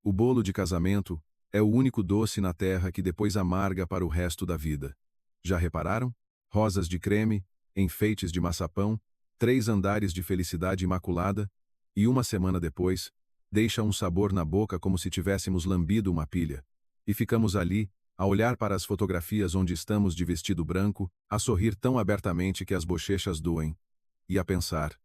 O bolo de casamento é o único doce na terra que depois amarga para o resto da vida. Já repararam? Rosas de creme, enfeites de maçapão, 3 andares de felicidade imaculada, e uma semana depois, deixa um sabor na boca como se tivéssemos lambido uma pilha. E ficamos ali, a olhar para as fotografias onde estamos de vestido branco, a sorrir tão abertamente que as bochechas doem. E a pensar: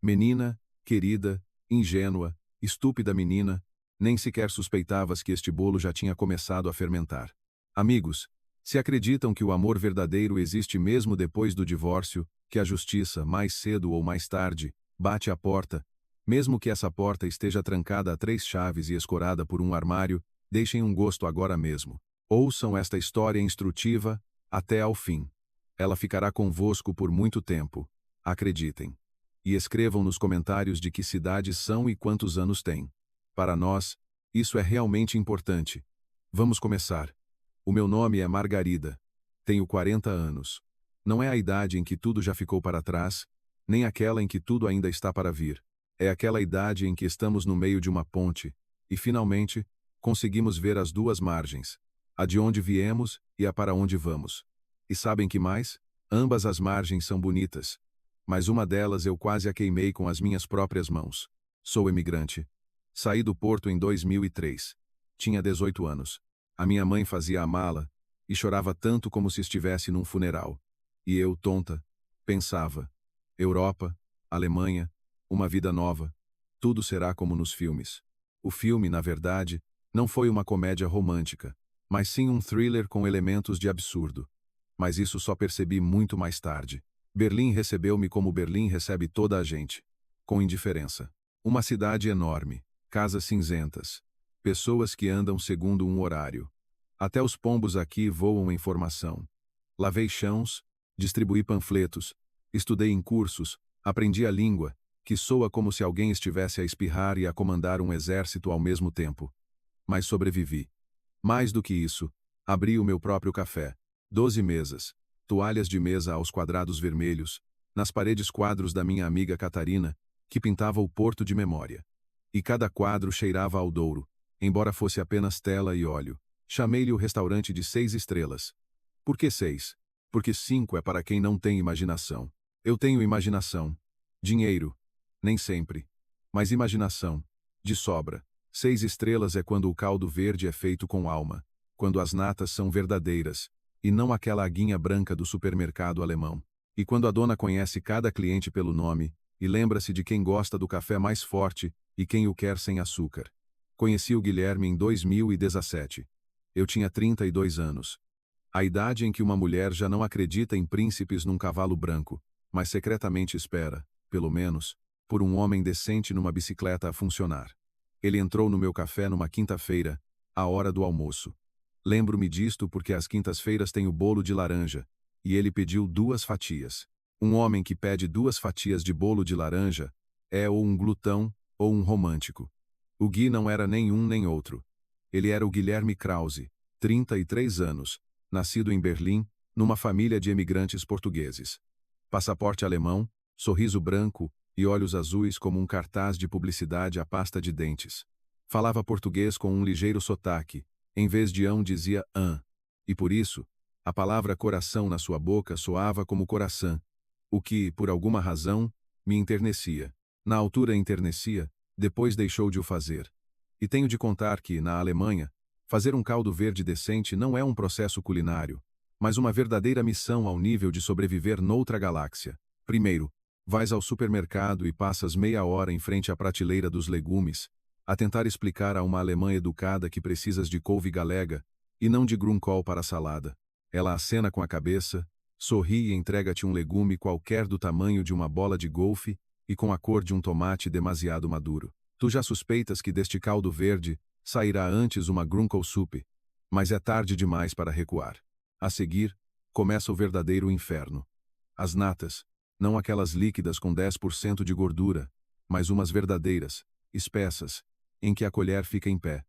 menina, querida, ingênua, estúpida menina, nem sequer suspeitavas que este bolo já tinha começado a fermentar. Amigos, se acreditam que o amor verdadeiro existe mesmo depois do divórcio, que a justiça, mais cedo ou mais tarde, bate à porta, mesmo que essa porta esteja trancada a 3 chaves e escorada por um armário, deixem um gosto agora mesmo. Ouçam esta história instrutiva até ao fim. Ela ficará convosco por muito tempo. Acreditem. E escrevam nos comentários de que cidades são e quantos anos têm. Para nós, isso é realmente importante. Vamos começar. O meu nome é Margarida. Tenho 40 anos. Não é a idade em que tudo já ficou para trás, nem aquela em que tudo ainda está para vir. É aquela idade em que estamos no meio de uma ponte, e finalmente, conseguimos ver as 2 margens, a de onde viemos e a para onde vamos. E sabem que mais? Ambas as margens são bonitas, mas uma delas eu quase a queimei com as minhas próprias mãos. Sou imigrante. Saí do Porto em 2003. Tinha 18 anos. A minha mãe fazia a mala e chorava tanto como se estivesse num funeral. E eu, tonta, pensava: Europa, Alemanha, uma vida nova, tudo será como nos filmes. O filme, na verdade, não foi uma comédia romântica, mas sim um thriller com elementos de absurdo. Mas isso só percebi muito mais tarde. Berlim recebeu-me como Berlim recebe toda a gente, com indiferença. Uma cidade enorme, casas cinzentas, pessoas que andam segundo um horário. Até os pombos aqui voam em formação. Lavei chãos, distribuí panfletos, estudei em cursos, aprendi a língua, que soa como se alguém estivesse a espirrar e a comandar um exército ao mesmo tempo. Mas sobrevivi. Mais do que isso, abri o meu próprio café. 12 mesas, toalhas de mesa aos quadrados vermelhos, nas paredes quadros da minha amiga Catarina, que pintava o Porto de memória. E cada quadro cheirava ao Douro, embora fosse apenas tela e óleo. Chamei-lhe o restaurante de 6 estrelas. Por que 6? Porque 5 é para quem não tem imaginação. Eu tenho imaginação. Dinheiro. Nem sempre. Mas imaginação. De sobra. 6 estrelas é quando o caldo verde é feito com alma, quando as natas são verdadeiras, e não aquela aguinha branca do supermercado alemão. E quando a dona conhece cada cliente pelo nome, e lembra-se de quem gosta do café mais forte e quem o quer sem açúcar. Conheci o Guilherme em 2017. Eu tinha 32 anos. A idade em que uma mulher já não acredita em príncipes num cavalo branco, mas secretamente espera, pelo menos, por um homem decente numa bicicleta a funcionar. Ele entrou no meu café numa quinta-feira, à hora do almoço. Lembro-me disto porque às quintas-feiras tem o bolo de laranja, e ele pediu 2 fatias. Um homem que pede 2 fatias de bolo de laranja é ou um glutão ou um romântico. O Gui não era nem um nem outro. Ele era o Guilherme Krause, 33 anos, nascido em Berlim, numa família de emigrantes portugueses. Passaporte alemão, sorriso branco e olhos azuis como um cartaz de publicidade à pasta de dentes. Falava português com um ligeiro sotaque, em vez de ão dizia ã. E por isso, a palavra coração na sua boca soava como coração, o que, por alguma razão, me enternecia. Na altura enternecia, depois deixou de o fazer. E tenho de contar que, na Alemanha, fazer um caldo verde decente não é um processo culinário, mas uma verdadeira missão ao nível de sobreviver noutra galáxia. Primeiro, vais ao supermercado e passas meia hora em frente à prateleira dos legumes, a tentar explicar a uma alemã educada que precisas de couve galega e não de grünkohl para a salada. Ela acena com a cabeça, sorri e entrega-te um legume qualquer do tamanho de uma bola de golfe e com a cor de um tomate demasiado maduro. Tu já suspeitas que deste caldo verde sairá antes uma grünkohl soup, mas é tarde demais para recuar. A seguir, começa o verdadeiro inferno. As natas, não aquelas líquidas com 10% de gordura, mas umas verdadeiras, espessas, em que a colher fica em pé.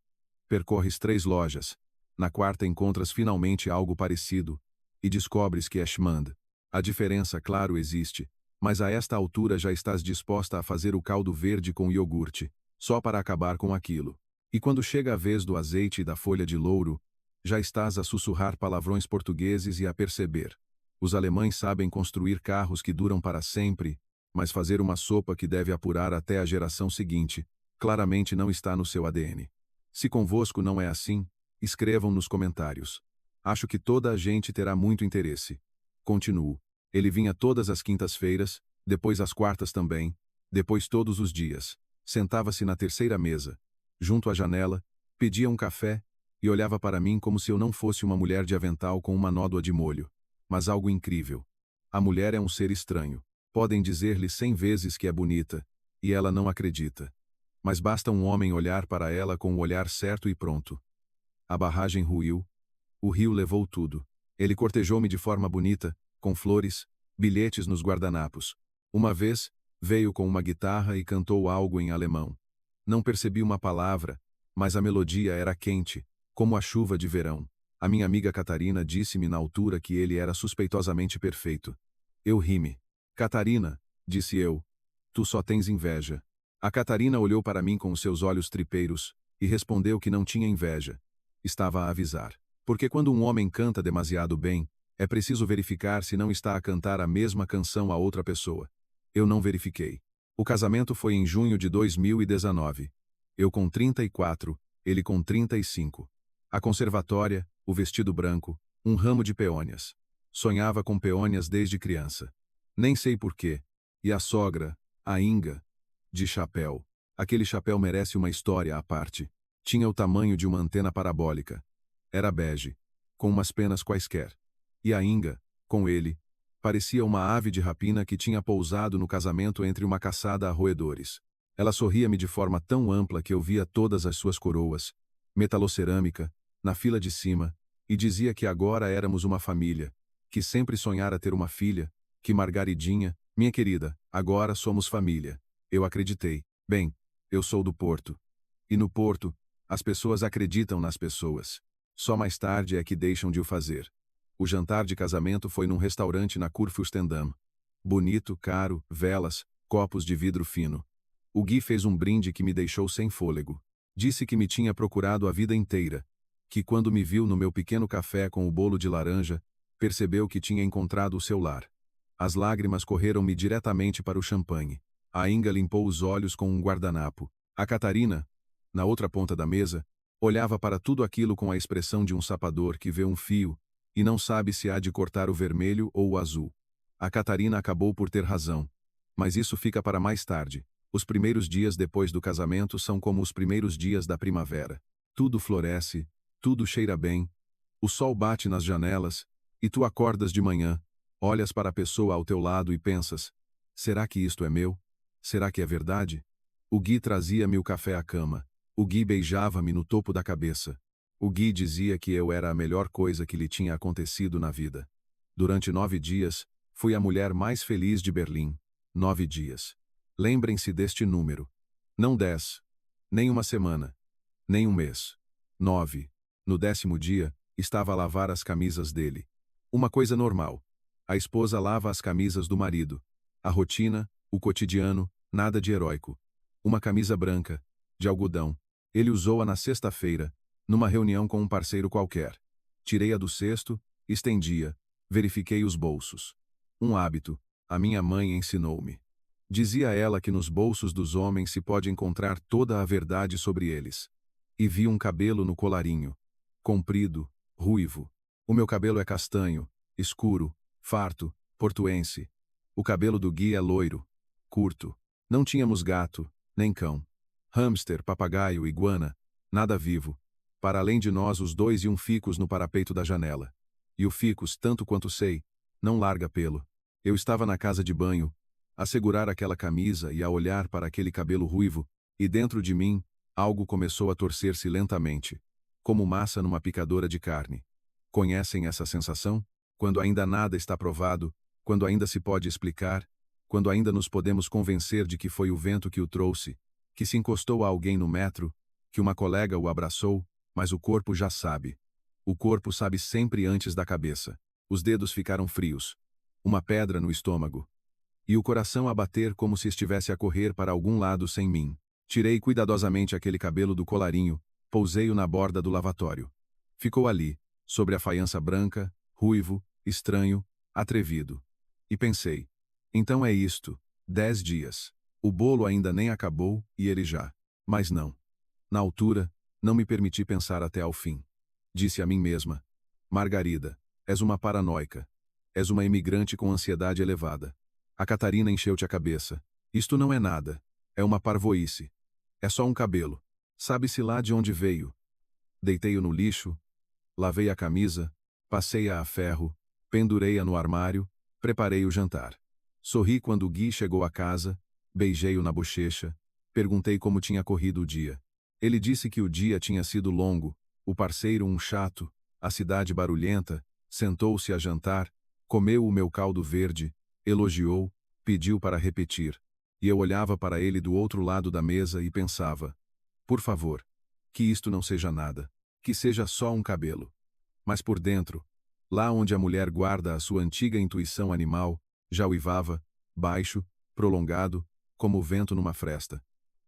Percorres 3 lojas. Na quarta encontras finalmente algo parecido, e descobres que é Schmand. A diferença, claro, existe, mas a esta altura já estás disposta a fazer o caldo verde com iogurte, só para acabar com aquilo. E quando chega a vez do azeite e da folha de louro, já estás a sussurrar palavrões portugueses e a perceber. Os alemães sabem construir carros que duram para sempre, mas fazer uma sopa que deve apurar até a geração seguinte, claramente não está no seu ADN. Se convosco não é assim, escrevam nos comentários. Acho que toda a gente terá muito interesse. Continuo. Ele vinha todas as quintas-feiras, depois às quartas também, depois todos os dias. Sentava-se na terceira mesa, junto à janela, pedia um café e olhava para mim como se eu não fosse uma mulher de avental com uma nódoa de molho. Mas algo incrível. A mulher é um ser estranho. Podem dizer-lhe 100 vezes que é bonita, e ela não acredita. Mas basta um homem olhar para ela com o olhar certo e pronto. A barragem ruiu. O rio levou tudo. Ele cortejou-me de forma bonita, com flores, bilhetes nos guardanapos. Uma vez, veio com uma guitarra e cantou algo em alemão. Não percebi uma palavra, mas a melodia era quente, como a chuva de verão. A minha amiga Catarina disse-me na altura que ele era suspeitosamente perfeito. Eu ri-me. Catarina, disse eu, tu só tens inveja. A Catarina olhou para mim com os seus olhos tripeiros e respondeu que não tinha inveja. Estava a avisar. Porque quando um homem canta demasiado bem, é preciso verificar se não está a cantar a mesma canção a outra pessoa. Eu não verifiquei. O casamento foi em junho de 2019. Eu com 34, ele com 35. A conservatória, o vestido branco, um ramo de peônias. Sonhava com peônias desde criança. Nem sei porquê. E a sogra, a Inga, de chapéu. Aquele chapéu merece uma história à parte. Tinha o tamanho de uma antena parabólica. Era bege, com umas penas quaisquer. E a Inga, com ele, parecia uma ave de rapina que tinha pousado no casamento entre uma caçada a roedores. Ela sorria-me de forma tão ampla que eu via todas as suas coroas, metalocerâmica, na fila de cima, e dizia que agora éramos uma família, que sempre sonhara ter uma filha, que Margaridinha, minha querida, agora somos família. Eu acreditei. Bem, eu sou do Porto. E no Porto, as pessoas acreditam nas pessoas. Só mais tarde é que deixam de o fazer. O jantar de casamento foi num restaurante na Kurfürstendamm. Bonito, caro, velas, copos de vidro fino. O Gui fez um brinde que me deixou sem fôlego. Disse que me tinha procurado a vida inteira, que quando me viu no meu pequeno café com o bolo de laranja, percebeu que tinha encontrado o seu lar. As lágrimas correram-me diretamente para o champanhe. A Inga limpou os olhos com um guardanapo. A Catarina, na outra ponta da mesa, olhava para tudo aquilo com a expressão de um sapador que vê um fio e não sabe se há de cortar o vermelho ou o azul. A Catarina acabou por ter razão. Mas isso fica para mais tarde. Os primeiros dias depois do casamento são como os primeiros dias da primavera. Tudo floresce, tudo cheira bem, o sol bate nas janelas, e tu acordas de manhã, olhas para a pessoa ao teu lado e pensas, será que isto é meu? Será que é verdade? O Gui trazia-me o café à cama. O Gui beijava-me no topo da cabeça. O Gui dizia que eu era a melhor coisa que lhe tinha acontecido na vida. Durante 9 dias, fui a mulher mais feliz de Berlim. 9 dias. Lembrem-se deste número. Não 10. Nem uma semana. Nem um mês. 9. No 10º dia, estava a lavar as camisas dele. Uma coisa normal. A esposa lava as camisas do marido. A rotina, o cotidiano, nada de heróico. Uma camisa branca, de algodão. Ele usou-a na sexta-feira, numa reunião com um parceiro qualquer. Tirei-a do cesto, estendi-a, verifiquei os bolsos. Um hábito, a minha mãe ensinou-me. Dizia ela que nos bolsos dos homens se pode encontrar toda a verdade sobre eles. E vi um cabelo no colarinho. Comprido, ruivo. O meu cabelo é castanho, escuro, farto, portuense. O cabelo do Gui é loiro, curto. Não tínhamos gato, nem cão. Hamster, papagaio, iguana, nada vivo. Para além de nós os dois e um ficus no parapeito da janela. E o ficus, tanto quanto sei, não larga pelo. Eu estava na casa de banho, a segurar aquela camisa e a olhar para aquele cabelo ruivo, e dentro de mim, algo começou a torcer-se lentamente, como massa numa picadora de carne. Conhecem essa sensação? Quando ainda nada está provado, quando ainda se pode explicar, quando ainda nos podemos convencer de que foi o vento que o trouxe, que se encostou a alguém no metro, que uma colega o abraçou, mas o corpo já sabe. O corpo sabe sempre antes da cabeça. Os dedos ficaram frios. Uma pedra no estômago. E o coração a bater como se estivesse a correr para algum lado sem mim. Tirei cuidadosamente aquele cabelo do colarinho, Pousei-o na borda do lavatório. Ficou ali, sobre a faiança branca, ruivo, estranho, atrevido. E pensei, então é isto, 10 dias. O bolo ainda nem acabou e ele já. Mas não. Na altura, não me permiti pensar até ao fim. Disse a mim mesma, Margarida, és uma paranoica. És uma imigrante com ansiedade elevada. A Catarina encheu-te a cabeça. Isto não é nada. É uma parvoíce. É só um cabelo. Sabe-se lá de onde veio. Deitei-o no lixo, lavei a camisa, passei-a a ferro, pendurei-a no armário, preparei o jantar. Sorri quando Gui chegou a casa, beijei-o na bochecha, perguntei como tinha corrido o dia. Ele disse que o dia tinha sido longo, o parceiro um chato, a cidade barulhenta, sentou-se a jantar, comeu o meu caldo verde, elogiou, pediu para repetir. E eu olhava para ele do outro lado da mesa e pensava, por favor, que isto não seja nada, que seja só um cabelo. Mas por dentro, lá onde a mulher guarda a sua antiga intuição animal, já uivava, baixo, prolongado, como o vento numa fresta.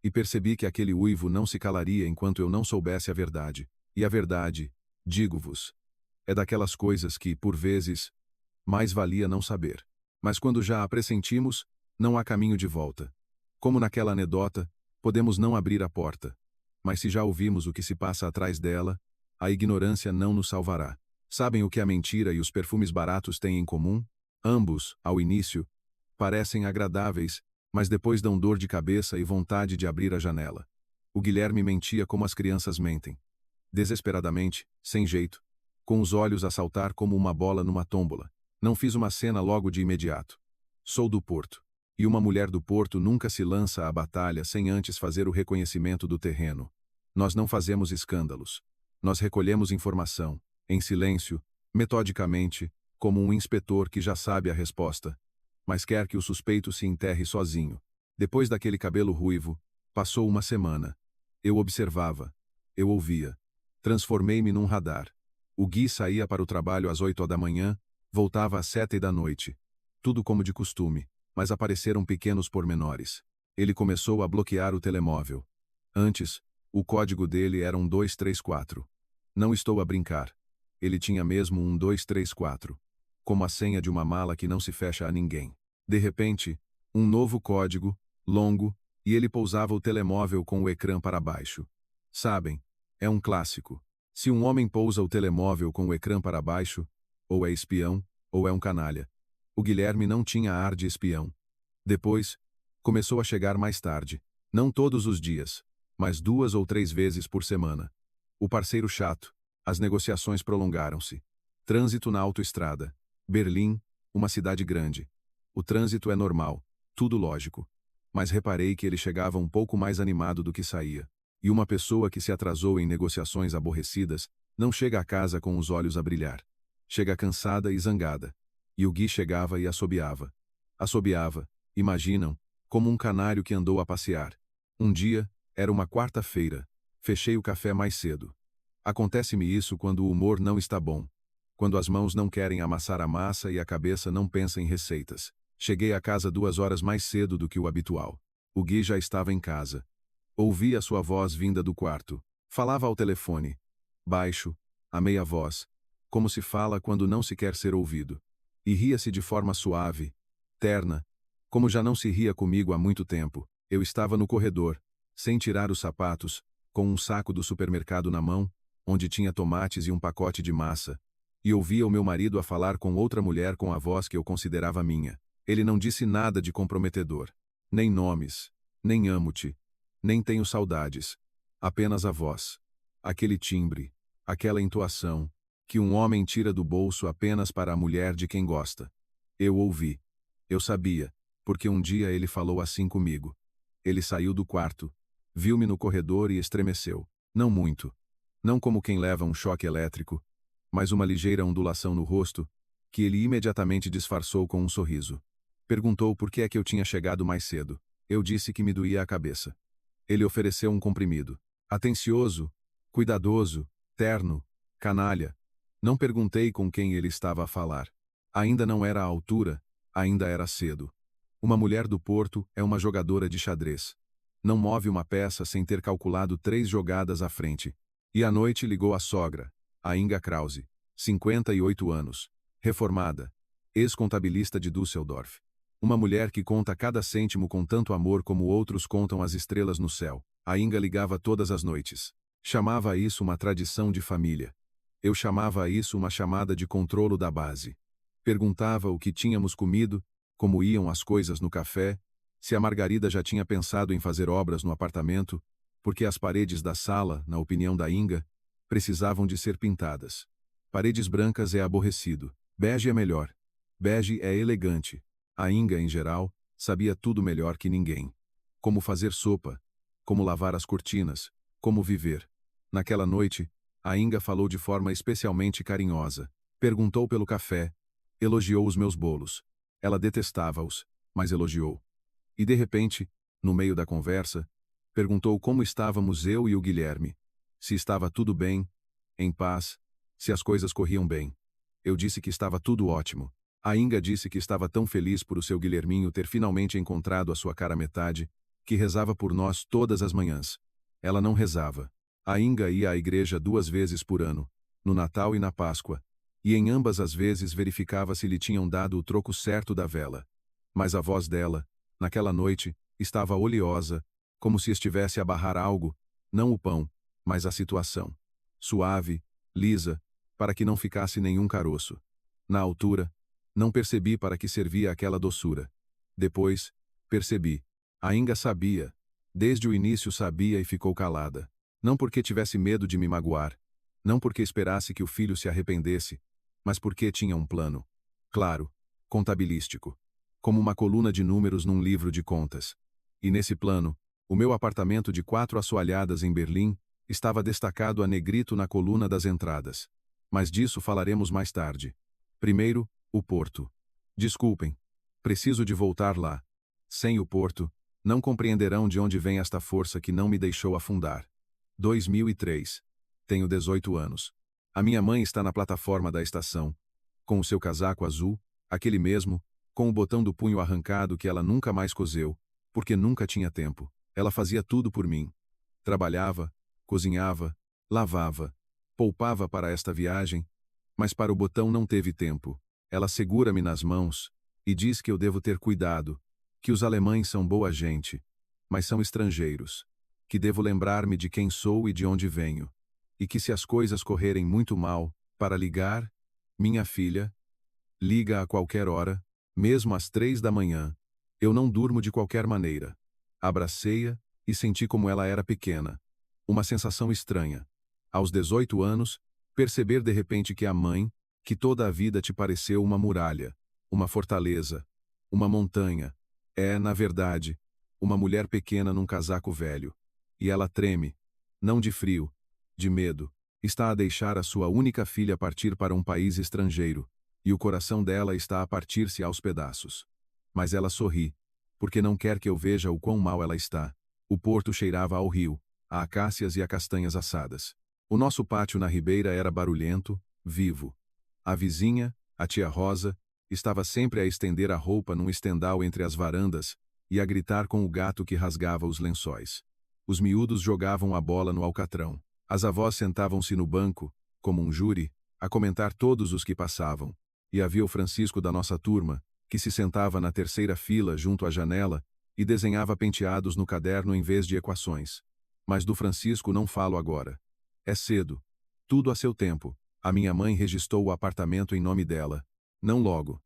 E percebi que aquele uivo não se calaria enquanto eu não soubesse a verdade. E a verdade, digo-vos, é daquelas coisas que, por vezes, mais valia não saber. Mas quando já a pressentimos, não há caminho de volta. Como naquela anedota, podemos não abrir a porta. Mas se já ouvimos o que se passa atrás dela, a ignorância não nos salvará. Sabem o que a mentira e os perfumes baratos têm em comum? Ambos, ao início, parecem agradáveis, mas depois dão dor de cabeça e vontade de abrir a janela. O Guilherme mentia como as crianças mentem. Desesperadamente, sem jeito, com os olhos a saltar como uma bola numa tômbola. Não fiz uma cena logo de imediato. Sou do Porto. E uma mulher do Porto nunca se lança à batalha sem antes fazer o reconhecimento do terreno. Nós não fazemos escândalos. Nós recolhemos informação, em silêncio, metodicamente, como um inspetor que já sabe a resposta, mas quer que o suspeito se enterre sozinho. Depois daquele cabelo ruivo, passou uma semana. Eu observava. Eu ouvia. Transformei-me num radar. O Gui saía para o trabalho às 8 da manhã, voltava às 7 da noite. Tudo como de costume, mas apareceram pequenos pormenores. Ele começou a bloquear o telemóvel. Antes, o código dele era um 234. Não estou a brincar. Ele tinha mesmo um 234. Como a senha de uma mala que não se fecha a ninguém. De repente, um novo código, longo, e ele pousava o telemóvel com o ecrã para baixo. Sabem, é um clássico. Se um homem pousa o telemóvel com o ecrã para baixo, ou é espião, ou é um canalha. O Guilherme não tinha ar de espião. Depois, começou a chegar mais tarde. Não todos os dias, mas 2 ou 3 vezes por semana. O parceiro chato. As negociações prolongaram-se. Trânsito na autoestrada. Berlim, uma cidade grande. O trânsito é normal, tudo lógico. Mas reparei que ele chegava um pouco mais animado do que saía. E uma pessoa que se atrasou em negociações aborrecidas, não chega a casa com os olhos a brilhar. Chega cansada e zangada. E o Gui chegava e assobiava. Assobiava, imaginam, como um canário que andou a passear. Um dia, era uma quarta-feira. Fechei o café mais cedo. Acontece-me isso quando o humor não está bom. Quando as mãos não querem amassar a massa e a cabeça não pensa em receitas. Cheguei a casa 2 horas mais cedo do que o habitual. O Gui já estava em casa. Ouvi a sua voz vinda do quarto. Falava ao telefone. Baixo, a meia voz. Como se fala quando não se quer ser ouvido. E ria-se de forma suave, terna, como já não se ria comigo há muito tempo. Eu estava no corredor, sem tirar os sapatos, com um saco do supermercado na mão, onde tinha tomates e um pacote de massa, e ouvia o meu marido a falar com outra mulher com a voz que eu considerava minha. Ele não disse nada de comprometedor. Nem nomes, nem amo-te, nem tenho saudades. Apenas a voz. Aquele timbre, aquela entoação, que um homem tira do bolso apenas para a mulher de quem gosta. Eu ouvi. Eu sabia, porque um dia ele falou assim comigo. Ele saiu do quarto, viu-me no corredor e estremeceu. Não muito. Não como quem leva um choque elétrico, mas uma ligeira ondulação no rosto, que ele imediatamente disfarçou com um sorriso. Perguntou por que é que eu tinha chegado mais cedo. Eu disse que me doía a cabeça. Ele ofereceu um comprimido. Atencioso, cuidadoso, terno, canalha. Não perguntei com quem ele estava a falar. Ainda não era à altura, ainda era cedo. Uma mulher do Porto é uma jogadora de xadrez. Não move uma peça sem ter calculado 3 jogadas à frente. E à noite ligou a sogra, a Inga Krause, 58 anos, reformada, ex-contabilista de Düsseldorf. Uma mulher que conta cada cêntimo com tanto amor como outros contam as estrelas no céu. A Inga ligava todas as noites. Chamava isso uma tradição de família. Eu chamava isso uma chamada de controlo da base. Perguntava o que tínhamos comido, como iam as coisas no café, se a Margarida já tinha pensado em fazer obras no apartamento, porque as paredes da sala, na opinião da Inga, precisavam de ser pintadas. Paredes brancas é aborrecido. Bege é melhor. Bege é elegante. A Inga, em geral, sabia tudo melhor que ninguém. Como fazer sopa, como lavar as cortinas, como viver. Naquela noite, a Inga falou de forma especialmente carinhosa. Perguntou pelo café, elogiou os meus bolos. Ela detestava-os, mas elogiou. E de repente, no meio da conversa, perguntou como estávamos eu e o Guilherme. Se estava tudo bem, em paz, se as coisas corriam bem. Eu disse que estava tudo ótimo. A Inga disse que estava tão feliz por o seu Guilherminho ter finalmente encontrado a sua cara metade, que rezava por nós todas as manhãs. Ela não rezava. A Inga ia à igreja 2 vezes por ano, no Natal e na Páscoa, e em ambas as vezes verificava se lhe tinham dado o troco certo da vela. Mas a voz dela, naquela noite, estava oleosa, como se estivesse a barrar algo, não o pão, mas a situação. Suave, lisa, para que não ficasse nenhum caroço. Na altura, não percebi para que servia aquela doçura. Depois, percebi. A Inga sabia. Desde o início sabia e ficou calada. Não porque tivesse medo de me magoar. Não porque esperasse que o filho se arrependesse. Mas porque tinha um plano. Claro, contabilístico. Como uma coluna de números num livro de contas. E nesse plano, o meu apartamento de 4 assoalhadas em Berlim estava destacado a negrito na coluna das entradas. Mas disso falaremos mais tarde. Primeiro, o porto. Desculpem. Preciso de voltar lá. Sem o porto, não compreenderão de onde vem esta força que não me deixou afundar. 2003. Tenho 18 anos. A minha mãe está na plataforma da estação, com o seu casaco azul, aquele mesmo, com o botão do punho arrancado que ela nunca mais coseu, porque nunca tinha tempo. Ela fazia tudo por mim. Trabalhava, cozinhava, lavava, poupava para esta viagem, mas para o botão não teve tempo. Ela segura-me nas mãos e diz que eu devo ter cuidado, que os alemães são boa gente, mas são estrangeiros, que devo lembrar-me de quem sou e de onde venho, e que se as coisas correrem muito mal, para ligar, minha filha, liga a qualquer hora, mesmo às 3 da manhã. Eu não durmo de qualquer maneira. Abracei-a e senti como ela era pequena. Uma sensação estranha. Aos 18 anos, perceber de repente que a mãe, que toda a vida te pareceu uma muralha, uma fortaleza, uma montanha, é, na verdade, uma mulher pequena num casaco velho. E ela treme, não de frio, de medo. Está a deixar a sua única filha partir para um país estrangeiro, e o coração dela está a partir-se aos pedaços. Mas ela sorri, porque não quer que eu veja o quão mal ela está. O porto cheirava ao rio, a acácias e a castanhas assadas. O nosso pátio na ribeira era barulhento, vivo. A vizinha, a tia Rosa, estava sempre a estender a roupa num estendal entre as varandas e a gritar com o gato que rasgava os lençóis. Os miúdos jogavam a bola no alcatrão. As avós sentavam-se no banco, como um júri, a comentar todos os que passavam. E havia o Francisco da nossa turma, que se sentava na terceira fila junto à janela e desenhava penteados no caderno em vez de equações. Mas do Francisco não falo agora. É cedo. Tudo a seu tempo. A minha mãe registrou o apartamento em nome dela. Não logo.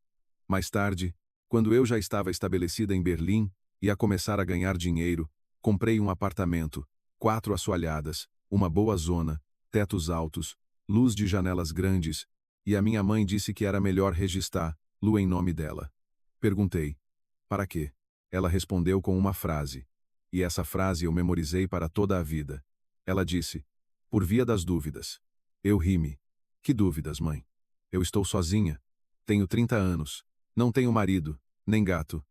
Mais tarde, quando eu já estava estabelecida em Berlim e a começar a ganhar dinheiro, comprei um apartamento, 4 assoalhadas, uma boa zona, tetos altos, luz de janelas grandes, e a minha mãe disse que era melhor registrar Lu em nome dela. Perguntei: para quê? Ela respondeu com uma frase. E essa frase eu memorizei para toda a vida. Ela disse: por via das dúvidas. Eu ri-me. Que dúvidas, mãe? Eu estou sozinha. Tenho 30 anos. Não tenho marido, nem gato.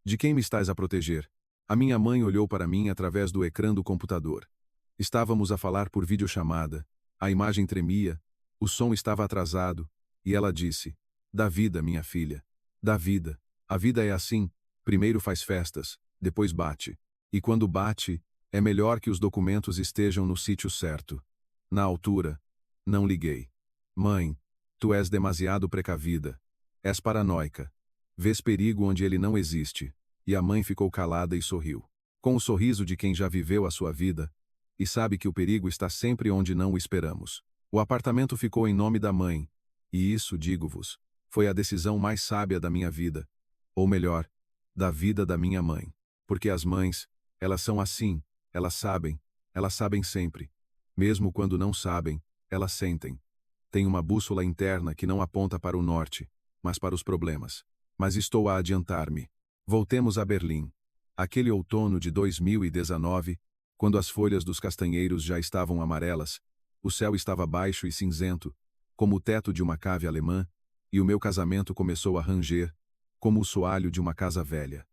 De quem me estás a proteger? A minha mãe olhou para mim através do ecrã do computador. Estávamos a falar por videochamada. A imagem tremia, o som estava atrasado, e ela disse: da vida, minha filha. Da vida. A vida é assim, primeiro faz festas, depois bate. E quando bate, é melhor que os documentos estejam no sítio certo. Na altura, não liguei. Mãe, tu és demasiado precavida. És paranoica. Vês perigo onde ele não existe. E a mãe ficou calada e sorriu. Com o sorriso de quem já viveu a sua vida e sabe que o perigo está sempre onde não o esperamos. O apartamento ficou em nome da mãe. E isso, digo-vos, foi a decisão mais sábia da minha vida. Ou melhor, da vida da minha mãe. Porque as mães, elas são assim, elas sabem sempre. Mesmo quando não sabem, elas sentem. Tem uma bússola interna que não aponta para o norte, mas para os problemas. Mas estou a adiantar-me. Voltemos a Berlim. Aquele outono de 2019, quando as folhas dos castanheiros já estavam amarelas, o céu estava baixo e cinzento, como o teto de uma cave alemã, e o meu casamento começou a ranger, como o soalho de uma casa velha.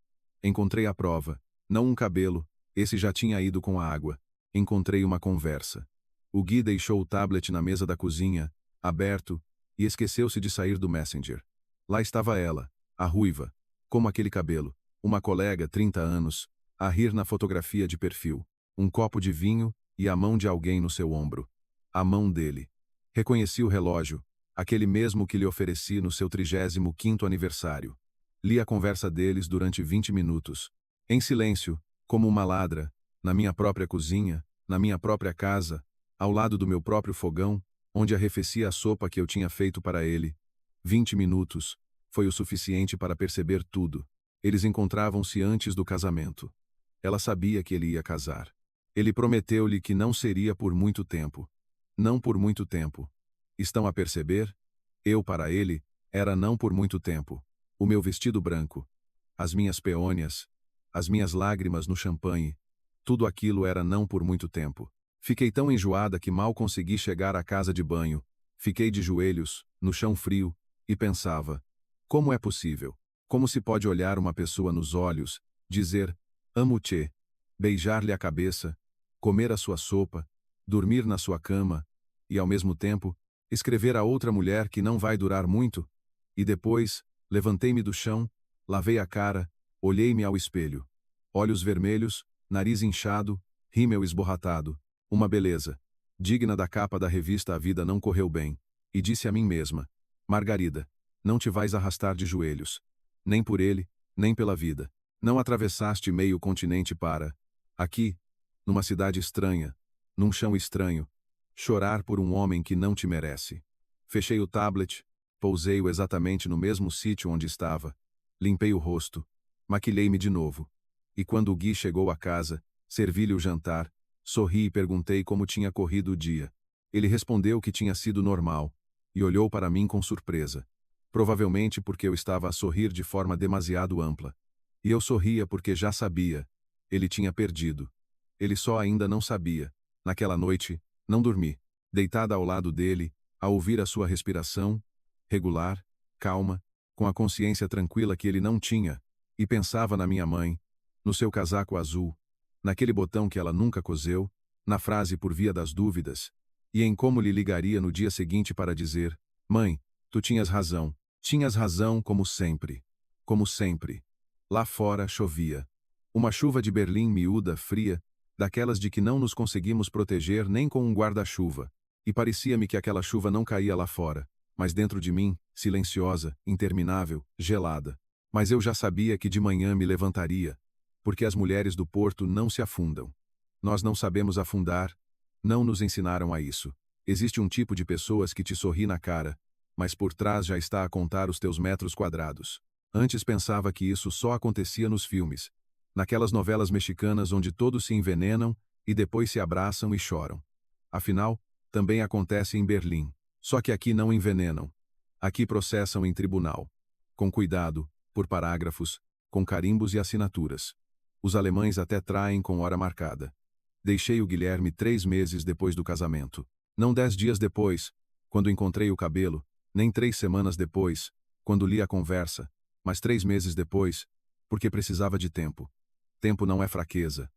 Encontrei a prova, não um cabelo, esse já tinha ido com a água. Encontrei uma conversa. O Gui deixou o tablet na mesa da cozinha, aberto, e esqueceu-se de sair do Messenger. Lá estava ela, a ruiva, como aquele cabelo, uma colega, 30 anos, a rir na fotografia de perfil, um copo de vinho e a mão de alguém no seu ombro. A mão dele. Reconheci o relógio, aquele mesmo que lhe ofereci no seu 35º aniversário. Li a conversa deles durante 20 minutos. Em silêncio, como uma ladra, na minha própria cozinha, na minha própria casa, ao lado do meu próprio fogão, onde arrefecia a sopa que eu tinha feito para ele. 20 minutos. Foi o suficiente para perceber tudo. Eles encontravam-se antes do casamento. Ela sabia que ele ia casar. Ele prometeu-lhe que não seria por muito tempo. Não por muito tempo. Estão a perceber? Eu, para ele, era não por muito tempo. O meu vestido branco, as minhas peônias, as minhas lágrimas no champanhe, tudo aquilo era não por muito tempo. Fiquei tão enjoada que mal consegui chegar à casa de banho. Fiquei de joelhos, no chão frio, e pensava: como é possível? Como se pode olhar uma pessoa nos olhos, dizer, amo-te, beijar-lhe a cabeça, comer a sua sopa, dormir na sua cama, e ao mesmo tempo, escrever a outra mulher que não vai durar muito? E depois, levantei-me do chão, lavei a cara, olhei-me ao espelho. Olhos vermelhos, nariz inchado, rímel esborratado. Uma beleza, digna da capa da revista A Vida Não Correu Bem. E disse a mim mesma: Margarida, não te vais arrastar de joelhos. Nem por ele, nem pela vida. Não atravessaste meio continente para, aqui, numa cidade estranha, num chão estranho, chorar por um homem que não te merece. Fechei o tablet, pousei-o exatamente no mesmo sítio onde estava, limpei o rosto, maquilhei-me de novo. E quando o Gui chegou à casa, servi-lhe o jantar, sorri e perguntei como tinha corrido o dia. Ele respondeu que tinha sido normal, e olhou para mim com surpresa. Provavelmente porque eu estava a sorrir de forma demasiado ampla. E eu sorria porque já sabia. Ele tinha perdido. Ele só ainda não sabia. Naquela noite, não dormi, deitada ao lado dele, a ouvir a sua respiração, regular, calma, com a consciência tranquila que ele não tinha, e pensava na minha mãe, no seu casaco azul, naquele botão que ela nunca coseu, na frase por via das dúvidas, e em como lhe ligaria no dia seguinte para dizer: Mãe, tu tinhas razão como sempre. Como sempre. Lá fora chovia. Uma chuva de Berlim miúda, fria, daquelas de que não nos conseguimos proteger nem com um guarda-chuva, e parecia-me que aquela chuva não caía lá fora, mas dentro de mim, silenciosa, interminável, gelada. Mas eu já sabia que de manhã me levantaria, porque as mulheres do Porto não se afundam. Nós não sabemos afundar, não nos ensinaram a isso. Existe um tipo de pessoas que te sorri na cara, mas por trás já está a contar os teus metros quadrados. Antes pensava que isso só acontecia nos filmes, naquelas novelas mexicanas onde todos se envenenam e depois se abraçam e choram. Afinal, também acontece em Berlim. Só que aqui não envenenam. Aqui processam em tribunal. Com cuidado, por parágrafos, com carimbos e assinaturas. Os alemães até traem com hora marcada. Deixei o Guilherme 3 meses depois do casamento. Não 10 dias depois, quando encontrei o cabelo, nem 3 semanas depois, quando li a conversa, mas 3 meses depois, porque precisava de tempo. Tempo não é fraqueza.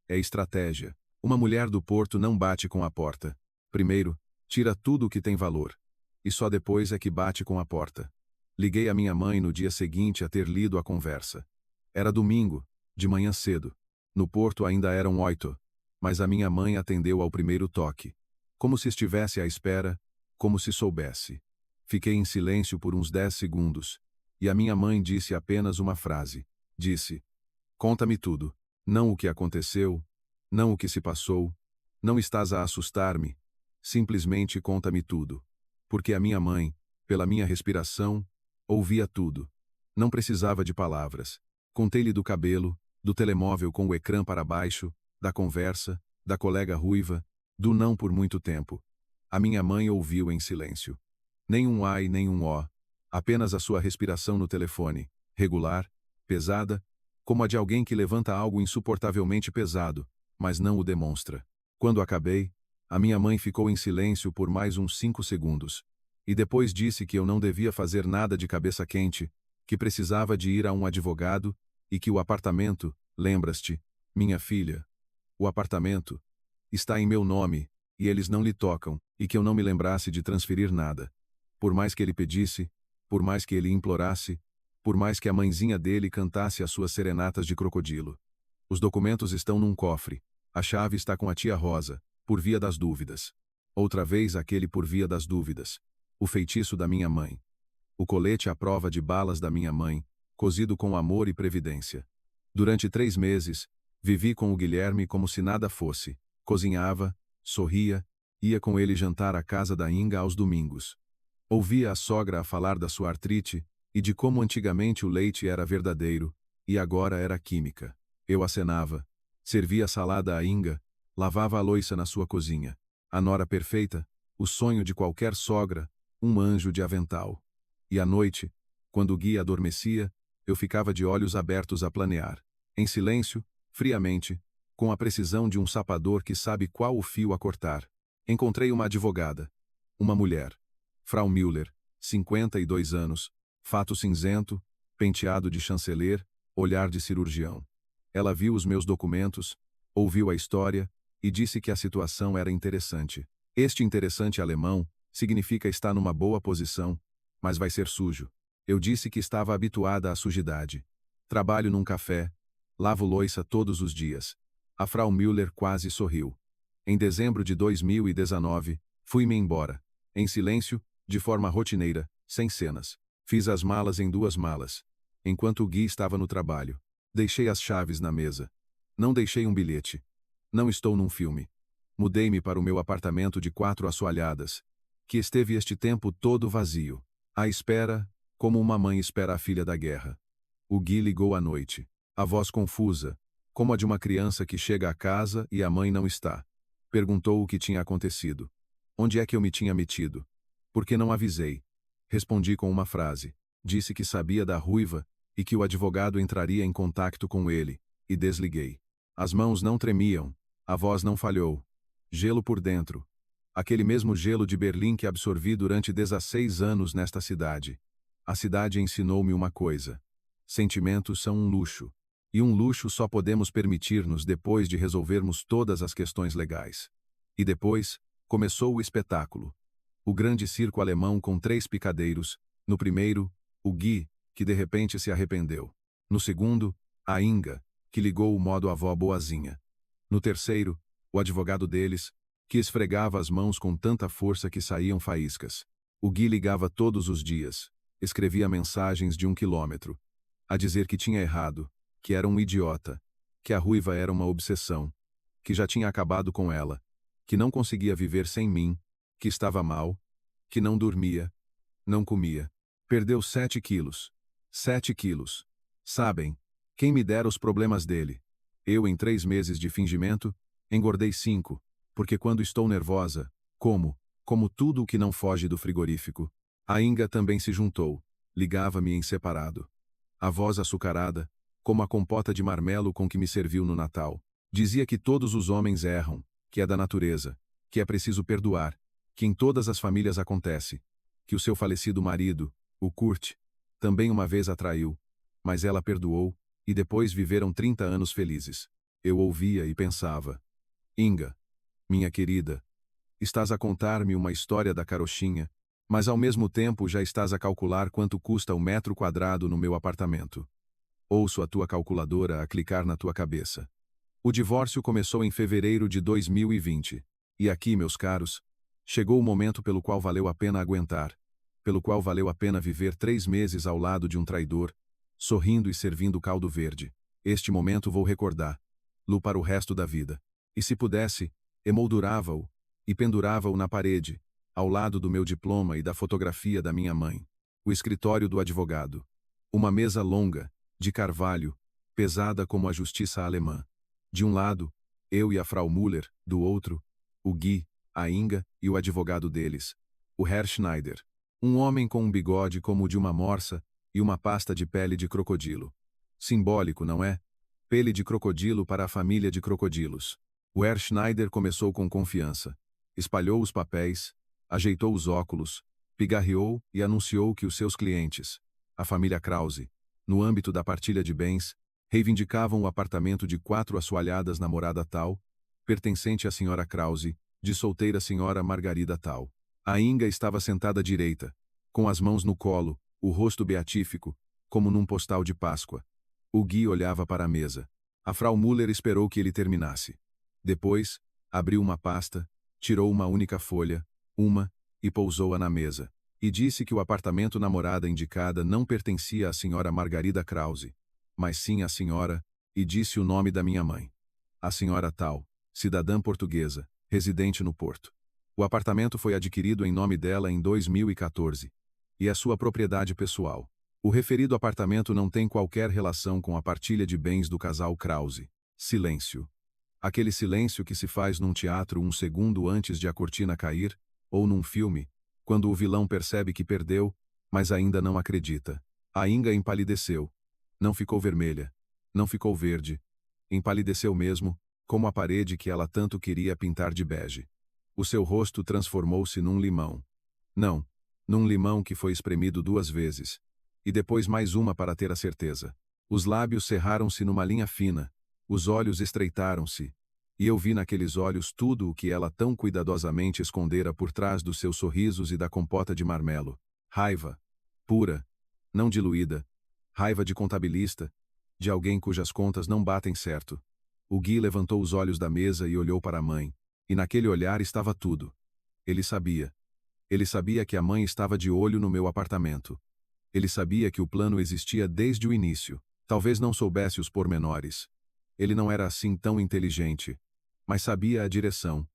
É estratégia. Uma mulher do Porto não bate com a porta. Primeiro, tira tudo o que tem valor. E só depois é que bate com a porta. Liguei a minha mãe no dia seguinte a ter lido a conversa. Era domingo, de manhã cedo. No Porto ainda eram 8, mas a minha mãe atendeu ao primeiro toque. como se estivesse à espera, como se soubesse. Fiquei em silêncio por uns 10 segundos, e a minha mãe disse apenas uma frase. Disse: "Conta-me tudo. Não o que aconteceu, não o que se passou. Não estás a assustar-me. Simplesmente conta-me tudo." Porque a minha mãe, pela minha respiração, ouvia tudo. Não precisava de palavras. Contei-lhe do cabelo, do telemóvel com o ecrã para baixo, da conversa, da colega ruiva, do não por muito tempo. A minha mãe ouviu em silêncio. Nem um ai, nem um ó. Apenas a sua respiração no telefone, regular, pesada, como a de alguém que levanta algo insuportavelmente pesado, mas não o demonstra. Quando acabei, a minha mãe ficou em silêncio por mais uns 5 segundos. E depois disse que eu não devia fazer nada de cabeça quente, que precisava de ir a um advogado, e que o apartamento, lembras-te, minha filha, o apartamento, está em meu nome, e eles não lhe tocam, e que eu não me lembrasse de transferir nada. Por mais que ele pedisse, por mais que ele implorasse, por mais que a mãezinha dele cantasse as suas serenatas de crocodilo. Os documentos estão num cofre. A chave está com a tia Rosa, por via das dúvidas. Outra vez aquele por via das dúvidas. O feitiço da minha mãe. O colete à prova de balas da minha mãe, cozido com amor e previdência. Durante 3 meses, vivi com o Guilherme como se nada fosse. Cozinhava, sorria, ia com ele jantar à casa da Inga aos domingos. Ouvia a sogra a falar da sua artrite, e de como antigamente o leite era verdadeiro, e agora era química. Eu acenava, servia salada à Inga, lavava a louça na sua cozinha. A nora perfeita, o sonho de qualquer sogra, um anjo de avental. E à noite, quando o Gui adormecia, eu ficava de olhos abertos a planear. Em silêncio, friamente, com a precisão de um sapador que sabe qual o fio a cortar. Encontrei uma advogada. Uma mulher. Frau Müller, 52 anos, fato cinzento, penteado de chanceler, olhar de cirurgião. Ela viu os meus documentos, ouviu a história, e disse que a situação era interessante. Este interessante alemão significa estar numa boa posição, mas vai ser sujo. Eu disse que estava habituada à sujidade. Trabalho num café, lavo louça todos os dias. A Frau Müller quase sorriu. Em dezembro de 2019, fui-me embora. Em silêncio, de forma rotineira, sem cenas. Fiz as malas em 2 malas. Enquanto o Gui estava no trabalho. Deixei as chaves na mesa. Não deixei um bilhete. Não estou num filme. Mudei-me para o meu apartamento de 4 assoalhadas, que esteve este tempo todo vazio. À espera, como uma mãe espera a filha da guerra. O Gui ligou à noite. A voz confusa, como a de uma criança que chega à casa e a mãe não está. Perguntou o que tinha acontecido. Onde é que eu me tinha metido? Por que não avisei? Respondi com uma frase. Disse que sabia da ruiva e que o advogado entraria em contato com ele, e desliguei. As mãos não tremiam, a voz não falhou. Gelo por dentro. Aquele mesmo gelo de Berlim que absorvi durante 16 anos nesta cidade. A cidade ensinou-me uma coisa. Sentimentos são um luxo. E um luxo só podemos permitir-nos depois de resolvermos todas as questões legais. E depois, começou o espetáculo. O grande circo alemão com 3 picadeiros. No primeiro, o Gui, que de repente se arrependeu. No segundo, a Inga, que ligou o modo avó boazinha. No terceiro, o advogado deles, que esfregava as mãos com tanta força que saíam faíscas. O Gui ligava todos os dias, escrevia mensagens de 1 quilômetro, a dizer que tinha errado, que era um idiota, que a ruiva era uma obsessão, que já tinha acabado com ela, que não conseguia viver sem mim, que estava mal, que não dormia, não comia. Perdeu 7 quilos. 7 quilos. Sabem, quem me dera os problemas dele. Eu, em 3 meses de fingimento, engordei 5, porque quando estou nervosa, como tudo o que não foge do frigorífico. A Inga também se juntou, ligava-me em separado. A voz açucarada, como a compota de marmelo com que me serviu no Natal. Dizia que todos os homens erram, que é da natureza, que é preciso perdoar, que em todas as famílias acontece, que o seu falecido marido, o Kurt, também uma vez a traiu, mas ela perdoou, e depois viveram 30 anos felizes. Eu ouvia e pensava: Inga, minha querida, estás a contar-me uma história da carochinha, mas ao mesmo tempo já estás a calcular quanto custa o metro quadrado no meu apartamento. Ouço a tua calculadora a clicar na tua cabeça. O divórcio começou em fevereiro de 2020. E aqui, meus caros, chegou o momento pelo qual valeu a pena aguentar, pelo qual valeu a pena viver 3 meses ao lado de um traidor, sorrindo e servindo caldo verde. Este momento vou recordar-lo para o resto da vida. E se pudesse, emoldurava-o e pendurava-o na parede, ao lado do meu diploma e da fotografia da minha mãe. O escritório do advogado. Uma mesa longa, de carvalho, pesada como a justiça alemã. De um lado, eu e a Frau Müller, do outro, o Guy, a Inga e o advogado deles, o Herr Schneider. Um homem com um bigode como o de uma morsa e uma pasta de pele de crocodilo. Simbólico, não é? Pele de crocodilo para a família de crocodilos. O Herr Schneider começou com confiança. Espalhou os papéis, ajeitou os óculos, pigarreou e anunciou que os seus clientes, a família Krause, no âmbito da partilha de bens, reivindicavam o apartamento de 4 assoalhadas na morada tal, pertencente à senhora Krause, de solteira senhora Margarida tal. A Inga estava sentada à direita, com as mãos no colo, o rosto beatífico, como num postal de Páscoa. O Guy olhava para a mesa. A Frau Müller esperou que ele terminasse. Depois, abriu uma pasta, tirou uma única folha, e pousou-a na mesa. E disse que o apartamento na morada indicada não pertencia à senhora Margarida Krause, mas sim à senhora, e disse o nome da minha mãe. A senhora tal, cidadã portuguesa, residente no Porto. O apartamento foi adquirido em nome dela em 2014. E é sua propriedade pessoal. O referido apartamento não tem qualquer relação com a partilha de bens do casal Krause. Silêncio. Aquele silêncio que se faz num teatro um segundo antes de a cortina cair, ou num filme, quando o vilão percebe que perdeu, mas ainda não acredita. A Inga empalideceu. Não ficou vermelha. Não ficou verde. Empalideceu mesmo, como a parede que ela tanto queria pintar de bege. O seu rosto transformou-se num limão. Não, num limão que foi espremido 2 vezes. E depois mais uma para ter a certeza. Os lábios cerraram-se numa linha fina. Os olhos estreitaram-se. E eu vi naqueles olhos tudo o que ela tão cuidadosamente escondera por trás dos seus sorrisos e da compota de marmelo. Raiva. Pura. Não diluída. Raiva de contabilista. De alguém cujas contas não batem certo. O Guy levantou os olhos da mesa e olhou para a mãe. E naquele olhar estava tudo. Ele sabia. Ele sabia que a mãe estava de olho no meu apartamento. Ele sabia que o plano existia desde o início. Talvez não soubesse os pormenores. Ele não era assim tão inteligente. Mas sabia a direção.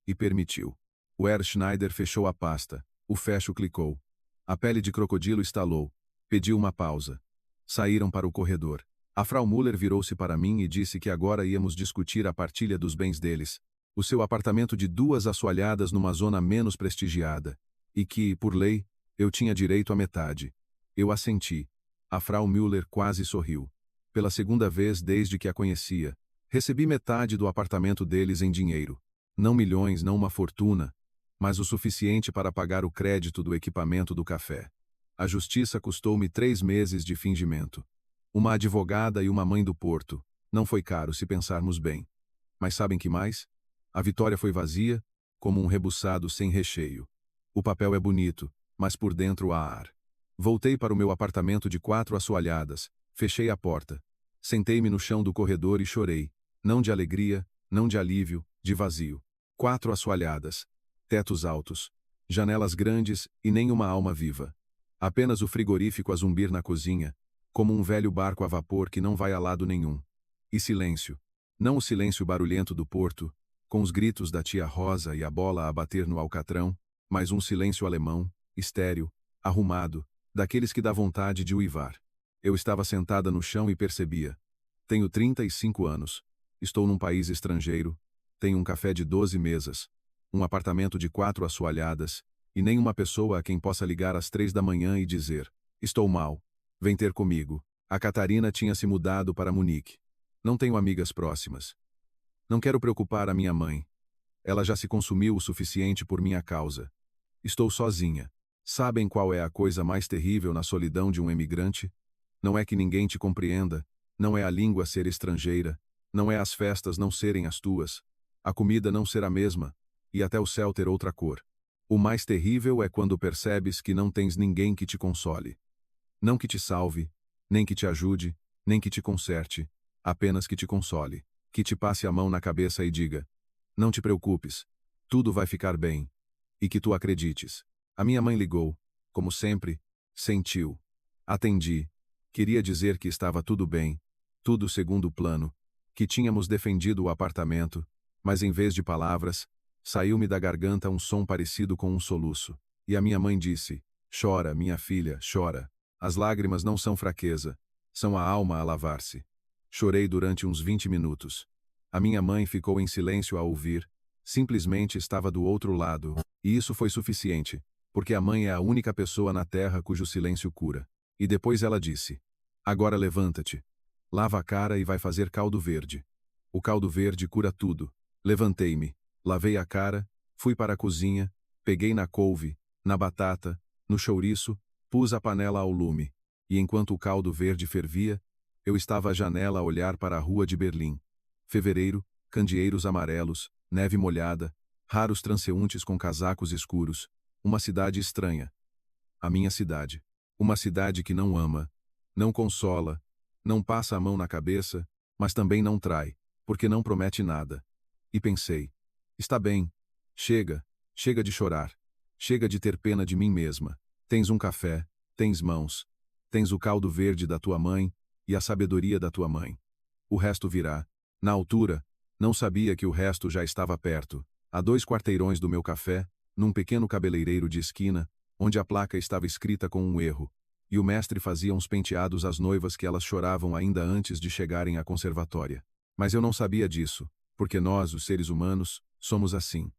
E permitiu. O Herr Schneider fechou a pasta. O fecho clicou. A pele de crocodilo estalou. Pediu uma pausa. Saíram para o corredor. A Frau Müller virou-se para mim e disse que agora íamos discutir a partilha dos bens deles. O seu apartamento de 2 assoalhadas numa zona menos prestigiada. E que, por lei, eu tinha direito à metade. Eu assenti. A Frau Müller quase sorriu. Pela segunda vez desde que a conhecia, recebi metade do apartamento deles em dinheiro. Não milhões, não uma fortuna, mas o suficiente para pagar o crédito do equipamento do café. A justiça custou-me 3 meses de fingimento. Uma advogada e uma mãe do Porto. Não foi caro se pensarmos bem. Mas sabem que mais? A vitória foi vazia, como um rebuçado sem recheio. O papel é bonito, mas por dentro há ar. Voltei para o meu apartamento de 4 assoalhadas, fechei a porta. Sentei-me no chão do corredor e chorei. Não de alegria, não de alívio, de vazio. 4 assoalhadas. Tetos altos. Janelas grandes e nem uma alma viva. Apenas o frigorífico a zumbir na cozinha, como um velho barco a vapor que não vai a lado nenhum. E silêncio. Não o silêncio barulhento do Porto, com os gritos da tia Rosa e a bola a bater no alcatrão, mas um silêncio alemão, estéril, arrumado, daqueles que dá vontade de uivar. Eu estava sentada no chão e percebia. Tenho 35 anos. Estou num país estrangeiro. Tenho um café de 12 mesas. Um apartamento de 4 assoalhadas. E nem uma pessoa a quem possa ligar às 3 da manhã e dizer: estou mal. Vem ter comigo. A Catarina tinha se mudado para Munique. Não tenho amigas próximas. Não quero preocupar a minha mãe. Ela já se consumiu o suficiente por minha causa. Estou sozinha. Sabem qual é a coisa mais terrível na solidão de um emigrante? Não é que ninguém te compreenda, não é a língua ser estrangeira, não é as festas não serem as tuas, a comida não ser a mesma, e até o céu ter outra cor. O mais terrível é quando percebes que não tens ninguém que te console. Não que te salve, nem que te ajude, nem que te conserte, apenas que te console, que te passe a mão na cabeça e diga: não te preocupes, Tudo vai ficar bem. E que tu acredites. A minha mãe ligou. Como sempre, sentiu. Atendi. Queria dizer que estava tudo bem, tudo segundo o plano, que tínhamos defendido o apartamento, mas em vez de palavras, saiu-me da garganta um som parecido com um soluço. E a minha mãe disse: chora, minha filha, chora. As lágrimas não são fraqueza, são a alma a lavar-se. Chorei durante uns 20 minutos. A minha mãe ficou em silêncio a ouvir, simplesmente estava do outro lado, e isso foi suficiente, porque a mãe é a única pessoa na terra cujo silêncio cura. E depois ela disse: agora levanta-te. Lava a cara e vai fazer caldo verde. O caldo verde cura tudo. Levantei-me, lavei a cara, fui para a cozinha, peguei na couve, na batata, no chouriço, pus a panela ao lume, e enquanto o caldo verde fervia, eu estava à janela a olhar para a rua de Berlim. Fevereiro, candeeiros amarelos, neve molhada, raros transeuntes com casacos escuros, uma cidade estranha. A minha cidade. Uma cidade que não ama, não consola, não passa a mão na cabeça, mas também não trai, porque não promete nada. E pensei: está bem, chega, chega de chorar, chega de ter pena de mim mesma. Tens um café, tens mãos, tens o caldo verde da tua mãe e a sabedoria da tua mãe. O resto virá. Na altura, não sabia que o resto já estava perto, a 2 quarteirões do meu café, num pequeno cabeleireiro de esquina, onde a placa estava escrita com um erro, e o mestre fazia uns penteados às noivas que elas choravam ainda antes de chegarem à conservatória. Mas eu não sabia disso, porque nós, os seres humanos, somos assim.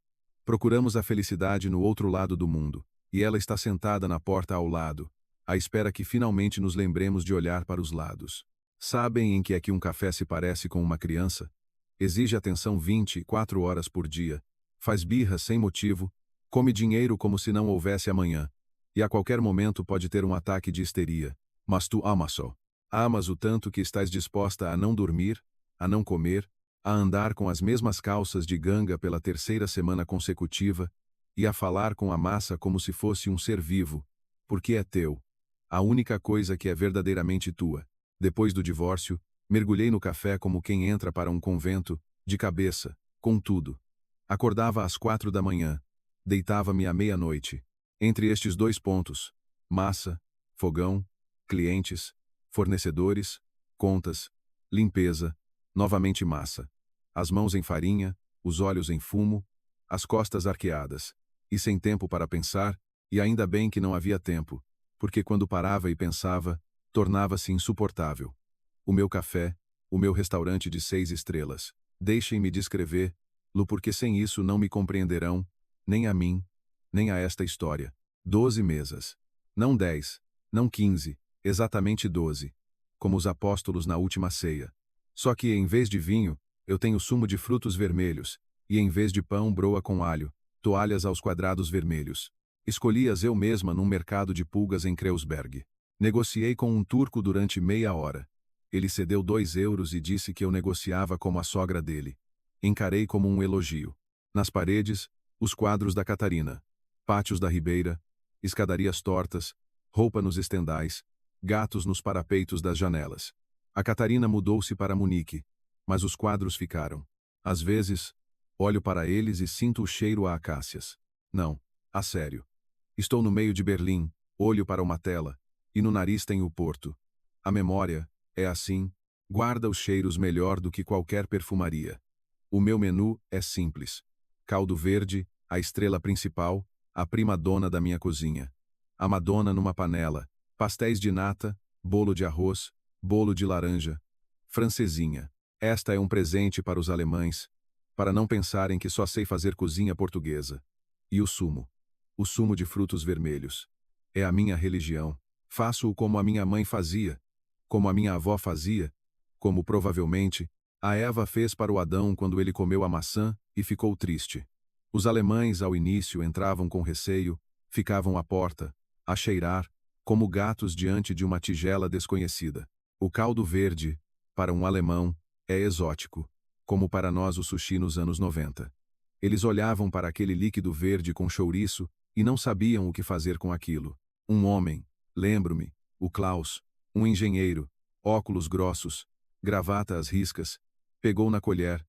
Procuramos a felicidade no outro lado do mundo, e ela está sentada na porta ao lado, à espera que finalmente nos lembremos de olhar para os lados. Sabem em que é que um café se parece com uma criança? Exige atenção 24 horas por dia, faz birra sem motivo, come dinheiro como se não houvesse amanhã, e a qualquer momento pode ter um ataque de histeria. Mas tu amas-o. Amas o tanto que estás disposta a não dormir, a não comer, a andar com as mesmas calças de ganga pela 3ª semana consecutiva, e a falar com a massa como se fosse um ser vivo, porque é teu. A única coisa que é verdadeiramente tua. Depois do divórcio, mergulhei no café como quem entra para um convento, de cabeça, com tudo. Acordava às 4 da manhã, deitava-me à meia-noite. Entre estes 2 pontos, massa, fogão, clientes, fornecedores, contas, limpeza, novamente massa. As mãos em farinha, os olhos em fumo, as costas arqueadas, e sem tempo para pensar, e ainda bem que não havia tempo, porque quando parava e pensava, tornava-se insuportável. O meu café, o meu restaurante de 6 estrelas. Deixem-me descrever-lo porque sem isso não me compreenderão, nem a mim, nem a esta história. 12 mesas. Não 10, não 15, exatamente 12. Como os apóstolos na última ceia. Só que em vez de vinho, eu tenho sumo de frutos vermelhos, e em vez de pão broa com alho, toalhas aos quadrados vermelhos. Escolhi-as eu mesma num mercado de pulgas em Kreuzberg. Negociei com um turco durante meia hora. Ele cedeu 2 euros e disse que eu negociava como a sogra dele. Encarei como um elogio. Nas paredes, os quadros da Catarina. Pátios da Ribeira, escadarias tortas, roupa nos estendais, gatos nos parapeitos das janelas. A Catarina mudou-se para Munique, mas os quadros ficaram. Às vezes, olho para eles e sinto o cheiro a acácias. Não, a sério. Estou no meio de Berlim, olho para uma tela, e no nariz tenho o Porto. A memória, é assim, guarda os cheiros melhor do que qualquer perfumaria. O meu menu é simples. Caldo verde, a estrela principal, a prima-dona da minha cozinha. A Madonna numa panela, pastéis de nata, bolo de arroz, bolo de laranja. Francesinha. Esta é um presente para os alemães, para não pensarem que só sei fazer cozinha portuguesa. E o sumo. O sumo de frutos vermelhos. É a minha religião. Faço-o como a minha mãe fazia, como a minha avó fazia, como provavelmente a Eva fez para o Adão quando ele comeu a maçã e ficou triste. Os alemães ao início entravam com receio, ficavam à porta, a cheirar, como gatos diante de uma tigela desconhecida. O caldo verde, para um alemão, é exótico, como para nós o sushi nos anos 90. Eles olhavam para aquele líquido verde com chouriço e não sabiam o que fazer com aquilo. Um homem, lembro-me, o Klaus, um engenheiro, óculos grossos, gravata às riscas, pegou na colher,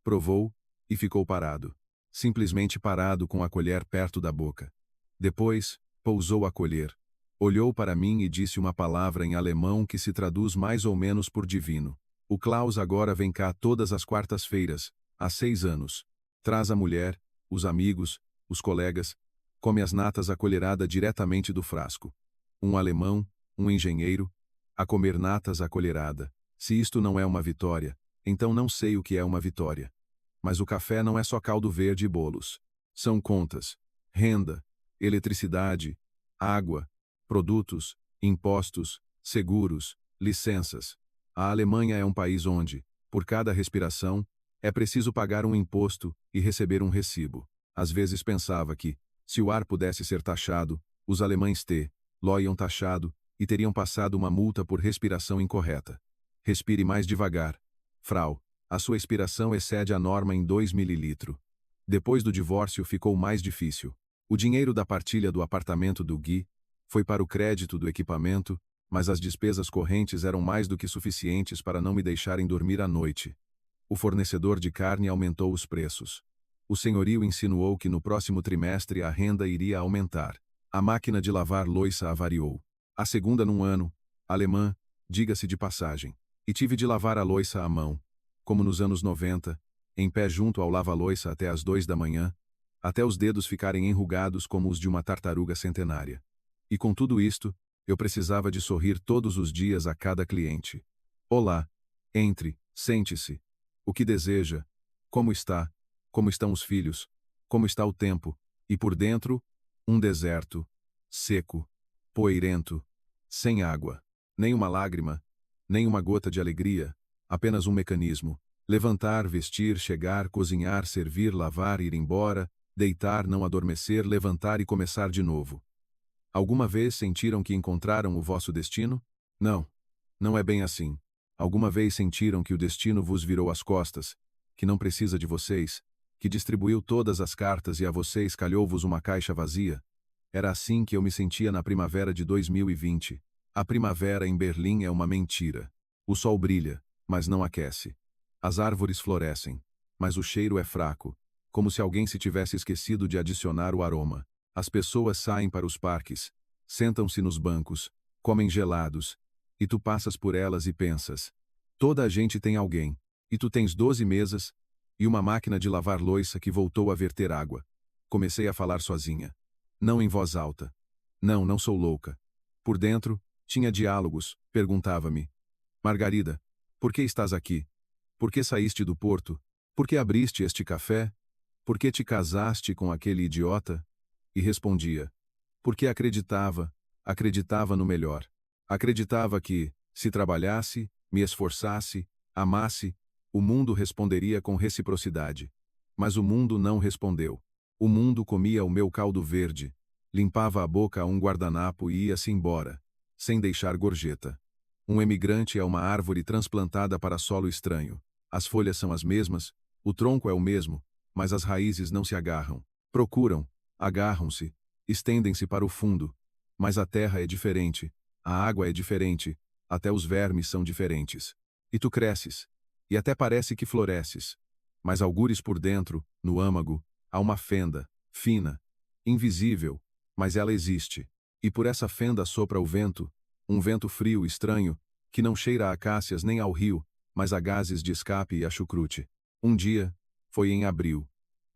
provou e ficou parado. simplesmente parado com a colher perto da boca. Depois, pousou a colher. Olhou para mim e disse uma palavra em alemão que se traduz mais ou menos por divino. O Klaus agora vem cá todas as quartas-feiras, há 6 anos. Traz a mulher, os amigos, os colegas, come as natas à colherada diretamente do frasco. Um alemão, um engenheiro, a comer natas à colherada. Se isto não é uma vitória, então não sei o que é uma vitória. Mas o café não é só caldo verde e bolos. São contas, renda, eletricidade, água, produtos, impostos, seguros, licenças. A Alemanha é um país onde, por cada respiração, é preciso pagar um imposto e receber um recibo. Às vezes pensava que, se o ar pudesse ser taxado, os alemães lo taxado e teriam passado uma multa por respiração incorreta. Respire mais devagar. Frau, a sua expiração excede a norma em 2 ml. Depois do divórcio ficou mais difícil. O dinheiro da partilha do apartamento do Gui foi para o crédito do equipamento, mas as despesas correntes eram mais do que suficientes para não me deixarem dormir à noite. O fornecedor de carne aumentou os preços. O senhorio insinuou que no próximo trimestre a renda iria aumentar. A máquina de lavar louça avariou. A segunda num ano, alemã, diga-se de passagem. E tive de lavar a louça à mão, como nos anos 90, em pé junto ao lava-louça até às 2 da manhã, até os dedos ficarem enrugados como os de uma tartaruga centenária. E com tudo isto, eu precisava de sorrir todos os dias a cada cliente. Olá, entre, sente-se. O que deseja? Como está? Como estão os filhos? Como está o tempo? E por dentro, um deserto, seco, poeirento, sem água, nem uma lágrima, nem uma gota de alegria, apenas um mecanismo. Levantar, vestir, chegar, cozinhar, servir, lavar, ir embora, deitar, não adormecer, levantar e começar de novo. Alguma vez sentiram que encontraram o vosso destino? Não. Não é bem assim. Alguma vez sentiram que o destino vos virou as costas, que não precisa de vocês, que distribuiu todas as cartas e a vocês calhou-vos uma caixa vazia? Era assim que eu me sentia na primavera de 2020. A primavera em Berlim é uma mentira. O sol brilha, mas não aquece. As árvores florescem, mas o cheiro é fraco, como se alguém se tivesse esquecido de adicionar o aroma. As pessoas saem para os parques, sentam-se nos bancos, comem gelados, e tu passas por elas e pensas: toda a gente tem alguém, e tu tens 12 mesas, e uma máquina de lavar louça que voltou a verter água. Comecei a falar sozinha. Não em voz alta. Não, não sou louca. Por dentro, tinha diálogos, perguntava-me: Margarida, por que estás aqui? Por que saíste do porto? Por que abriste este café? Por que te casaste com aquele idiota? E respondia: porque acreditava no melhor. Acreditava que, se trabalhasse, me esforçasse, amasse, o mundo responderia com reciprocidade. Mas o mundo não respondeu. O mundo comia o meu caldo verde, limpava a boca a um guardanapo e ia-se embora, sem deixar gorjeta. Um emigrante é uma árvore transplantada para solo estranho. As folhas são as mesmas, o tronco é o mesmo, mas as raízes não se agarram. Procuram, agarram-se, estendem-se para o fundo. Mas a terra é diferente, a água é diferente, até os vermes são diferentes. E tu cresces, e até parece que floresces. Mas algures por dentro, no âmago, há uma fenda, fina, invisível, mas ela existe. E por essa fenda sopra o vento, um vento frio e estranho, que não cheira a acácias nem ao rio, mas a gases de escape e a chucrute. Um dia, foi em abril.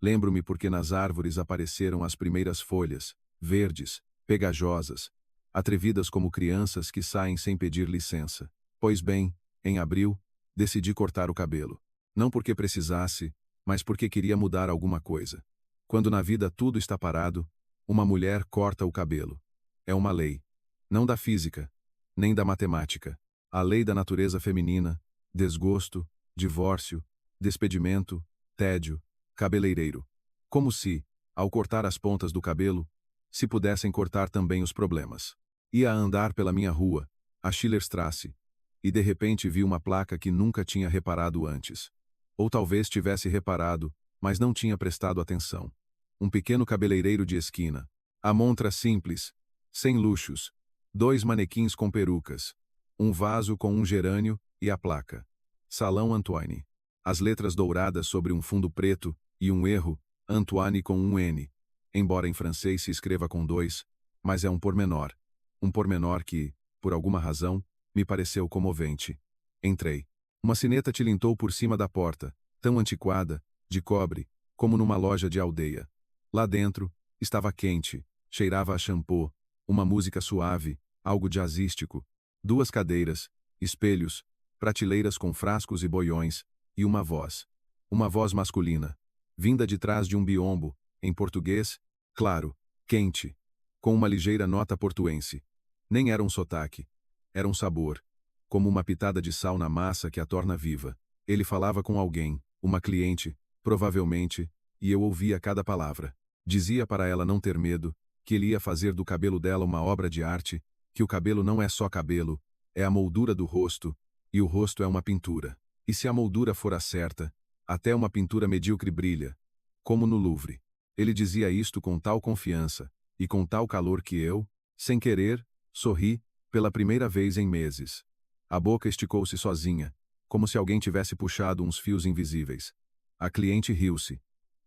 Lembro-me porque nas árvores apareceram as primeiras folhas, verdes, pegajosas, atrevidas como crianças que saem sem pedir licença. Pois bem, em abril, decidi cortar o cabelo. Não porque precisasse, mas porque queria mudar alguma coisa. Quando na vida tudo está parado, uma mulher corta o cabelo. É uma lei. Não da física, nem da matemática. A lei da natureza feminina, desgosto, divórcio, despedimento, tédio, cabeleireiro. Como se, ao cortar as pontas do cabelo, se pudessem cortar também os problemas. Ia a andar pela minha rua, a Schillerstrasse, e de repente vi uma placa que nunca tinha reparado antes. Ou talvez tivesse reparado, mas não tinha prestado atenção. Um pequeno cabeleireiro de esquina. A montra simples, sem luxos. 2 manequins com perucas. Um vaso com um gerânio e a placa. Salão Antoine. As letras douradas sobre um fundo preto, e um erro, Antoine com um N. Embora em francês se escreva com dois, mas é um pormenor. Um pormenor que, por alguma razão, me pareceu comovente. Entrei. Uma sineta tilintou por cima da porta, tão antiquada, de cobre, como numa loja de aldeia. Lá dentro, estava quente, cheirava a shampoo, uma música suave, algo jazzístico, 2 cadeiras, espelhos, prateleiras com frascos e boiões, e uma voz. Uma voz masculina, vinda de trás de um biombo, em português, claro, quente, com uma ligeira nota portuense. Nem era um sotaque. Era um sabor, como uma pitada de sal na massa que a torna viva. Ele falava com alguém, uma cliente, provavelmente, e eu ouvia cada palavra. Dizia para ela não ter medo, que ele ia fazer do cabelo dela uma obra de arte, que o cabelo não é só cabelo, é a moldura do rosto, e o rosto é uma pintura. E se a moldura for a certa, até uma pintura medíocre brilha, como no Louvre. Ele dizia isto com tal confiança, e com tal calor que eu, sem querer, sorri, pela primeira vez em meses. A boca esticou-se sozinha, como se alguém tivesse puxado uns fios invisíveis. A cliente riu-se.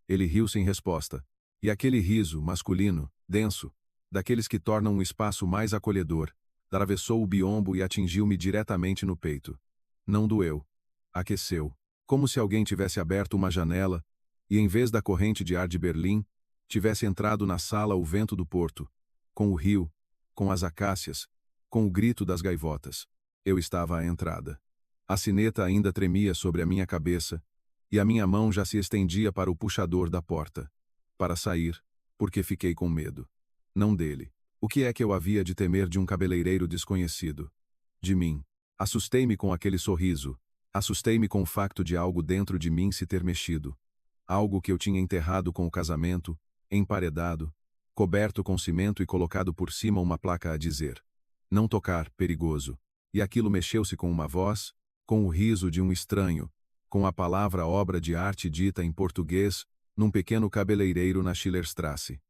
Ele riu-se em resposta. E aquele riso, masculino, denso, daqueles que tornam um espaço mais acolhedor, atravessou o biombo e atingiu-me diretamente no peito. Não doeu. Aqueceu. Como se alguém tivesse aberto uma janela, e em vez da corrente de ar de Berlim, tivesse entrado na sala o vento do porto, com o rio, com as acácias, com o grito das gaivotas. Eu estava à entrada. A sineta ainda tremia sobre a minha cabeça, e a minha mão já se estendia para o puxador da porta. Para sair, porque fiquei com medo. Não dele. O que é que eu havia de temer de um cabeleireiro desconhecido? De mim. Assustei-me com aquele sorriso. Assustei-me com o facto de algo dentro de mim se ter mexido. Algo que eu tinha enterrado com o casamento, emparedado, coberto com cimento e colocado por cima uma placa a dizer: não tocar, perigoso. E aquilo mexeu-se com uma voz, com o riso de um estranho, com a palavra obra de arte dita em português, num pequeno cabeleireiro na Schillerstrasse.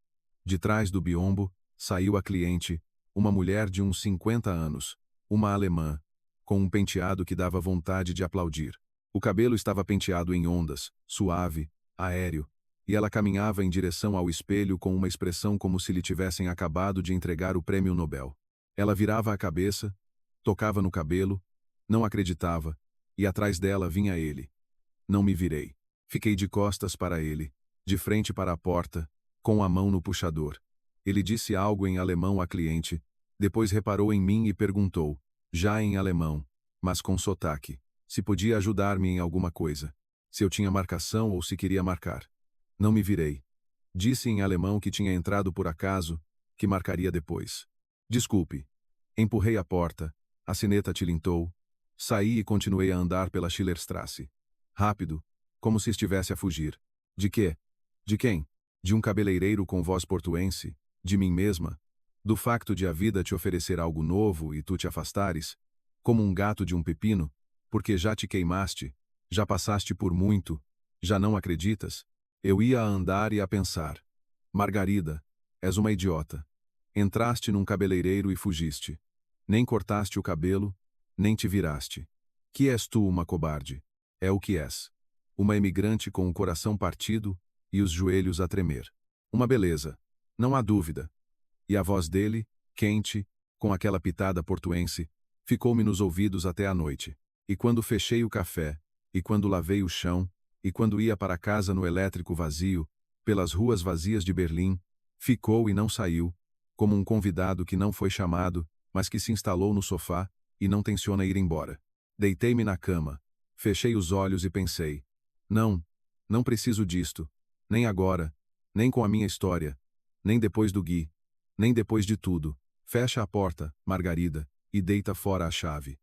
De trás do biombo, saiu a cliente, uma mulher de uns 50 anos, uma alemã, com um penteado que dava vontade de aplaudir. O cabelo estava penteado em ondas, suave, aéreo, e ela caminhava em direção ao espelho com uma expressão como se lhe tivessem acabado de entregar o prêmio Nobel. Ela virava a cabeça, tocava no cabelo, não acreditava, e atrás dela vinha ele. Não me virei. Fiquei de costas para ele, de frente para a porta, com a mão no puxador. Ele disse algo em alemão à cliente, depois reparou em mim e perguntou, já em alemão, mas com sotaque, se podia ajudar-me em alguma coisa, se eu tinha marcação ou se queria marcar. Não me virei. Disse em alemão que tinha entrado por acaso, que marcaria depois. Desculpe. Empurrei a porta, a sineta tilintou, saí e continuei a andar pela Schillerstrasse. Rápido, como se estivesse a fugir. De quê? De quem? De um cabeleireiro com voz portuense? De mim mesma? Do facto de a vida te oferecer algo novo e tu te afastares? Como um gato de um pepino? Porque já te queimaste? Já passaste por muito? Já não acreditas? Eu ia a andar e a pensar. Margarida, és uma idiota. Entraste num cabeleireiro e fugiste. Nem cortaste o cabelo, nem te viraste. Que és tu uma cobarde? É o que és. Uma emigrante com o coração partido e os joelhos a tremer. Uma beleza, não há dúvida. E a voz dele, quente, com aquela pitada portuense, ficou-me nos ouvidos até a noite. E quando fechei o café, e quando lavei o chão, e quando ia para casa no elétrico vazio, pelas ruas vazias de Berlim, ficou e não saiu, como um convidado que não foi chamado, mas que se instalou no sofá e não tenciona ir embora. Deitei-me na cama, fechei os olhos e pensei: não preciso disto, nem agora, nem com a minha história, nem depois do Gui, nem depois de tudo. Fecha a porta, Margarida, e deita fora a chave.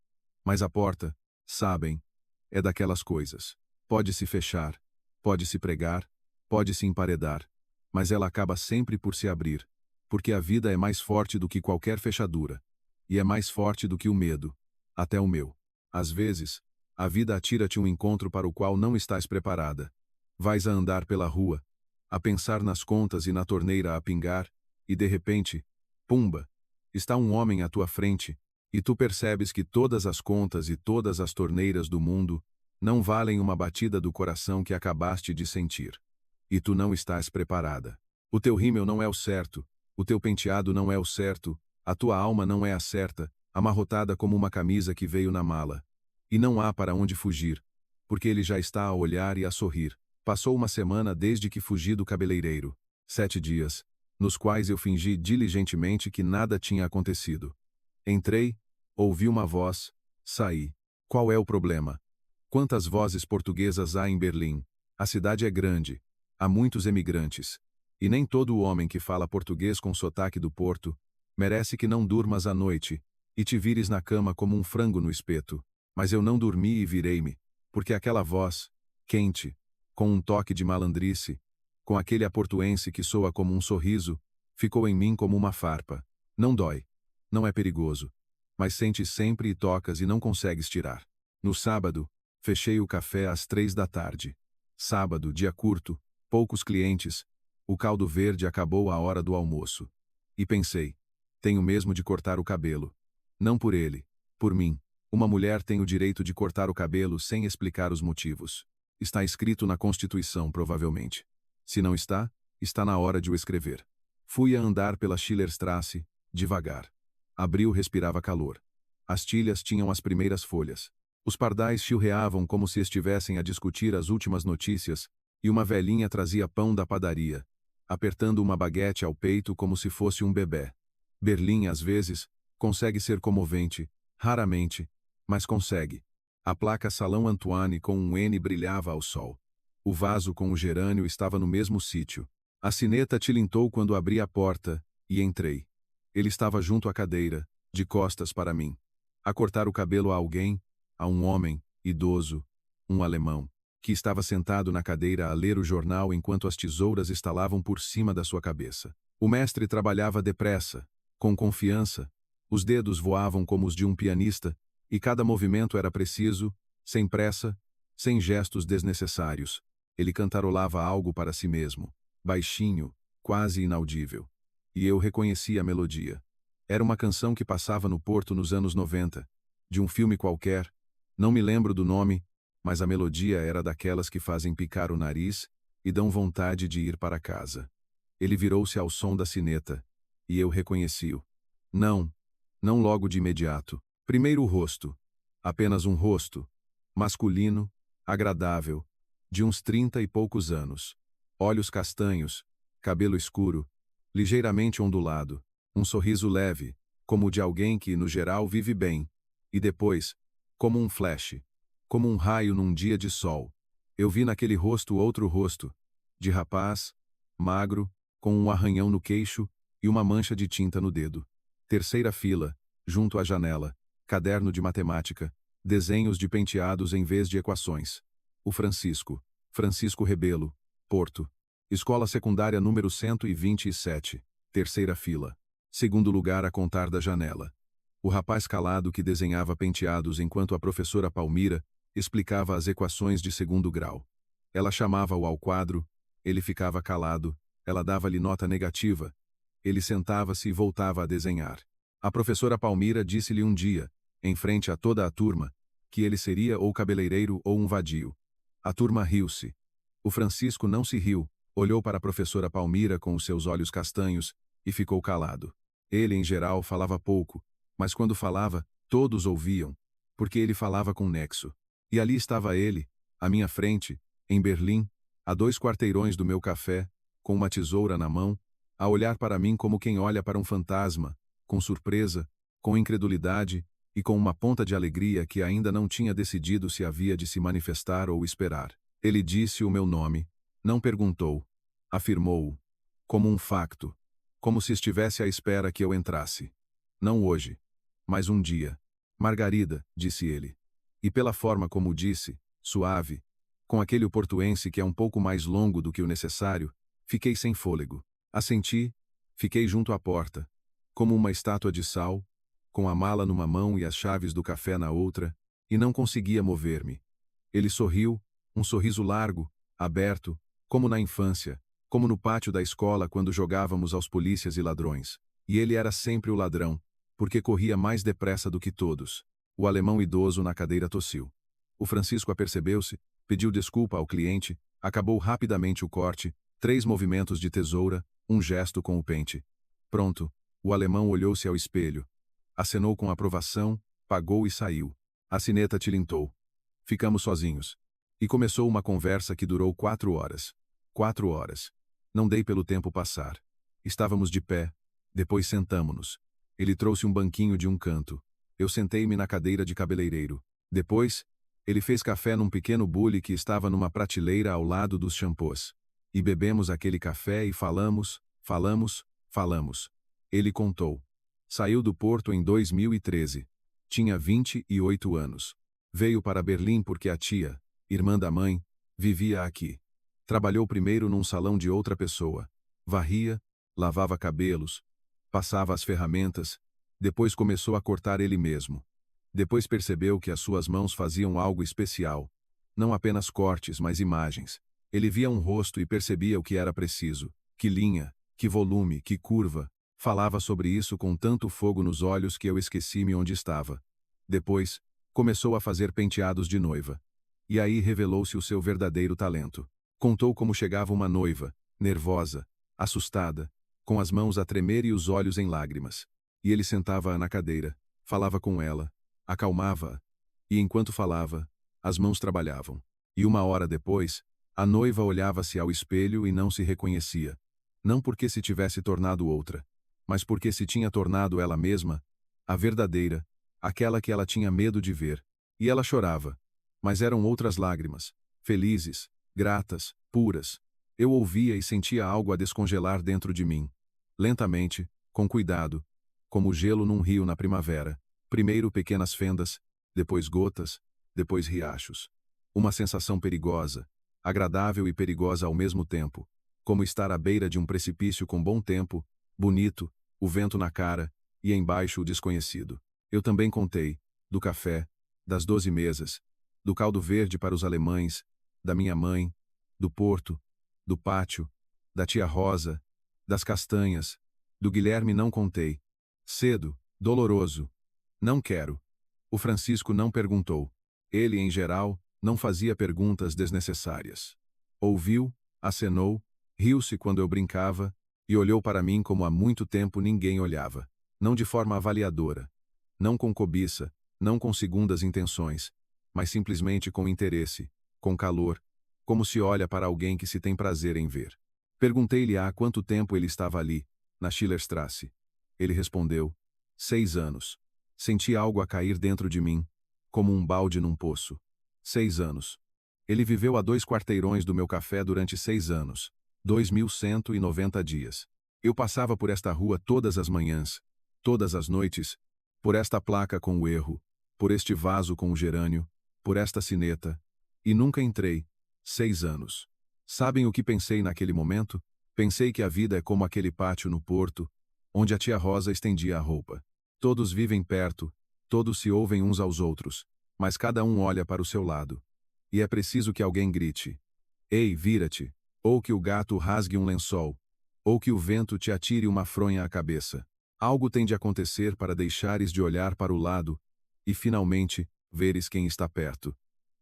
Mas a porta, sabem, é daquelas coisas. Pode-se fechar, pode-se pregar, pode-se emparedar, mas ela acaba sempre por se abrir, porque a vida é mais forte do que qualquer fechadura, e é mais forte do que o medo, até o meu. Às vezes, a vida atira-te um encontro para o qual não estás preparada. Vais a andar pela rua, a pensar nas contas e na torneira a pingar, e de repente, pumba, está um homem à tua frente, e tu percebes que todas as contas e todas as torneiras do mundo não valem uma batida do coração que acabaste de sentir. e tu não estás preparada. O teu rímel não é o certo, o teu penteado não é o certo, a tua alma não é a certa, amarrotada como uma camisa que veio na mala. E não há para onde fugir, porque ele já está a olhar e a sorrir. Passou uma semana desde que fugi do cabeleireiro. 7 dias, nos quais eu fingi diligentemente que nada tinha acontecido. Entrei, ouvi uma voz, saí. Qual é o problema? Quantas vozes portuguesas há em Berlim? A cidade é grande, há muitos emigrantes. E nem todo homem que fala português com sotaque do Porto merece que não durmas à noite e te vires na cama como um frango no espeto. Mas eu não dormi e virei-me, porque aquela voz, quente, com um toque de malandrice, com aquele aportuense que soa como um sorriso, ficou em mim como uma farpa. Não dói, não é perigoso, mas sentes sempre e tocas e não consegues tirar. No sábado, fechei o café às 3 da tarde. Sábado, dia curto, poucos clientes, o caldo verde acabou à hora do almoço. E pensei, tenho mesmo de cortar o cabelo. Não por ele, por mim. Uma mulher tem o direito de cortar o cabelo sem explicar os motivos. Está escrito na Constituição, provavelmente. Se não está, está na hora de o escrever. Fui a andar pela Schillerstrasse, devagar. Abril respirava calor. As tilhas tinham as primeiras folhas. Os pardais chilreavam como se estivessem a discutir as últimas notícias, e uma velhinha trazia pão da padaria, apertando uma baguete ao peito como se fosse um bebé. Berlim, às vezes, consegue ser comovente, raramente, mas consegue. A placa Salão Antoine com um N brilhava ao sol. O vaso com o gerânio estava no mesmo sítio. A sineta tilintou quando abri a porta, e entrei. Ele estava junto à cadeira, de costas para mim. A cortar o cabelo a alguém, a um homem, idoso, um alemão, que estava sentado na cadeira a ler o jornal enquanto as tesouras estalavam por cima da sua cabeça. O mestre trabalhava depressa, com confiança, os dedos voavam como os de um pianista, e cada movimento era preciso, sem pressa, sem gestos desnecessários. Ele cantarolava algo para si mesmo, baixinho, quase inaudível. E eu reconheci a melodia. Era uma canção que passava no Porto nos anos 90, de um filme qualquer, não me lembro do nome, mas a melodia era daquelas que fazem picar o nariz e dão vontade de ir para casa. Ele virou-se ao som da sineta, e eu reconheci-o. Não, não logo de imediato. Primeiro o rosto. Apenas um rosto. Masculino, agradável, de uns 30 e poucos anos. Olhos castanhos, cabelo escuro, ligeiramente ondulado. Um sorriso leve, como o de alguém que, no geral, vive bem. E depois, como um flash, como um raio num dia de sol. Eu vi naquele rosto outro rosto, de rapaz, magro, com um arranhão no queixo e uma mancha de tinta no dedo. Terceira fila, junto à janela, caderno de matemática, desenhos de penteados em vez de equações. O Francisco, Francisco Rebelo, Porto. Escola secundária número 127, terceira fila. Segundo lugar a contar da janela. O rapaz calado que desenhava penteados enquanto a professora Palmira explicava as equações de segundo grau. Ela chamava-o ao quadro, ele ficava calado, ela dava-lhe nota negativa. Ele sentava-se e voltava a desenhar. A professora Palmira disse-lhe um dia, em frente a toda a turma, que ele seria ou cabeleireiro ou um vadio. A turma riu-se. O Francisco não se riu, olhou para a professora Palmira com os seus olhos castanhos e ficou calado. Ele, em geral, falava pouco, mas quando falava, todos ouviam, porque ele falava com nexo. E ali estava ele, à minha frente, em Berlim, a 2 quarteirões do meu café, com uma tesoura na mão, a olhar para mim como quem olha para um fantasma, com surpresa, com incredulidade e com uma ponta de alegria que ainda não tinha decidido se havia de se manifestar ou esperar. Ele disse o meu nome, não perguntou, afirmou-o, como um facto, como se estivesse à espera que eu entrasse. Não hoje, mas um dia. Margarida, disse ele. E pela forma como disse, suave, com aquele portuense que é um pouco mais longo do que o necessário, fiquei sem fôlego. Assenti, fiquei junto à porta, como uma estátua de sal, com a mala numa mão e as chaves do café na outra, e não conseguia mover-me. Ele sorriu, um sorriso largo, aberto, como na infância, como no pátio da escola quando jogávamos aos polícias e ladrões. E ele era sempre o ladrão, porque corria mais depressa do que todos. O alemão idoso na cadeira tossiu. O Francisco apercebeu-se, pediu desculpa ao cliente, acabou rapidamente o corte, 3 movimentos de tesoura, um gesto com o pente. Pronto, o alemão olhou-se ao espelho. Acenou com aprovação, pagou e saiu. A sineta tilintou. Ficamos sozinhos. E começou uma conversa que durou 4 horas. 4 horas. Não dei pelo tempo passar. Estávamos de pé. Depois sentamo-nos. Ele trouxe um banquinho de um canto. Eu sentei-me na cadeira de cabeleireiro. Depois, ele fez café num pequeno bule que estava numa prateleira ao lado dos shampoos. E bebemos aquele café e falamos. Ele contou. Saiu do Porto em 2013. Tinha 28 anos. Veio para Berlim porque a tia, irmã da mãe, vivia aqui. Trabalhou primeiro num salão de outra pessoa. Varria, lavava cabelos, passava as ferramentas, depois começou a cortar ele mesmo. Depois percebeu que as suas mãos faziam algo especial. Não apenas cortes, mas imagens. Ele via um rosto e percebia o que era preciso. Que linha, que volume, que curva. Falava sobre isso com tanto fogo nos olhos que eu esqueci-me onde estava. Depois, começou a fazer penteados de noiva. E aí revelou-se o seu verdadeiro talento. Contou como chegava uma noiva, nervosa, assustada, com as mãos a tremer e os olhos em lágrimas. E ele sentava-a na cadeira, falava com ela, acalmava-a. E enquanto falava, as mãos trabalhavam. E 1 hora depois, a noiva olhava-se ao espelho e não se reconhecia. Não porque se tivesse tornado outra, mas porque se tinha tornado ela mesma, a verdadeira, aquela que ela tinha medo de ver. E ela chorava. Mas eram outras lágrimas, felizes, gratas, puras. Eu ouvia e sentia algo a descongelar dentro de mim. Lentamente, com cuidado, como gelo num rio na primavera. Primeiro pequenas fendas, depois gotas, depois riachos. Uma sensação perigosa, agradável e perigosa ao mesmo tempo, como estar à beira de um precipício com bom tempo, bonito, o vento na cara, e embaixo o desconhecido. Eu também contei, do café, das 12 mesas, do caldo verde para os alemães, da minha mãe, do Porto, do pátio, da tia Rosa, das castanhas, do Guilherme não contei. Cedo, doloroso. Não quero. O Francisco não perguntou. Ele, em geral, não fazia perguntas desnecessárias. Ouviu, acenou, riu-se quando eu brincava, e olhou para mim como há muito tempo ninguém olhava. Não de forma avaliadora. Não com cobiça, não com segundas intenções, mas simplesmente com interesse, com calor, como se olha para alguém que se tem prazer em ver. Perguntei-lhe há quanto tempo ele estava ali, na Schillerstrasse. Ele respondeu, 6 anos. Senti algo a cair dentro de mim, como um balde num poço. 6 anos. Ele viveu a 2 quarteirões do meu café durante 6 anos, 2.190 dias. Eu passava por esta rua todas as manhãs, todas as noites, por esta placa com o erro, por este vaso com o gerânio, por esta sineta, e nunca entrei. 6 anos. Sabem o que pensei naquele momento? Pensei que a vida é como aquele pátio no Porto, onde a tia Rosa estendia a roupa. Todos vivem perto, todos se ouvem uns aos outros, mas cada um olha para o seu lado. E é preciso que alguém grite: "Ei, vira-te!" Ou que o gato rasgue um lençol, ou que o vento te atire uma fronha à cabeça. Algo tem de acontecer para deixares de olhar para o lado e, finalmente, veres quem está perto.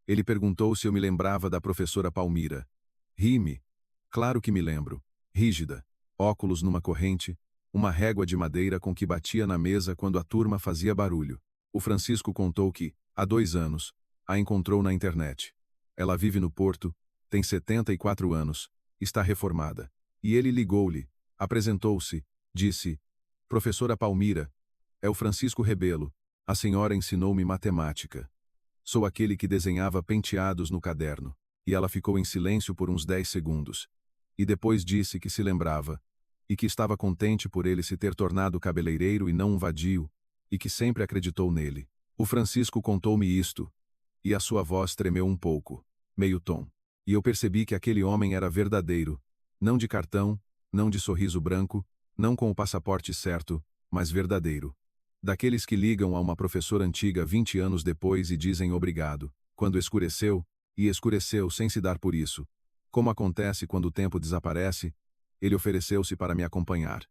Ele perguntou se eu me lembrava da professora Palmira. Ri-me. Claro que me lembro. Rígida, óculos numa corrente, uma régua de madeira com que batia na mesa quando a turma fazia barulho. O Francisco contou que, há 2 anos, a encontrou na internet. Ela vive no Porto, tem 74 anos, está reformada. E ele ligou-lhe, apresentou-se, disse: "Professora Palmira, é o Francisco Rebelo, a senhora ensinou-me matemática. Sou aquele que desenhava penteados no caderno." E ela ficou em silêncio por uns 10 segundos. E depois disse que se lembrava, e que estava contente por ele se ter tornado cabeleireiro e não um vadio, e que sempre acreditou nele. O Francisco contou-me isto, e a sua voz tremeu um pouco, meio tom. E eu percebi que aquele homem era verdadeiro, não de cartão, não de sorriso branco, não com o passaporte certo, mas verdadeiro. Daqueles que ligam a uma professora antiga 20 anos depois e dizem obrigado, quando escureceu, e escureceu sem se dar por isso. Como acontece quando o tempo desaparece, ele ofereceu-se para me acompanhar.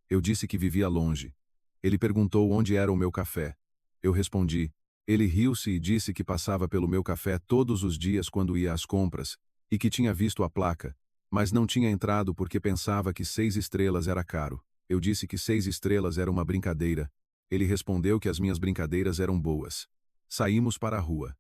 Eu disse que vivia longe. Ele perguntou onde era o meu café. Eu respondi. Ele riu-se e disse que passava pelo meu café todos os dias quando ia às compras, e que tinha visto a placa, Mas não tinha entrado porque pensava que 6 estrelas era caro. Eu disse que 6 estrelas era uma brincadeira. Ele respondeu que as minhas brincadeiras eram boas. Saímos para a rua.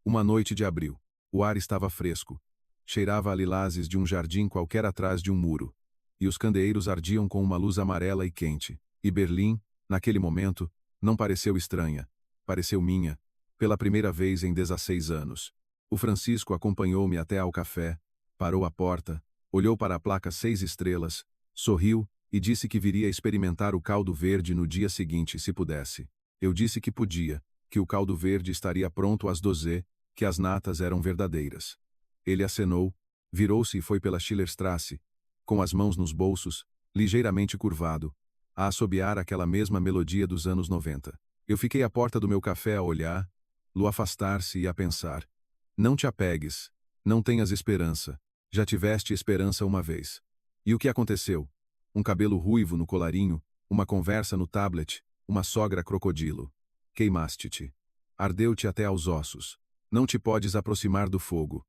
Uma noite de abril. O ar estava fresco. Cheirava a lilazes de um jardim qualquer atrás de um muro. E os candeeiros ardiam com uma luz amarela e quente. E Berlim, naquele momento, não pareceu estranha. Pareceu minha. Pela primeira vez em 16 anos. O Francisco acompanhou-me até ao café, parou à porta, olhou para a placa 6 estrelas, sorriu e disse que viria experimentar o caldo verde no dia seguinte se pudesse. Eu disse que podia, que o caldo verde estaria pronto às 12, que as natas eram verdadeiras. Ele acenou, virou-se e foi pela Schillerstrasse, com as mãos nos bolsos, ligeiramente curvado, a assobiar aquela mesma melodia dos anos 90. Eu fiquei à porta do meu café a olhar, lo afastar-se e a pensar. Não te apegues, não tenhas esperança, já tiveste esperança uma vez. E o que aconteceu? Um cabelo ruivo no colarinho, uma conversa no tablet, uma sogra crocodilo. Queimaste-te. Ardeu-te até aos ossos. Não te podes aproximar do fogo.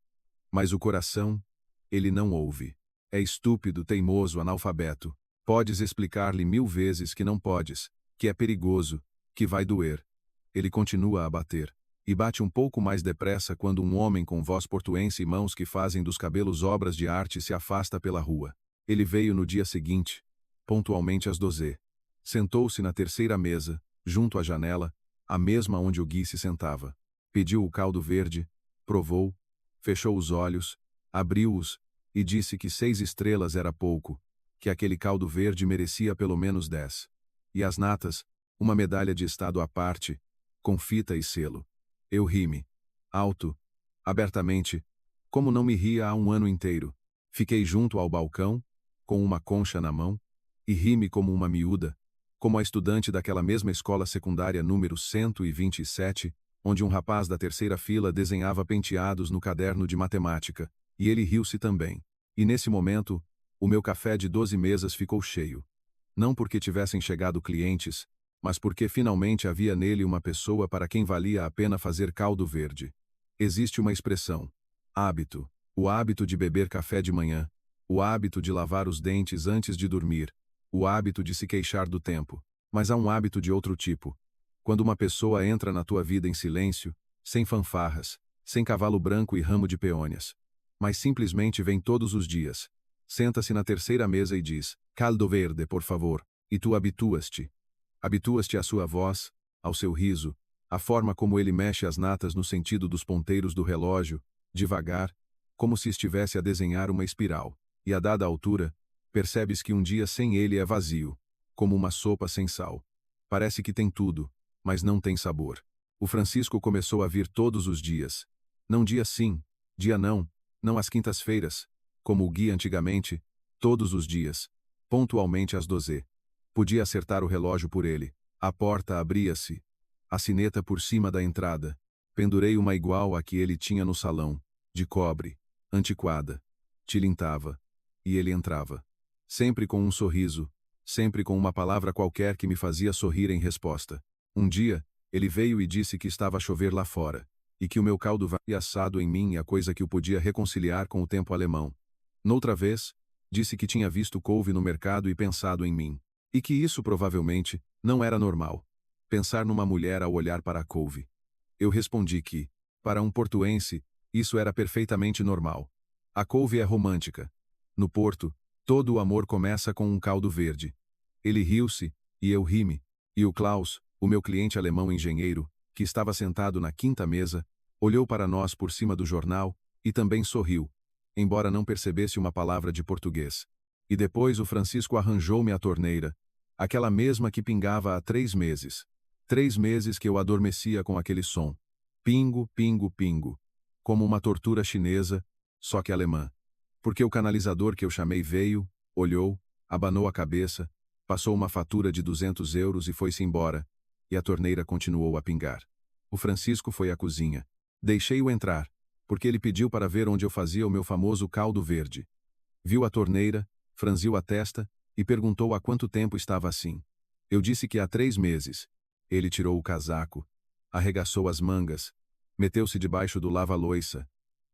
Mas o coração, ele não ouve. É estúpido, teimoso, analfabeto. Podes explicar-lhe 1000 vezes que não podes, que é perigoso, que vai doer. Ele continua a bater. E bate um pouco mais depressa quando um homem com voz portuense e mãos que fazem dos cabelos obras de arte se afasta pela rua. Ele veio no dia seguinte, pontualmente às 12. Sentou-se na terceira mesa, junto à janela, a mesma onde o Gui se sentava. Pediu o caldo verde, provou, fechou os olhos, abriu-os, e disse que 6 estrelas era pouco, que aquele caldo verde merecia pelo menos 10. E as natas, uma medalha de estado à parte, com fita e selo. Eu ri-me. Alto, abertamente, como não me ria há um ano inteiro. Fiquei junto ao balcão, com uma concha na mão, e ri-me como uma miúda, como a estudante daquela mesma escola secundária número 127, onde um rapaz da terceira fila desenhava penteados no caderno de matemática, e ele riu-se também. E nesse momento, o meu café de 12 mesas ficou cheio. Não porque tivessem chegado clientes, mas porque finalmente havia nele uma pessoa para quem valia a pena fazer caldo verde. Existe uma expressão. Hábito. O hábito de beber café de manhã. O hábito de lavar os dentes antes de dormir. O hábito de se queixar do tempo. Mas há um hábito de outro tipo. Quando uma pessoa entra na tua vida em silêncio, sem fanfarras, sem cavalo branco e ramo de peônias. Mas simplesmente vem todos os dias. Senta-se na terceira mesa e diz, caldo verde, por favor, e tu habituas-te. Habituas-te à sua voz, ao seu riso, à forma como ele mexe as natas no sentido dos ponteiros do relógio, devagar, como se estivesse a desenhar uma espiral, e a dada altura, percebes que um dia sem ele é vazio, como uma sopa sem sal. Parece que tem tudo, mas não tem sabor. O Francisco começou a vir todos os dias. Não dia sim, dia não, não às quintas-feiras, como o Gui antigamente, todos os dias, pontualmente às 12. Podia acertar o relógio por ele. A porta abria-se. A sineta por cima da entrada. Pendurei uma igual à que ele tinha no salão, de cobre, antiquada. Tilintava. E ele entrava. Sempre com um sorriso, sempre com uma palavra qualquer que me fazia sorrir em resposta. Um dia, ele veio e disse que estava a chover lá fora, e que o meu caldo havia assado em mim a coisa que o podia reconciliar com o tempo alemão. Noutra vez, disse que tinha visto couve no mercado e pensado em mim. E que isso provavelmente não era normal. Pensar numa mulher ao olhar para a couve. Eu respondi que, para um portuense, isso era perfeitamente normal. A couve é romântica. No Porto, todo o amor começa com um caldo verde. Ele riu-se, e eu ri-me. E o Klaus, o meu cliente alemão engenheiro, que estava sentado na quinta mesa, olhou para nós por cima do jornal, e também sorriu, embora não percebesse uma palavra de português. E depois o Francisco arranjou-me a torneira, aquela mesma que pingava há 3 meses. 3 meses que eu adormecia com aquele som. Pingo, pingo, pingo. Como uma tortura chinesa, só que alemã. Porque o canalizador que eu chamei veio, olhou, abanou a cabeça, passou uma fatura de 200 euros e foi-se embora, e a torneira continuou a pingar. O Francisco foi à cozinha. Deixei-o entrar, porque ele pediu para ver onde eu fazia o meu famoso caldo verde. Viu a torneira, franziu a testa, e perguntou há quanto tempo estava assim. Eu disse que há 3 meses. Ele tirou o casaco, arregaçou as mangas, meteu-se debaixo do lava-loiça,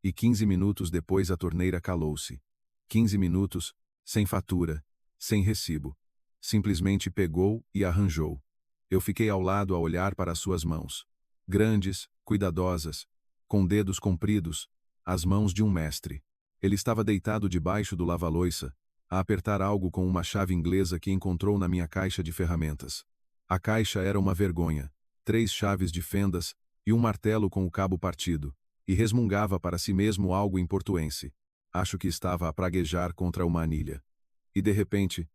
e 15 minutos depois a torneira calou-se. 15 minutos, sem fatura, sem recibo. Simplesmente pegou e arranjou. Eu fiquei ao lado a olhar para as suas mãos. Grandes, cuidadosas, com dedos compridos, as mãos de um mestre. Ele estava deitado debaixo do lava-loiça, a apertar algo com uma chave inglesa que encontrou na minha caixa de ferramentas. A caixa era uma vergonha, 3 chaves de fendas e um martelo com o cabo partido, e resmungava para si mesmo algo em portuense. Acho que estava a praguejar contra uma anilha. E de repente,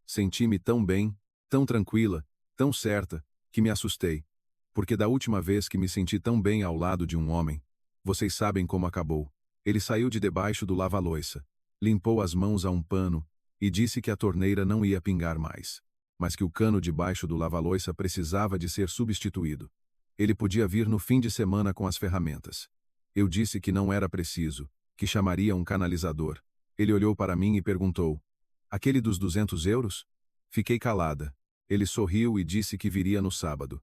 senti-me tão bem, tão tranquila, tão certa, que me assustei. Porque da última vez que me senti tão bem ao lado de um homem, vocês sabem como acabou. Ele saiu de debaixo do lava-loiça, limpou as mãos a um pano e disse que a torneira não ia pingar mais, mas que o cano debaixo do lava-loiça precisava de ser substituído. Ele podia vir no fim de semana com as ferramentas. Eu disse que não era preciso, que chamaria um canalizador. Ele olhou para mim e perguntou: "Aquele dos 200 euros?" Fiquei calada. Ele sorriu e disse que viria no sábado.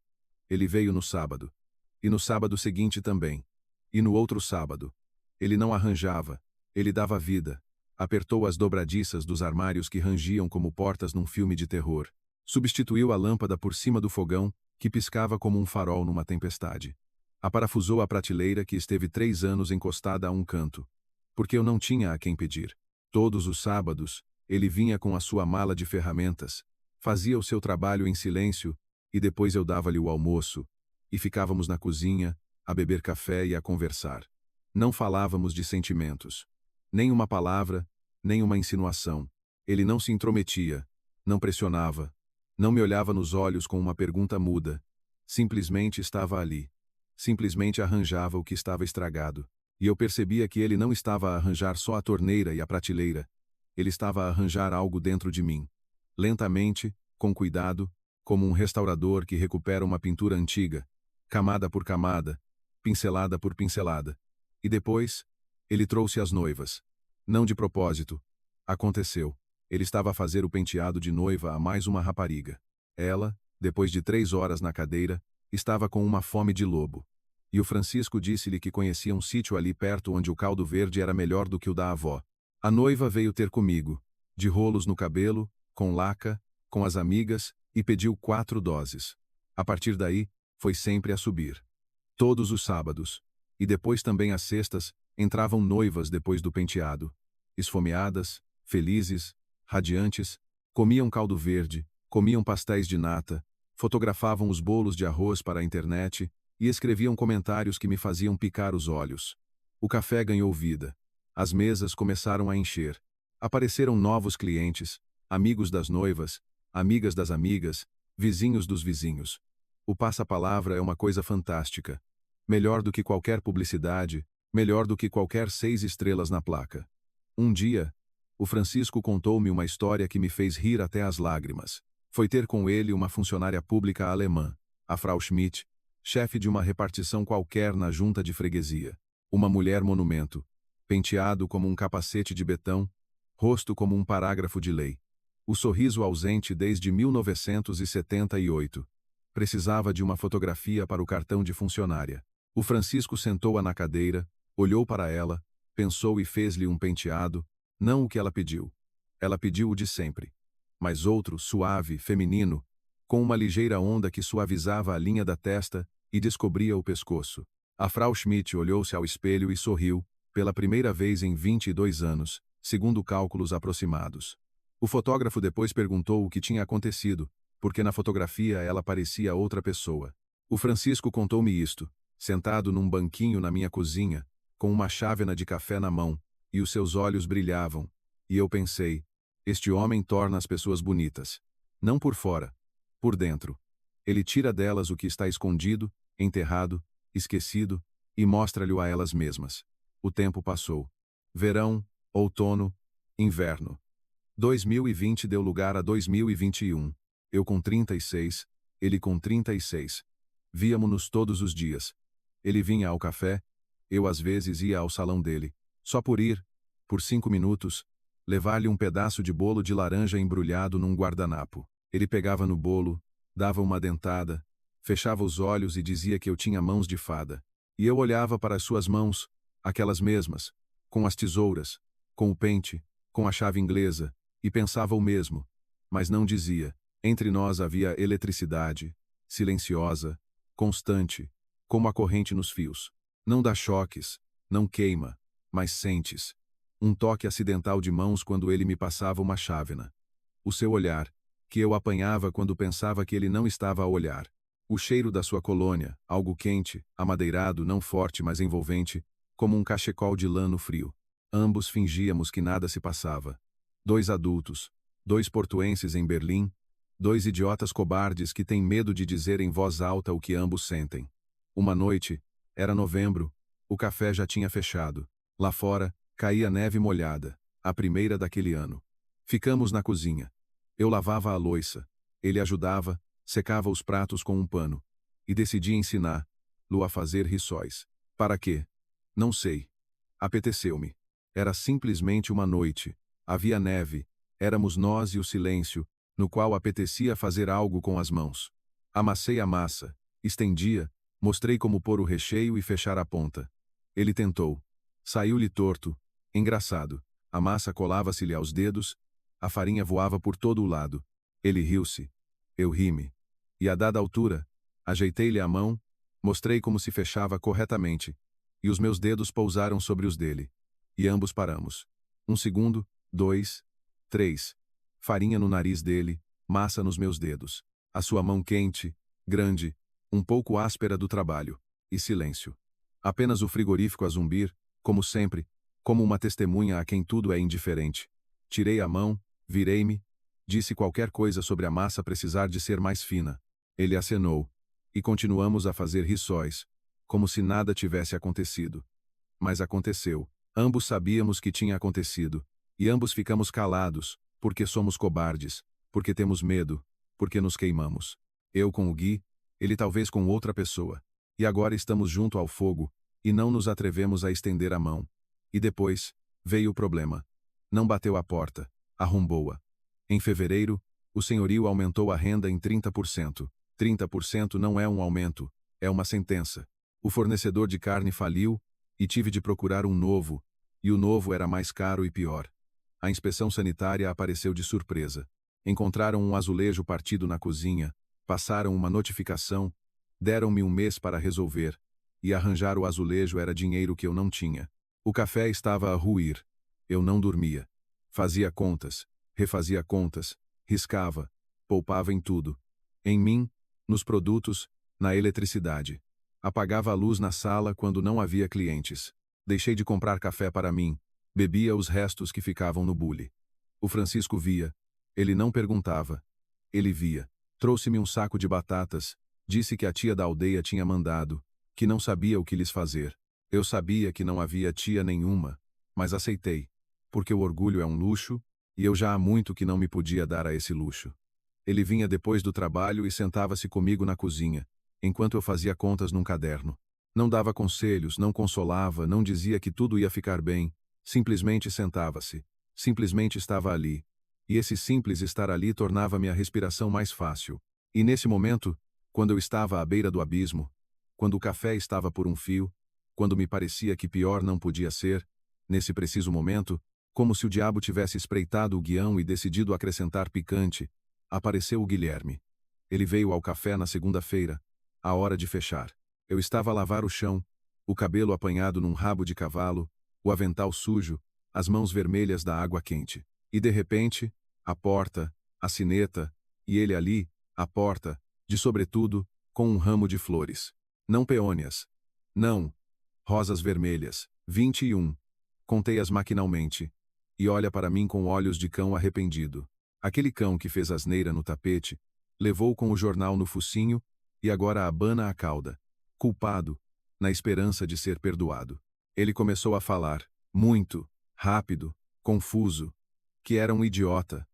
Ele veio no sábado. E no sábado seguinte também. E no outro sábado. Ele não arranjava. Ele dava vida. Apertou as dobradiças dos armários que rangiam como portas num filme de terror. Substituiu a lâmpada por cima do fogão, que piscava como um farol numa tempestade. Aparafusou a prateleira que esteve 3 anos encostada a um canto. Porque eu não tinha a quem pedir. Todos os sábados, ele vinha com a sua mala de ferramentas, fazia o seu trabalho em silêncio, e depois eu dava-lhe o almoço, e ficávamos na cozinha, a beber café e a conversar. Não falávamos de sentimentos. Nem uma palavra, nem uma insinuação. Ele não se intrometia, não pressionava, não me olhava nos olhos com uma pergunta muda. Simplesmente estava ali. Simplesmente arranjava o que estava estragado. E eu percebia que ele não estava a arranjar só a torneira e a prateleira. Ele estava a arranjar algo dentro de mim. Lentamente, com cuidado, como um restaurador que recupera uma pintura antiga, camada por camada, pincelada por pincelada. E depois, ele trouxe as noivas. Não de propósito. Aconteceu. Ele estava a fazer o penteado de noiva a mais uma rapariga. Ela, depois de 3 horas na cadeira, estava com uma fome de lobo. E o Francisco disse-lhe que conhecia um sítio ali perto onde o caldo verde era melhor do que o da avó. A noiva veio ter comigo, de rolos no cabelo, com laca, com as amigas, e pediu 4 doses. A partir daí, foi sempre a subir. Todos os sábados, e depois também às sextas, entravam noivas depois do penteado. Esfomeadas, felizes, radiantes, comiam caldo verde, comiam pastéis de nata, fotografavam os bolos de arroz para a internet e escreviam comentários que me faziam picar os olhos. O café ganhou vida. As mesas começaram a encher. Apareceram novos clientes, amigos das noivas, amigas das amigas, vizinhos dos vizinhos. O passa-palavra é uma coisa fantástica. Melhor do que qualquer publicidade, melhor do que qualquer 6 estrelas na placa. Um dia, o Francisco contou-me uma história que me fez rir até as lágrimas. Foi ter com ele uma funcionária pública alemã, a Frau Schmidt, chefe de uma repartição qualquer na junta de freguesia. Uma mulher monumento, penteado como um capacete de betão, rosto como um parágrafo de lei. O sorriso ausente desde 1978. Precisava de uma fotografia para o cartão de funcionária. O Francisco sentou-a na cadeira, olhou para ela, pensou e fez-lhe um penteado, não o que ela pediu. Ela pediu o de sempre. Mas outro, suave, feminino, com uma ligeira onda que suavizava a linha da testa e descobria o pescoço. A Frau Schmidt olhou-se ao espelho e sorriu, pela primeira vez em 22 anos, segundo cálculos aproximados. O fotógrafo depois perguntou o que tinha acontecido, porque na fotografia ela parecia outra pessoa. O Francisco contou-me isto, sentado num banquinho na minha cozinha, com uma chávena de café na mão, e os seus olhos brilhavam, e eu pensei, este homem torna as pessoas bonitas. Não por fora, por dentro. Ele tira delas o que está escondido, enterrado, esquecido, e mostra-lhe a elas mesmas. O tempo passou. Verão, outono, inverno. 2020 deu lugar a 2021. Eu com 36, ele com 36. Víamo-nos todos os dias. Ele vinha ao café, eu às vezes ia ao salão dele, só por ir, por 5 minutos, levar-lhe um pedaço de bolo de laranja embrulhado num guardanapo. Ele pegava no bolo, dava uma dentada, fechava os olhos e dizia que eu tinha mãos de fada. E eu olhava para as suas mãos, aquelas mesmas, com as tesouras, com o pente, com a chave inglesa, e pensava o mesmo, mas não dizia. Entre nós havia eletricidade, silenciosa, constante, como a corrente nos fios. Não dá choques, não queima, mas sentes. Um toque acidental de mãos quando ele me passava uma chávena. O seu olhar, que eu apanhava quando pensava que ele não estava a olhar. O cheiro da sua colônia, algo quente, amadeirado, não forte mas envolvente, como um cachecol de lã no frio. Ambos fingíamos que nada se passava. Dois adultos, dois portuenses em Berlim, dois idiotas cobardes que têm medo de dizer em voz alta o que ambos sentem. Uma noite, era novembro, o café já tinha fechado. Lá fora, caía neve molhada, a primeira daquele ano. Ficamos na cozinha. Eu lavava a louça. Ele ajudava, secava os pratos com um pano. E decidi ensiná-lo a fazer rissóis. Para quê? Não sei. Apeteceu-me. Era simplesmente uma noite. Havia neve. Éramos nós e o silêncio, no qual apetecia fazer algo com as mãos. Amassei a massa, estendia, mostrei como pôr o recheio e fechar a ponta. Ele tentou. Saiu-lhe torto. Engraçado. A massa colava-se-lhe aos dedos, a farinha voava por todo o lado. Ele riu-se. Eu ri-me. E a dada altura, ajeitei-lhe a mão, mostrei como se fechava corretamente, e os meus dedos pousaram sobre os dele. E ambos paramos. 1 segundo, 2, 3. Farinha no nariz dele, massa nos meus dedos. A sua mão quente, grande, um pouco áspera do trabalho. E silêncio. Apenas o frigorífico a zumbir, como sempre, como uma testemunha a quem tudo é indiferente. Tirei a mão, virei-me, disse qualquer coisa sobre a massa precisar de ser mais fina. Ele acenou. E continuamos a fazer rissóis, como se nada tivesse acontecido. Mas aconteceu. Ambos sabíamos que tinha acontecido. E ambos ficamos calados, porque somos cobardes, porque temos medo, porque nos queimamos. Eu com o Gui, ele talvez com outra pessoa. E agora estamos junto ao fogo, e não nos atrevemos a estender a mão. E depois, veio o problema. Não bateu a porta, arrombou-a. Em fevereiro, o senhorio aumentou a renda em 30%. 30% não é um aumento, é uma sentença. O fornecedor de carne faliu, e tive de procurar um novo, e o novo era mais caro e pior. A inspeção sanitária apareceu de surpresa. Encontraram um azulejo partido na cozinha, passaram uma notificação, deram-me um mês para resolver, e arranjar o azulejo era dinheiro que eu não tinha. O café estava a ruir. Eu não dormia. Fazia contas, refazia contas, riscava, poupava em tudo. Em mim, nos produtos, na eletricidade. Apagava a luz na sala quando não havia clientes. Deixei de comprar café para mim. Bebia os restos que ficavam no bule. O Francisco via. Ele não perguntava. Ele via. Trouxe-me um saco de batatas. Disse que a tia da aldeia tinha mandado, que não sabia o que lhes fazer. Eu sabia que não havia tia nenhuma, mas aceitei, porque o orgulho é um luxo, e eu já há muito que não me podia dar a esse luxo. Ele vinha depois do trabalho e sentava-se comigo na cozinha, enquanto eu fazia contas num caderno. Não dava conselhos, não consolava, não dizia que tudo ia ficar bem, simplesmente sentava-se, simplesmente estava ali. E esse simples estar ali tornava-me a respiração mais fácil. E nesse momento, quando eu estava à beira do abismo, quando o café estava por um fio, quando me parecia que pior não podia ser, nesse preciso momento, como se o diabo tivesse espreitado o guião e decidido acrescentar picante, apareceu o Guilherme. Ele veio ao café na segunda-feira, à hora de fechar. Eu estava a lavar o chão, o cabelo apanhado num rabo de cavalo, o avental sujo, as mãos vermelhas da água quente. E de repente, a porta, a sineta, e ele ali, à porta, de sobretudo, com um ramo de flores. Não peônias. Não. Rosas vermelhas. 21. Contei-as maquinalmente. E olha para mim com olhos de cão arrependido. Aquele cão que fez asneira no tapete, levou com o jornal no focinho, e agora abana a cauda. Culpado, na esperança de ser perdoado. Ele começou a falar, muito, rápido, confuso, que era um idiota,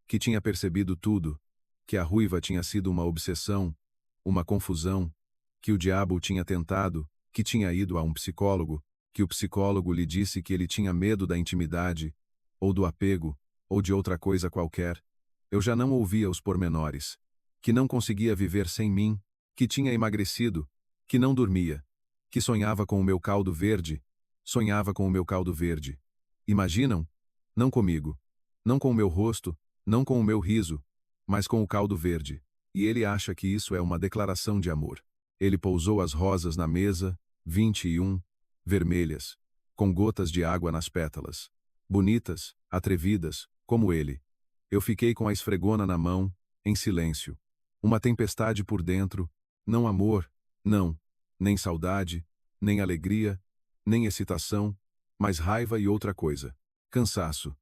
que tinha percebido tudo, que a ruiva tinha sido uma obsessão, uma confusão, que o diabo o tinha tentado, que tinha ido a um psicólogo, que o psicólogo lhe disse que ele tinha medo da intimidade, ou do apego, ou de outra coisa qualquer. Eu já não ouvia os pormenores. Que não conseguia viver sem mim, que tinha emagrecido, que não dormia, que sonhava com o meu caldo verde, sonhava com o meu caldo verde. Imaginam? Não comigo. Não com o meu rosto, não com o meu riso, mas com o caldo verde. E ele acha que isso é uma declaração de amor. Ele pousou as rosas na mesa, 21, vermelhas, com gotas de água nas pétalas. Bonitas, atrevidas, como ele. Eu fiquei com a esfregona na mão, em silêncio. Uma tempestade por dentro, não amor, não, nem saudade, nem alegria, nem excitação, mas raiva e outra coisa. Cansaço.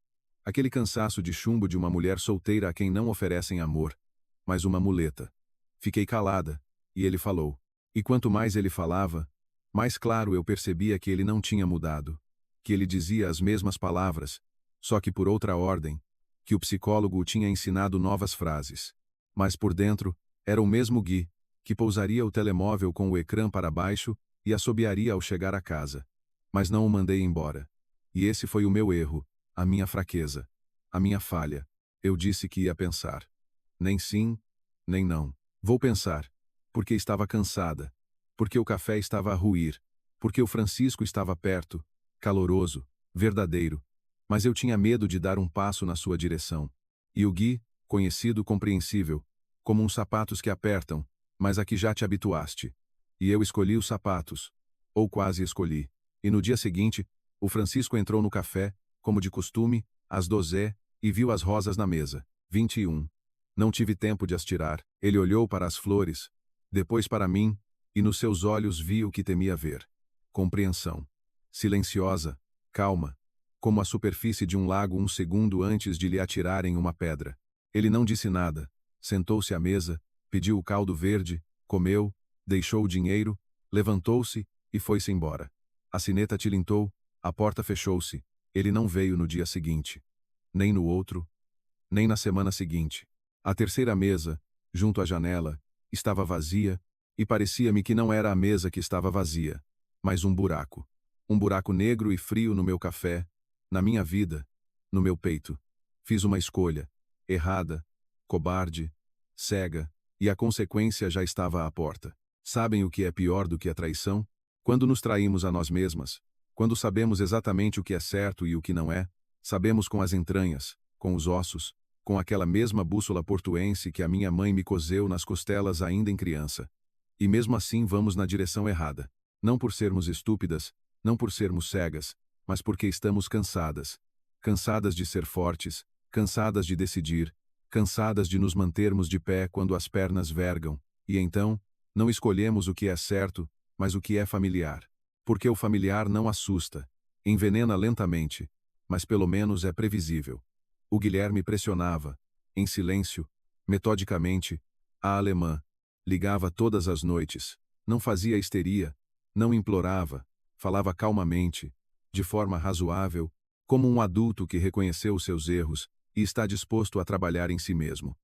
Aquele cansaço de chumbo de uma mulher solteira a quem não oferecem amor, mas uma muleta. Fiquei calada, e ele falou. E quanto mais ele falava, mais claro eu percebia que ele não tinha mudado, que ele dizia as mesmas palavras, só que por outra ordem, que o psicólogo o tinha ensinado novas frases. Mas por dentro, era o mesmo Gui, que pousaria o telemóvel com o ecrã para baixo e assobiaria ao chegar a casa. Mas não o mandei embora. E esse foi o meu erro, a minha fraqueza, a minha falha. Eu disse que ia pensar. Nem sim, nem não. Vou pensar. Porque estava cansada. Porque o café estava a ruir. Porque o Francisco estava perto, caloroso, verdadeiro. Mas eu tinha medo de dar um passo na sua direção. E o Gui, conhecido, compreensível, como uns sapatos que apertam, mas a que já te habituaste. E eu escolhi os sapatos. Ou quase escolhi. E no dia seguinte, o Francisco entrou no café, como de costume, às 12h, e viu as rosas na mesa. 21. Não tive tempo de as tirar. Ele olhou para as flores, depois para mim, e nos seus olhos vi o que temia ver. Compreensão. Silenciosa, calma, como a superfície de um lago um segundo antes de lhe atirarem uma pedra. Ele não disse nada. Sentou-se à mesa, pediu o caldo verde, comeu, deixou o dinheiro, levantou-se e foi-se embora. A sineta tilintou, a porta fechou-se. Ele não veio no dia seguinte. Nem no outro, nem na semana seguinte. A terceira mesa, junto à janela, estava vazia, e parecia-me que não era a mesa que estava vazia, mas um buraco. Um buraco negro e frio no meu café, na minha vida, no meu peito. Fiz uma escolha, errada, cobarde, cega, e a consequência já estava à porta. Sabem o que é pior do que a traição? Quando nos traímos a nós mesmas, quando sabemos exatamente o que é certo e o que não é, sabemos com as entranhas, com os ossos, com aquela mesma bússola portuense que a minha mãe me coseu nas costelas ainda em criança. E mesmo assim vamos na direção errada. Não por sermos estúpidas, não por sermos cegas, mas porque estamos cansadas. Cansadas de ser fortes, cansadas de decidir, cansadas de nos mantermos de pé quando as pernas vergam, e então, não escolhemos o que é certo, mas o que é familiar. Porque o familiar não assusta, envenena lentamente, mas pelo menos é previsível. O Guilherme pressionava, em silêncio, metodicamente, a alemã. Ligava todas as noites, não fazia histeria, não implorava, falava calmamente, de forma razoável, como um adulto que reconheceu seus erros e está disposto a trabalhar em si mesmo.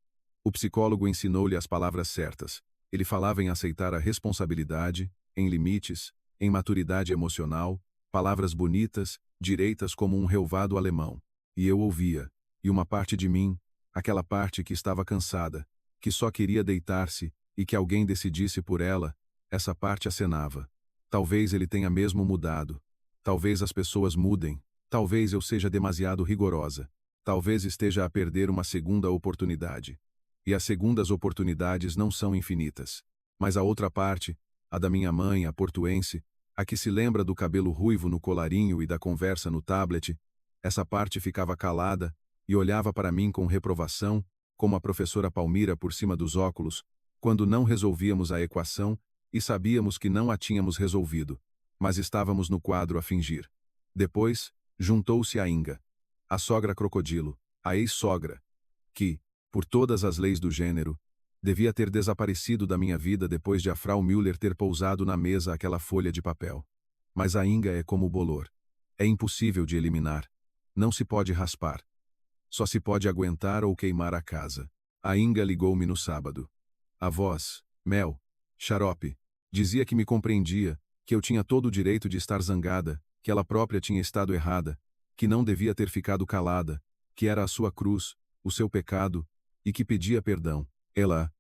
O psicólogo ensinou-lhe as palavras certas. Ele falava em aceitar a responsabilidade, em limites, em maturidade emocional, palavras bonitas, direitas como um relvado alemão. E eu ouvia, e uma parte de mim, aquela parte que estava cansada, que só queria deitar-se, e que alguém decidisse por ela, essa parte acenava. Talvez ele tenha mesmo mudado. Talvez as pessoas mudem. Talvez eu seja demasiado rigorosa. Talvez esteja a perder uma segunda oportunidade. E as segundas oportunidades não são infinitas. Mas a outra parte, a da minha mãe, a portuense, a que se lembra do cabelo ruivo no colarinho e da conversa no tablet, essa parte ficava calada e olhava para mim com reprovação, como a professora Palmira por cima dos óculos, quando não resolvíamos a equação e sabíamos que não a tínhamos resolvido, mas estávamos no quadro a fingir. Depois, juntou-se a Inga, a sogra crocodilo, a ex-sogra, que, por todas as leis do gênero, devia ter desaparecido da minha vida depois de a Frau Müller ter pousado na mesa aquela folha de papel. Mas a Inga é como o bolor. É impossível de eliminar. Não se pode raspar. Só se pode aguentar ou queimar a casa. A Inga ligou-me no sábado. A voz, mel, xarope, dizia que me compreendia, que eu tinha todo o direito de estar zangada, que ela própria tinha estado errada, que não devia ter ficado calada, que era a sua cruz, o seu pecado, e que pedia perdão. Ela,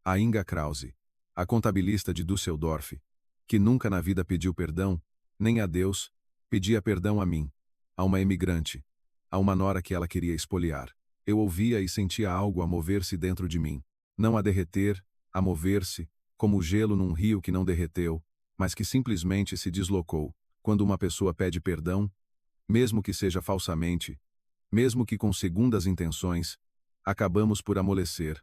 a Inga Krause, a contabilista de Düsseldorf, que nunca na vida pediu perdão, nem a Deus, pedia perdão a mim, a uma emigrante. a uma nora que ela queria espoliar. Eu ouvia e sentia algo a mover-se dentro de mim. Não a derreter, a mover-se, como o gelo num rio que não derreteu, mas que simplesmente se deslocou. Quando uma pessoa pede perdão, mesmo que seja falsamente, mesmo que com segundas intenções, acabamos por amolecer,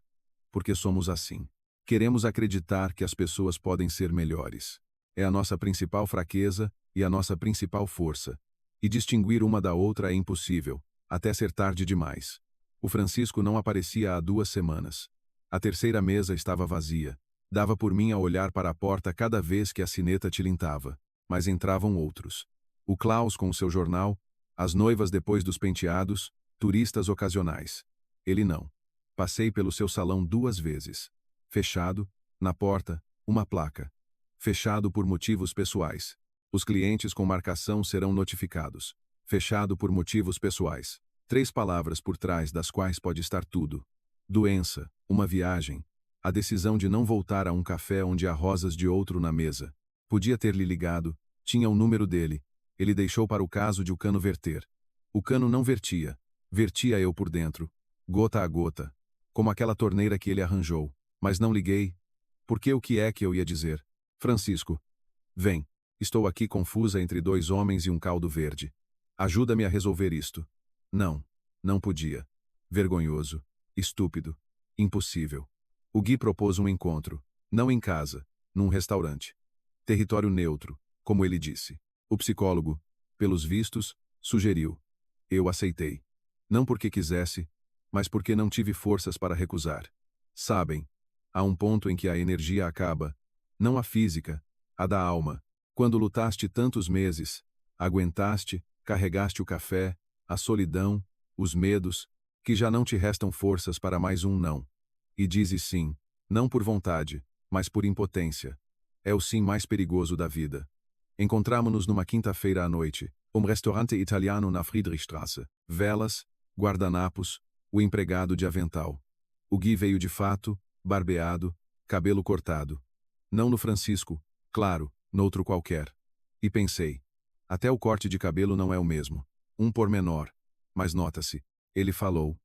porque somos assim. Queremos acreditar que as pessoas podem ser melhores. É a nossa principal fraqueza e a nossa principal força. E distinguir uma da outra é impossível, até ser tarde demais. O Francisco não aparecia há 2 semanas. A terceira mesa estava vazia. Dava por mim a olhar para a porta cada vez que a sineta tilintava, mas entravam outros. O Klaus com o seu jornal, as noivas depois dos penteados, turistas ocasionais. Ele não. Passei pelo seu salão 2 vezes. Fechado, na porta, uma placa. Fechado por motivos pessoais. Os clientes com marcação serão notificados. Fechado por motivos pessoais. 3 palavras por trás das quais pode estar tudo. Doença, uma viagem, a decisão de não voltar a um café onde há rosas de outro na mesa. Podia ter lhe ligado, tinha o número dele. Ele deixou para o caso de o cano verter. O cano não vertia. Vertia eu por dentro, gota a gota, como aquela torneira que ele arranjou. Mas não liguei, porque o que é que eu ia dizer? Francisco, vem, estou aqui confusa entre 2 homens e um caldo verde. Ajuda-me a resolver isto. Não, não podia. Vergonhoso, estúpido, impossível. O Gui propôs um encontro, não em casa, num restaurante. Território neutro, como ele disse. O psicólogo, pelos vistos, sugeriu. Eu aceitei. Não porque quisesse, mas porque não tive forças para recusar. Sabem, há um ponto em que a energia acaba, não a física, a da alma. Quando lutaste tantos meses, aguentaste, carregaste o café, a solidão, os medos, que já não te restam forças para mais um não. E dizes sim, não por vontade, mas por impotência. É o sim mais perigoso da vida. Encontramo-nos numa quinta-feira à noite, restaurante italiano na Friedrichstrasse. Velas, guardanapos, o empregado de avental. O Gui veio de fato, barbeado, cabelo cortado. Não no Francisco, claro, noutro qualquer. E pensei, até o corte de cabelo não é o mesmo. Um pormenor, mas nota-se, ele falou,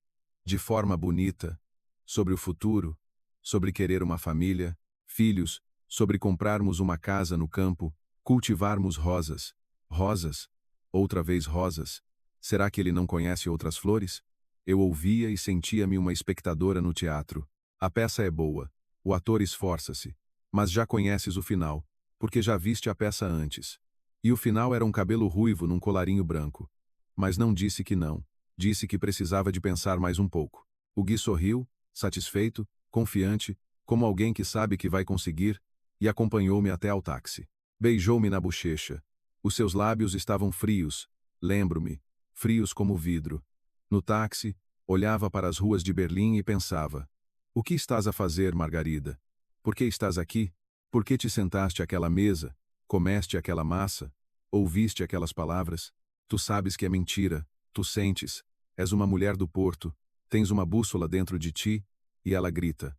de forma bonita, sobre o futuro, sobre querer uma família, filhos, sobre comprarmos uma casa no campo, cultivarmos rosas. Rosas? Outra vez rosas? Será que ele não conhece outras flores? Eu ouvia e sentia-me uma espectadora no teatro. A peça é boa, o ator esforça-se, mas já conheces o final, porque já viste a peça antes. E o final era um cabelo ruivo num colarinho branco. Mas não disse que não, disse que precisava de pensar mais um pouco. O Gui sorriu, satisfeito, confiante, como alguém que sabe que vai conseguir, e acompanhou-me até ao táxi. Beijou-me na bochecha. Os seus lábios estavam frios, lembro-me, frios como vidro. No táxi, olhava para as ruas de Berlim e pensava: o que estás a fazer, Margarida? Por que estás aqui? Por que te sentaste àquela mesa, comeste aquela massa, ouviste aquelas palavras? Tu sabes que é mentira, tu sentes, és uma mulher do Porto, tens uma bússola dentro de ti, e ela grita.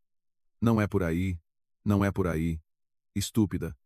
Não é por aí, não é por aí. Estúpida.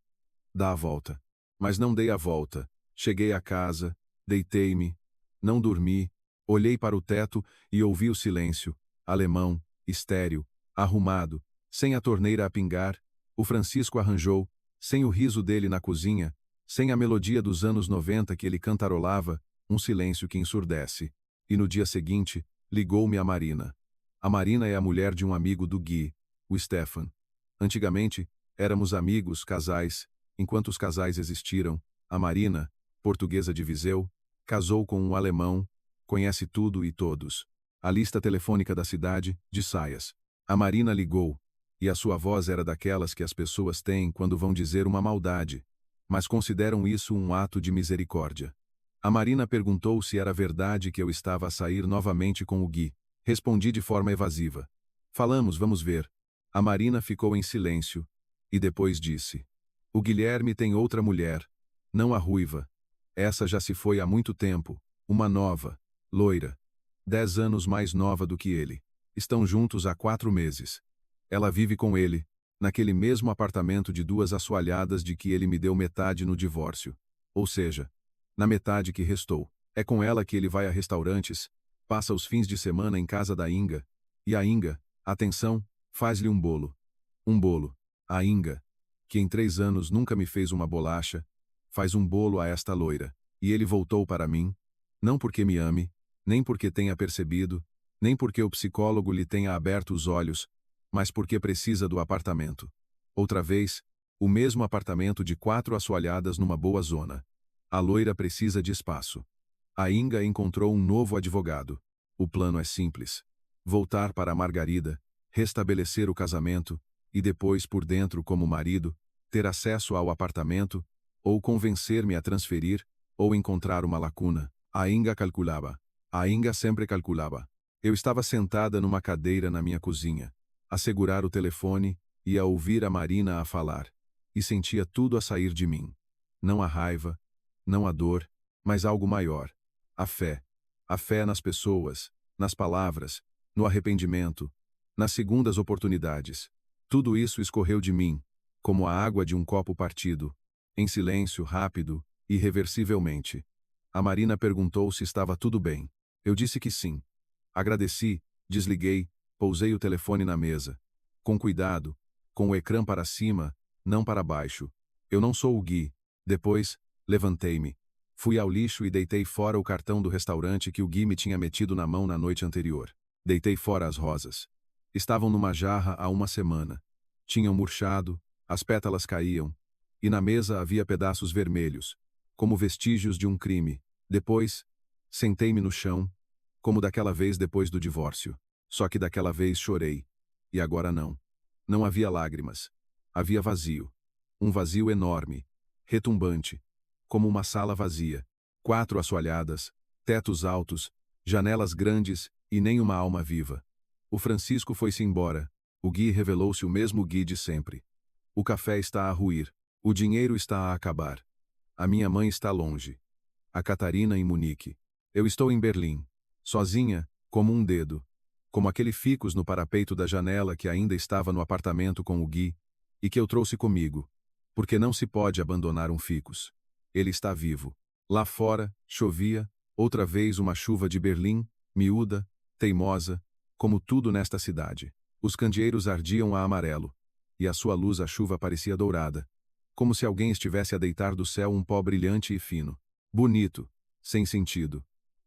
Dá a volta. Mas não dei a volta. Cheguei a casa, deitei-me, não dormi, olhei para o teto e ouvi o silêncio, alemão, estéril, arrumado, sem a torneira a pingar, o Francisco arranjou, sem o riso dele na cozinha, sem a melodia dos anos 90 que ele cantarolava, um silêncio que ensurdece. E no dia seguinte, ligou-me a Marina. A Marina é a mulher de um amigo do Gui, o Stefan. Antigamente, éramos amigos, casais, enquanto os casais existiram. A Marina, portuguesa de Viseu, casou com um alemão, conhece tudo e todos. A lista telefônica da cidade, de saias. A Marina ligou, e a sua voz era daquelas que as pessoas têm quando vão dizer uma maldade, mas consideram isso um ato de misericórdia. A Marina perguntou se era verdade que eu estava a sair novamente com o Gui. Respondi de forma evasiva. Falamos, vamos ver. A Marina ficou em silêncio, e depois disse: o Guilherme tem outra mulher, não a ruiva. Essa já se foi há muito tempo, uma nova, loira, 10 anos mais nova do que ele. Estão juntos há 4 meses. Ela vive com ele, naquele mesmo apartamento de 2 assoalhadas de que ele me deu metade no divórcio. Ou seja, na metade que restou. É com ela que ele vai a restaurantes, passa os fins de semana em casa da Inga. E a Inga, atenção, faz-lhe um bolo. Um bolo. A Inga, que em 3 anos nunca me fez uma bolacha, faz um bolo a esta loira. E ele voltou para mim, não porque me ame, nem porque tenha percebido, nem porque o psicólogo lhe tenha aberto os olhos, mas porque precisa do apartamento. Outra vez, o mesmo apartamento de 4 assoalhadas numa boa zona. A loira precisa de espaço. A Inga encontrou um novo advogado. O plano é simples. Voltar para a Margarida, restabelecer o casamento, e depois por dentro como marido, ter acesso ao apartamento, ou convencer-me a transferir, ou encontrar uma lacuna. A Inga calculava. A Inga sempre calculava. Eu estava sentada numa cadeira na minha cozinha, a segurar o telefone e a ouvir a Marina a falar, e sentia tudo a sair de mim. Não a raiva, não a dor, mas algo maior. A fé. A fé nas pessoas, nas palavras, no arrependimento, nas segundas oportunidades. Tudo isso escorreu de mim, como a água de um copo partido, em silêncio rápido, irreversivelmente. A Marina perguntou se estava tudo bem. Eu disse que sim. Agradeci, desliguei, pousei o telefone na mesa. Com cuidado, com o ecrã para cima, não para baixo. Eu não sou o Gui. Depois, levantei-me. Fui ao lixo e deitei fora o cartão do restaurante que o Gui me tinha metido na mão na noite anterior. Deitei fora as rosas. Estavam numa jarra há uma semana. Tinham murchado, as pétalas caíam. E na mesa havia pedaços vermelhos, como vestígios de um crime. Depois, sentei-me no chão, como daquela vez depois do divórcio. Só que daquela vez chorei. E agora não. Não havia lágrimas. Havia vazio. Um vazio enorme, retumbante, como uma sala vazia. 4 assoalhadas, tetos altos, janelas grandes e nem uma alma viva. O Francisco foi-se embora. O Gui revelou-se o mesmo Gui de sempre. O café está a ruir. O dinheiro está a acabar. A minha mãe está longe. A Catarina em Munique. Eu estou em Berlim. Sozinha, como um dedo. Como aquele ficus no parapeito da janela que ainda estava no apartamento com o Gui, e que eu trouxe comigo. Porque não se pode abandonar um ficus. Ele está vivo. Lá fora, chovia, outra vez uma chuva de Berlim, miúda, teimosa, como tudo nesta cidade. Os candeeiros ardiam a amarelo, e a sua luz a chuva parecia dourada, como se alguém estivesse a deitar do céu um pó brilhante e fino. Bonito, sem sentido.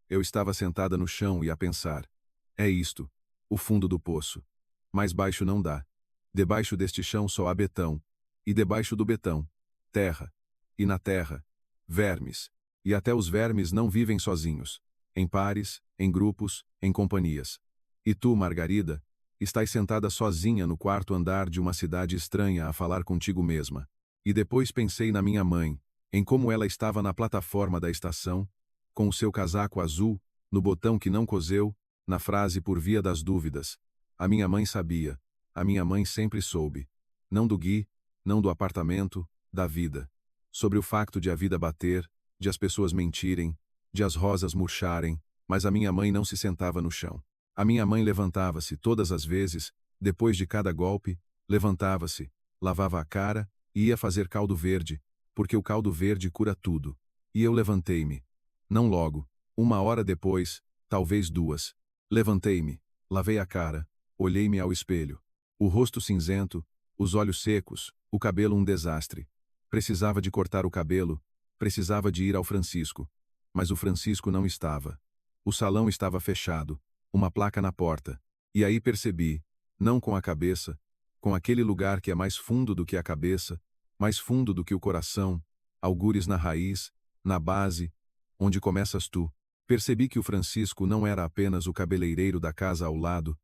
Eu estava sentada no chão e a pensar. É isto, o fundo do poço. Mais baixo não dá. Debaixo deste chão só há betão. E debaixo do betão, terra. E na terra, vermes. E até os vermes não vivem sozinhos. Em pares, em grupos, em companhias. E tu, Margarida, estás sentada sozinha no 4º andar de uma cidade estranha a falar contigo mesma. E depois pensei na minha mãe, em como ela estava na plataforma da estação, com o seu casaco azul, no botão que não coseu, na frase por via das dúvidas. A minha mãe sabia. A minha mãe sempre soube. Não do Gui, não do apartamento, da vida. Sobre o facto de a vida bater, de as pessoas mentirem, de as rosas murcharem, mas a minha mãe não se sentava no chão. A minha mãe levantava-se todas as vezes, depois de cada golpe, levantava-se, lavava a cara, e ia fazer caldo verde, porque o caldo verde cura tudo. E eu levantei-me. Não logo, 1 hora depois, talvez 2. Levantei-me, lavei a cara, olhei-me ao espelho. O rosto cinzento, os olhos secos, o cabelo um desastre. Precisava de cortar o cabelo, precisava de ir ao Francisco. Mas o Francisco não estava. O salão estava fechado, uma placa na porta. E aí percebi, não com a cabeça, com aquele lugar que é mais fundo do que a cabeça, mais fundo do que o coração, algures na raiz, na base, onde começas tu. Percebi que o Francisco não era apenas o cabeleireiro da casa ao lado,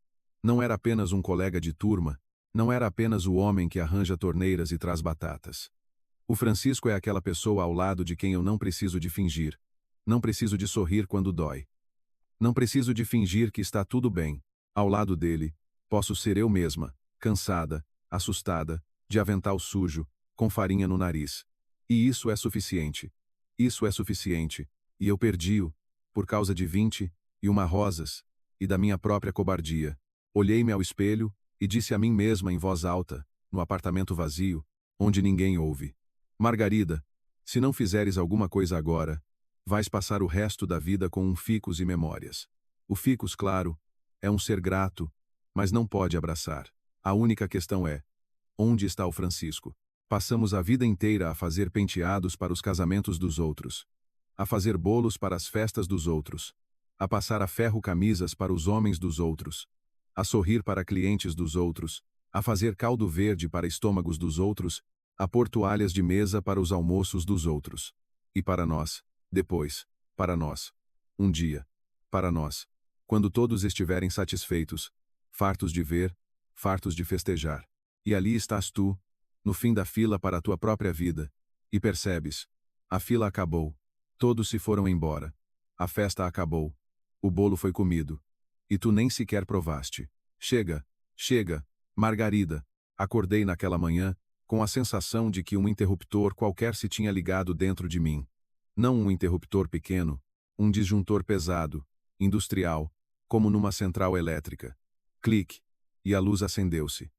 não era apenas um colega de turma, não era apenas o homem que arranja torneiras e traz batatas. O Francisco é aquela pessoa ao lado de quem eu não preciso de fingir, não preciso de sorrir quando dói. Não preciso de fingir que está tudo bem. Ao lado dele, posso ser eu mesma, cansada, assustada, de avental sujo, com farinha no nariz. E isso é suficiente. Isso é suficiente. E eu perdi-o, por causa de 21 rosas, e da minha própria cobardia. Olhei-me ao espelho, e disse a mim mesma em voz alta, no apartamento vazio, onde ninguém ouve. Margarida, se não fizeres alguma coisa agora, Vais passar o resto da vida com um ficus e memórias. O ficus, claro, é um ser grato, mas não pode abraçar. A única questão é: onde está o Francisco? Passamos a vida inteira a fazer penteados para os casamentos dos outros, a fazer bolos para as festas dos outros, a passar a ferro camisas para os homens dos outros, a sorrir para clientes dos outros, a fazer caldo verde para estômagos dos outros, a pôr toalhas de mesa para os almoços dos outros. E para nós, depois, para nós, um dia, para nós, quando todos estiverem satisfeitos, fartos de ver, fartos de festejar. E ali estás tu, no fim da fila para a tua própria vida, e percebes: a fila acabou, todos se foram embora, a festa acabou, o bolo foi comido, e tu nem sequer provaste. Chega, chega, Margarida. Acordei naquela manhã, com a sensação de que um interruptor qualquer se tinha ligado dentro de mim. Não um interruptor pequeno, um disjuntor pesado, industrial, como numa central elétrica. Clique, e a luz acendeu-se.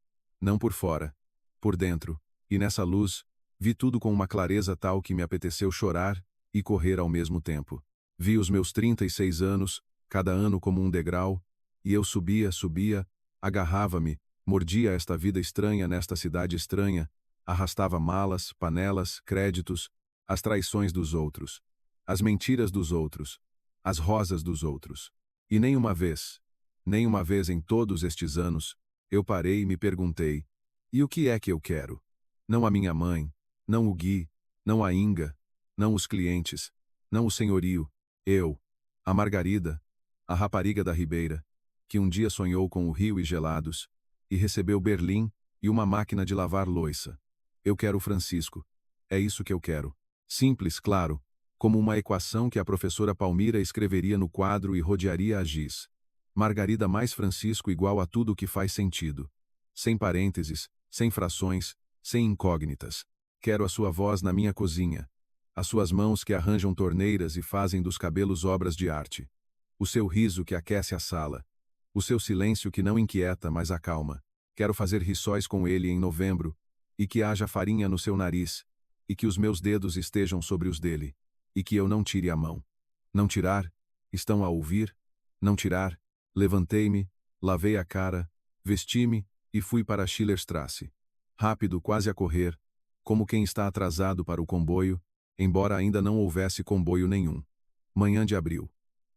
Não por fora, por dentro, e nessa luz, vi tudo com uma clareza tal que me apeteceu chorar e correr ao mesmo tempo. Vi os meus 36 anos, cada ano como um degrau, e eu subia, agarrava-me, mordia esta vida estranha nesta cidade estranha, arrastava malas, panelas, créditos, as traições dos outros, as mentiras dos outros, as rosas dos outros. E nem uma vez em todos estes anos, eu parei e me perguntei: e o que é que eu quero? Não a minha mãe, não o Gui, não a Inga, não os clientes, não o senhorio, eu, a Margarida, a rapariga da Ribeira, que um dia sonhou com o rio e gelados, e recebeu Berlim e uma máquina de lavar louça. Eu quero o Francisco. É isso que eu quero. Simples, claro, como uma equação que a professora Palmira escreveria no quadro e rodearia a giz. Margarida mais Francisco igual a tudo que faz sentido. Sem parênteses, sem frações, sem incógnitas. Quero a sua voz na minha cozinha. As suas mãos que arranjam torneiras e fazem dos cabelos obras de arte. O seu riso que aquece a sala. O seu silêncio que não inquieta, mas acalma. Quero fazer rissóis com ele em novembro, e que haja farinha no seu nariz, e que os meus dedos estejam sobre os dele, e que eu não tire a mão. Não tirar? Estão a ouvir? Não tirar? Levantei-me, lavei a cara, vesti-me e fui para a Schillerstrasse. Rápido, quase a correr, como quem está atrasado para o comboio, embora ainda não houvesse comboio nenhum. Manhã de abril.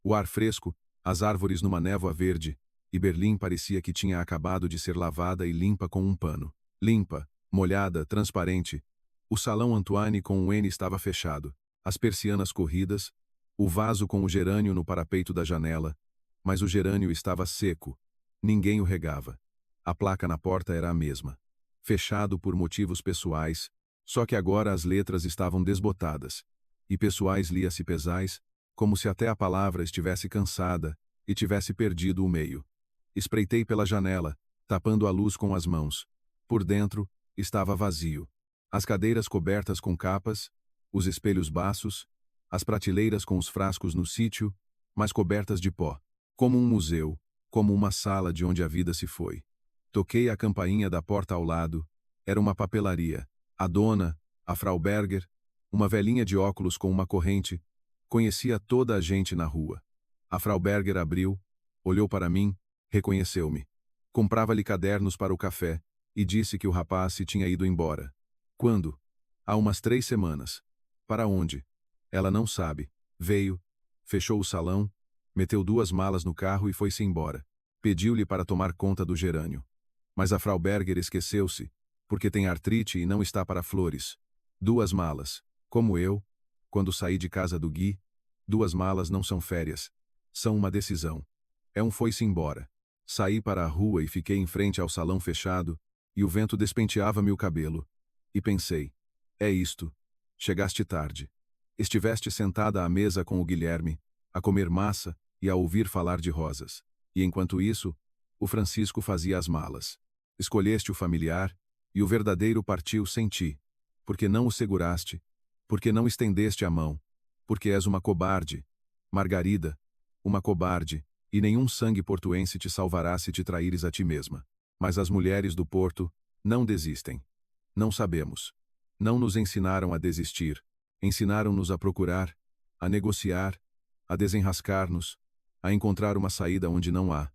O ar fresco, as árvores numa névoa verde, e Berlim parecia que tinha acabado de ser lavada e limpa com um pano. Limpa, molhada, transparente. O salão Antoine com um N estava fechado, as persianas corridas, o vaso com o gerânio no parapeito da janela, mas o gerânio estava seco, ninguém o regava. A placa na porta era a mesma. Fechado por motivos pessoais, só que agora as letras estavam desbotadas, e pessoais lia-se pesais, como se até a palavra estivesse cansada e tivesse perdido o meio. Espreitei pela janela, tapando a luz com as mãos. Por dentro, estava vazio. As cadeiras cobertas com capas, os espelhos baços, as prateleiras com os frascos no sítio, mas cobertas de pó. Como um museu, como uma sala de onde a vida se foi. Toquei a campainha da porta ao lado. Era uma papelaria. A dona, a Frau Berger, uma velhinha de óculos com uma corrente, conhecia toda a gente na rua. A Frau Berger abriu, olhou para mim, reconheceu-me. Comprava-lhe cadernos para o café, e disse que o rapaz se tinha ido embora. Quando? Há umas 3 semanas. Para onde? Ela não sabe. Veio, fechou o salão, meteu 2 malas no carro e foi-se embora. Pediu-lhe para tomar conta do gerânio. Mas a Frau Berger esqueceu-se, porque tem artrite e não está para flores. 2 malas. Como eu, quando saí de casa do Gui, 2 malas não são férias. São uma decisão. É um foi-se embora. Saí para a rua e fiquei em frente ao salão fechado, e o vento despenteava-me o cabelo. E pensei: é isto. Chegaste tarde. Estiveste sentada à mesa com o Guilherme, a comer massa e a ouvir falar de rosas. E enquanto isso, o Francisco fazia as malas. Escolheste o familiar, e o verdadeiro partiu sem ti. Porque não o seguraste, porque não estendeste a mão, porque és uma cobarde. Margarida, uma cobarde, e nenhum sangue portuense te salvará se te traíres a ti mesma. Mas as mulheres do Porto não desistem. Não sabemos. Não nos ensinaram a desistir. Ensinaram-nos a procurar, a negociar, a desenrascar-nos, a encontrar uma saída onde não há.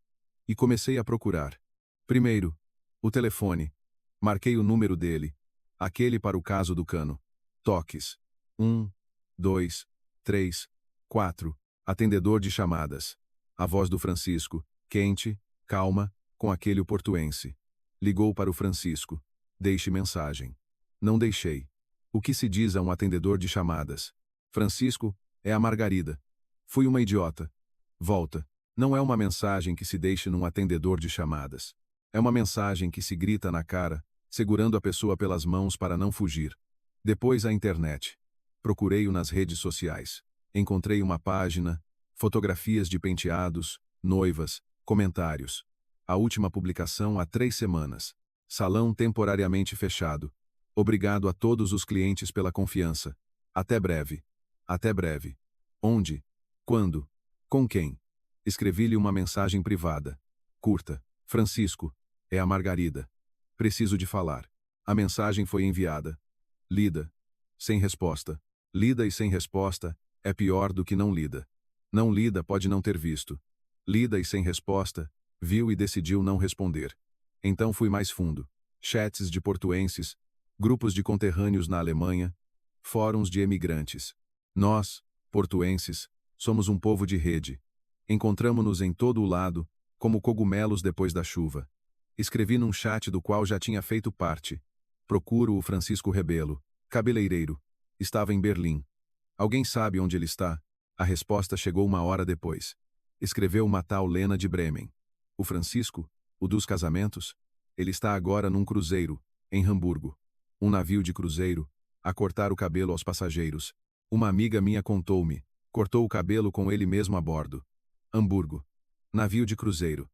E comecei a procurar. Primeiro, o telefone. Marquei o número dele, aquele para o caso do cano. Toques. 1, 2, 3, 4. Atendedor de chamadas. A voz do Francisco, quente, calma, com aquele portuense. Ligou para o Francisco. Deixe mensagem. Não deixei. O que se diz a um atendedor de chamadas? Francisco, é a Margarida. Fui uma idiota. Volta. Não é uma mensagem que se deixe num atendedor de chamadas. É uma mensagem que se grita na cara, segurando a pessoa pelas mãos para não fugir. Depois a internet. Procurei-o nas redes sociais. Encontrei uma página, fotografias de penteados, noivas, comentários. A última publicação há 3 semanas. Salão temporariamente fechado. Obrigado a todos os clientes pela confiança. Até breve. Até breve. Onde? Quando? Com quem? Escrevi-lhe uma mensagem privada. Curta. Francisco, é a Margarida. Preciso de falar. A mensagem foi enviada. Lida. Sem resposta. Lida e sem resposta é pior do que não lida. Não lida pode não ter visto. Lida e sem resposta, viu e decidiu não responder. Então fui mais fundo. Chats de portuenses, grupos de conterrâneos na Alemanha, fóruns de emigrantes. Nós, portuenses, somos um povo de rede. Encontramo-nos em todo o lado, como cogumelos depois da chuva. Escrevi num chat do qual já tinha feito parte. Procuro o Francisco Rebelo, cabeleireiro. Estava em Berlim. Alguém sabe onde ele está? A resposta chegou 1 hora depois. Escreveu uma tal Lena de Bremen. O Francisco, o dos casamentos? Ele está agora num cruzeiro, em Hamburgo. Um navio de cruzeiro, a cortar o cabelo aos passageiros. Uma amiga minha contou-me, cortou o cabelo com ele mesmo a bordo. Hamburgo. Navio de cruzeiro.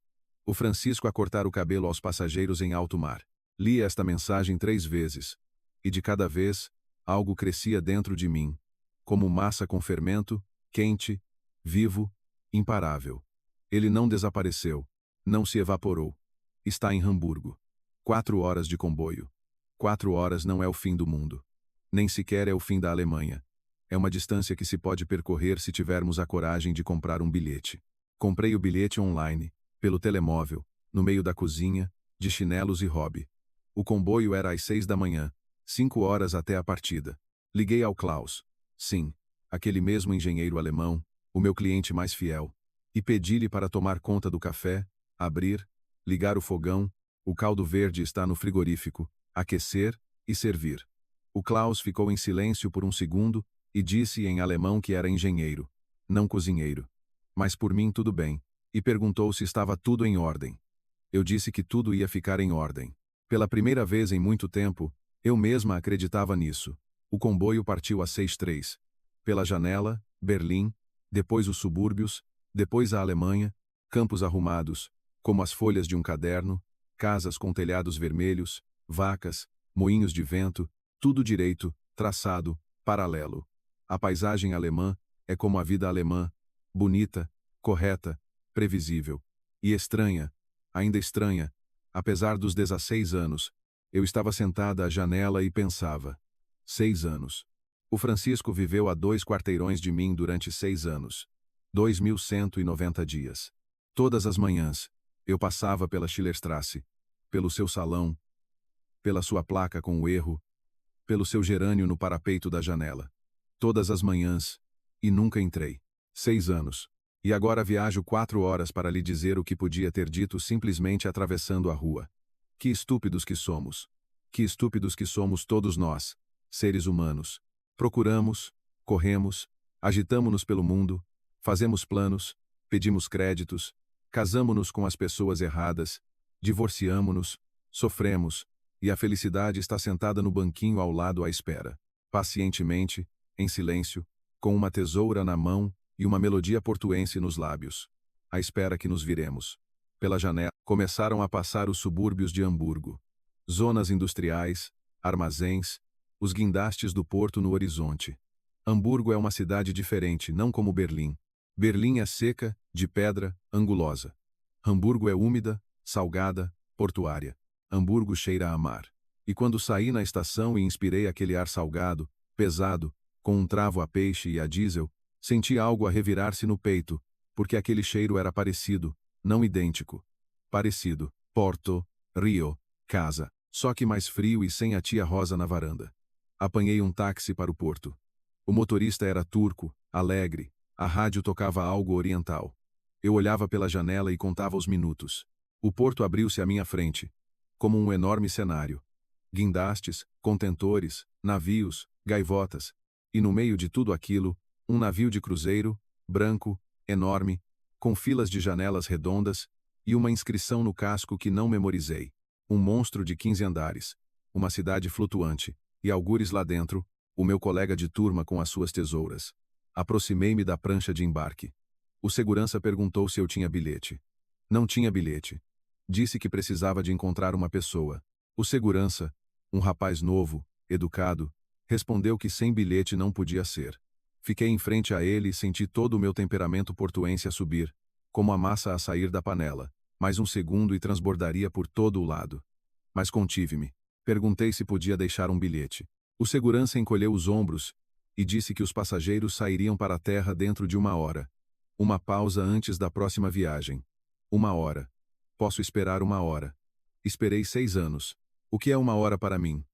O Francisco a cortar o cabelo aos passageiros em alto mar. Li esta mensagem 3 vezes. E de cada vez, algo crescia dentro de mim. Como massa com fermento, quente, vivo, imparável. Ele não desapareceu. Não se evaporou. Está em Hamburgo. 4 horas de comboio. 4 horas não é o fim do mundo. Nem sequer é o fim da Alemanha. É uma distância que se pode percorrer se tivermos a coragem de comprar um bilhete. Comprei o bilhete online, pelo telemóvel, no meio da cozinha, de chinelos e hobby. O comboio era às 6 da manhã, 5 horas até a partida. Liguei ao Klaus. Sim, aquele mesmo engenheiro alemão, o meu cliente mais fiel. E pedi-lhe para tomar conta do café, abrir, ligar o fogão, o caldo verde está no frigorífico, aquecer e servir. O Klaus ficou em silêncio por um segundo e disse em alemão que era engenheiro, não cozinheiro. Mas por mim tudo bem, e perguntou se estava tudo em ordem. Eu disse que tudo ia ficar em ordem. Pela primeira vez em muito tempo, eu mesma acreditava nisso. O comboio partiu às 6h03. Pela janela, Berlim, depois os subúrbios, depois a Alemanha, campos arrumados, como as folhas de um caderno, casas com telhados vermelhos, vacas, moinhos de vento, tudo direito, traçado, paralelo. A paisagem alemã é como a vida alemã, bonita, correta, previsível. E estranha, ainda estranha, apesar dos 16 anos, eu estava sentada à janela e pensava. 6 anos. O Francisco viveu a 2 quarteirões de mim durante 6 anos. 2.190 dias. Todas as manhãs, eu passava pela Schillerstrasse, pelo seu salão, pela sua placa com o erro, pelo seu gerânio no parapeito da janela. Todas as manhãs, e nunca entrei. 6 anos. E agora viajo 4 horas para lhe dizer o que podia ter dito simplesmente atravessando a rua. Que estúpidos que somos. Que estúpidos que somos todos nós, seres humanos. Procuramos, corremos, agitamo-nos pelo mundo, fazemos planos, pedimos créditos, casamo-nos com as pessoas erradas, divorciamo-nos, sofremos, e a felicidade está sentada no banquinho ao lado à espera, pacientemente, em silêncio, com uma tesoura na mão e uma melodia portuense nos lábios, à espera que nos viremos. Pela janela, começaram a passar os subúrbios de Hamburgo. Zonas industriais, armazéns, os guindastes do porto no horizonte. Hamburgo é uma cidade diferente, não como Berlim. Berlim é seca, de pedra, angulosa. Hamburgo é úmida, salgada, portuária. Hamburgo cheira a mar. E quando saí na estação e inspirei aquele ar salgado, pesado, com um travo a peixe e a diesel, Senti algo a revirar-se no peito, porque aquele cheiro era parecido, não idêntico. Parecido. Porto, Rio, casa, só que mais frio e sem a tia Rosa na varanda. Apanhei um táxi para o porto. O motorista era turco, alegre, a rádio tocava algo oriental. Eu olhava pela janela e contava os minutos. O porto abriu-se à minha frente, como um enorme cenário. Guindastes, contentores, navios, gaivotas, e no meio de tudo aquilo, um navio de cruzeiro, branco, enorme, com filas de janelas redondas, e uma inscrição no casco que não memorizei. Um monstro de 15 andares, uma cidade flutuante, e algures lá dentro, o meu colega de turma com as suas tesouras. Aproximei-me da prancha de embarque. O segurança perguntou se eu tinha bilhete. Não tinha bilhete. Disse que precisava de encontrar uma pessoa. O segurança, um rapaz novo, educado, respondeu que sem bilhete não podia ser. Fiquei em frente a ele e senti todo o meu temperamento portuense a subir, como a massa a sair da panela. Mais um segundo e transbordaria por todo o lado. Mas contive-me. Perguntei se podia deixar um bilhete. O segurança encolheu os ombros e disse que os passageiros sairiam para a terra dentro de 1 hora. Uma pausa antes da próxima viagem. 1 hora. Posso esperar 1 hora. Esperei 6 anos. O que é 1 hora para mim?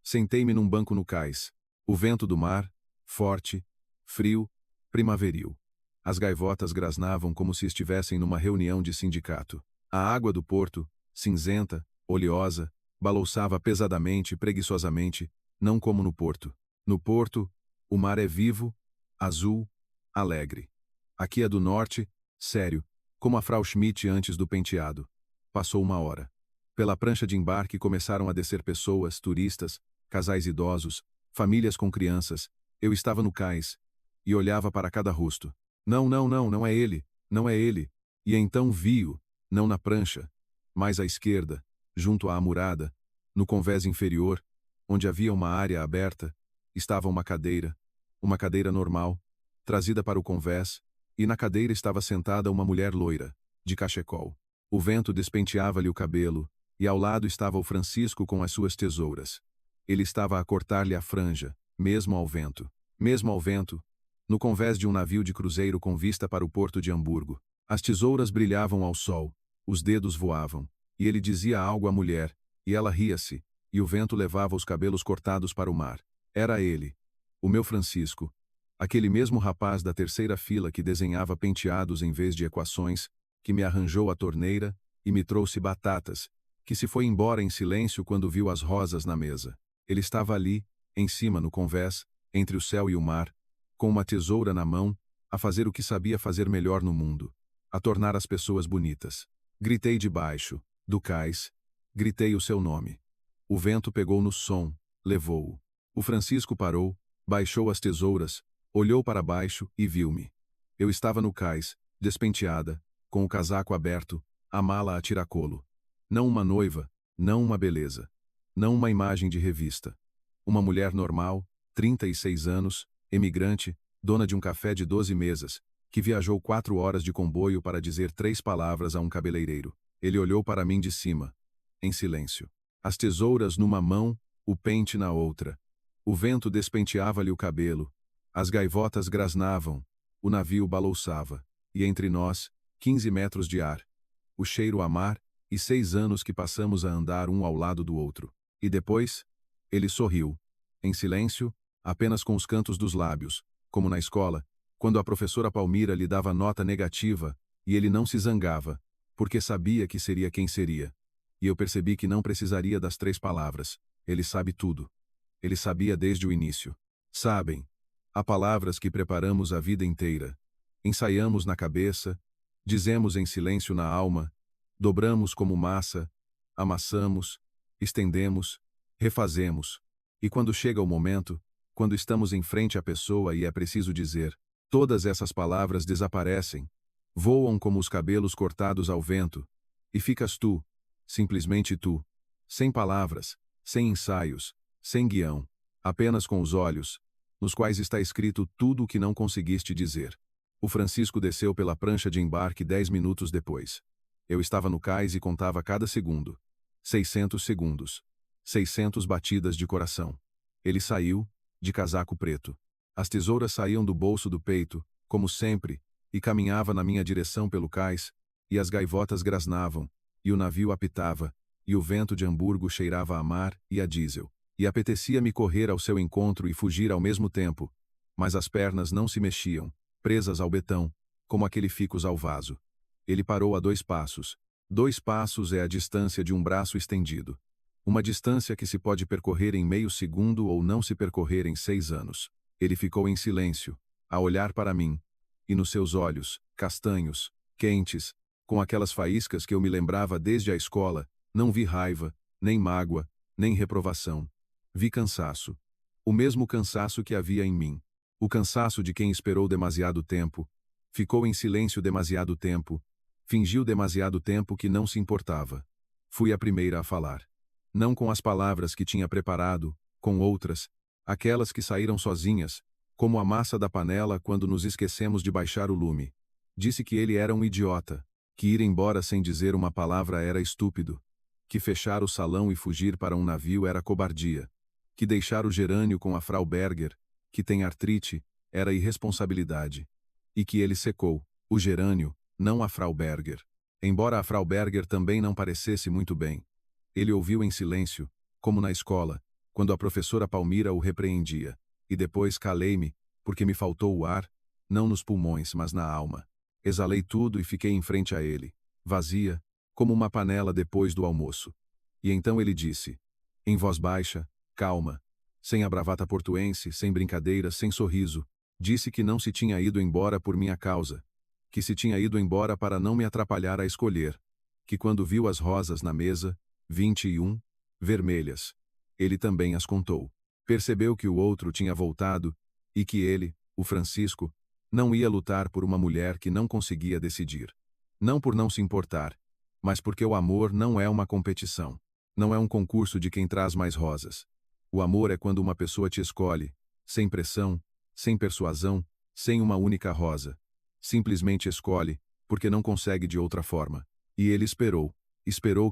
Sentei-me num banco no cais. O vento do mar, forte, frio, primaveril. As gaivotas grasnavam como se estivessem numa reunião de sindicato. A água do porto, cinzenta, oleosa, balouçava pesadamente e preguiçosamente, não como no porto. No porto, o mar é vivo, azul, alegre. Aqui é do norte, sério, como a Frau Schmidt antes do penteado. Passou 1 hora. Pela prancha de embarque começaram a descer pessoas, turistas, casais idosos, famílias com crianças. Eu estava no cais e olhava para cada rosto. Não, não, não, não é ele, não é ele. E então vi-o, não na prancha, mais à esquerda, junto à amurada, no convés inferior, onde havia uma área aberta, estava uma cadeira normal, trazida para o convés, e na cadeira estava sentada uma mulher loira, de cachecol. O vento despenteava-lhe o cabelo, e ao lado estava o Francisco com as suas tesouras. Ele estava a cortar-lhe a franja, mesmo ao vento. Mesmo ao vento, no convés de um navio de cruzeiro com vista para o porto de Hamburgo. As tesouras brilhavam ao sol, os dedos voavam, e ele dizia algo à mulher, e ela ria-se, e o vento levava os cabelos cortados para o mar. Era ele, o meu Francisco, aquele mesmo rapaz da terceira fila que desenhava penteados em vez de equações, que me arranjou a torneira e me trouxe batatas, que se foi embora em silêncio quando viu as rosas na mesa. Ele estava ali, em cima no convés, entre o céu e o mar, com uma tesoura na mão, a fazer o que sabia fazer melhor no mundo, a tornar as pessoas bonitas. Gritei de baixo, do cais, gritei o seu nome. O vento pegou no som, levou-o. O Francisco parou, baixou as tesouras, olhou para baixo e viu-me. Eu estava no cais, despenteada, com o casaco aberto, a mala a tiracolo. Não uma noiva, não uma beleza. Não uma imagem de revista. Uma mulher normal, 36 anos, emigrante, dona de um café de 12 mesas, que viajou 4 horas de comboio para dizer 3 palavras a um cabeleireiro. Ele olhou para mim de cima, em silêncio. As tesouras numa mão, o pente na outra. O vento despenteava-lhe o cabelo. As gaivotas grasnavam. O navio balouçava. E entre nós, 15 metros de ar. O cheiro a mar, e 6 anos que passamos a andar um ao lado do outro. E depois, ele sorriu. Em silêncio, apenas com os cantos dos lábios, como na escola, quando a professora Palmira lhe dava nota negativa, e ele não se zangava, porque sabia que seria quem seria. E eu percebi que não precisaria das 3 palavras. Ele sabe tudo. Ele sabia desde o início. Sabem. Há palavras que preparamos a vida inteira. Ensaiamos na cabeça, dizemos em silêncio na alma, dobramos como massa, amassamos, estendemos, refazemos. E quando chega o momento, quando estamos em frente à pessoa e é preciso dizer, todas essas palavras desaparecem, voam como os cabelos cortados ao vento, e ficas tu, simplesmente tu, sem palavras, sem ensaios, sem guião, apenas com os olhos, nos quais está escrito tudo o que não conseguiste dizer. O Francisco desceu pela prancha de embarque 10 minutos depois. Eu estava no cais e contava cada segundo. 600 segundos. 600 batidas de coração. Ele saiu, de casaco preto. As tesouras saíam do bolso do peito, como sempre, e caminhava na minha direção pelo cais, e as gaivotas grasnavam, e o navio apitava, e o vento de Hamburgo cheirava a mar e a diesel. E apetecia-me correr ao seu encontro e fugir ao mesmo tempo, mas as pernas não se mexiam, presas ao betão, como aquele ficus ao vaso. Ele parou a 2 passos. 2 passos é a distância de um braço estendido. Uma distância que se pode percorrer em meio segundo ou não se percorrer em 6 anos. Ele ficou em silêncio, a olhar para mim, e nos seus olhos, castanhos, quentes, com aquelas faíscas que eu me lembrava desde a escola, não vi raiva, nem mágoa, nem reprovação. Vi cansaço. O mesmo cansaço que havia em mim. O cansaço de quem esperou demasiado tempo, ficou em silêncio demasiado tempo, fingiu demasiado tempo que não se importava. Fui a primeira a falar. Não com as palavras que tinha preparado, com outras, aquelas que saíram sozinhas, como a massa da panela quando nos esquecemos de baixar o lume. Disse que ele era um idiota, que ir embora sem dizer uma palavra era estúpido, que fechar o salão e fugir para um navio era cobardia, que deixar o gerânio com a Frau Berger, que tem artrite, era irresponsabilidade. E que ele secou, o gerânio, não a Frau Berger. Embora a Frau Berger também não parecesse muito bem. Ele ouviu em silêncio, como na escola, quando a professora Palmira o repreendia. E depois calei-me, porque me faltou o ar, não nos pulmões, mas na alma. Exalei tudo e fiquei em frente a ele, vazia, como uma panela depois do almoço. E então ele disse, em voz baixa, calma, sem a bravata portuense, sem brincadeiras, sem sorriso, disse que não se tinha ido embora por minha causa, que se tinha ido embora para não me atrapalhar a escolher, que quando viu as rosas na mesa, 21, vermelhas, ele também as contou. Percebeu que o outro tinha voltado, e que ele, o Francisco, não ia lutar por uma mulher que não conseguia decidir. Não por não se importar, mas porque o amor não é uma competição. Não é um concurso de quem traz mais rosas. O amor é quando uma pessoa te escolhe, sem pressão, sem persuasão, sem uma única rosa. Simplesmente escolhe, porque não consegue de outra forma. E ele esperou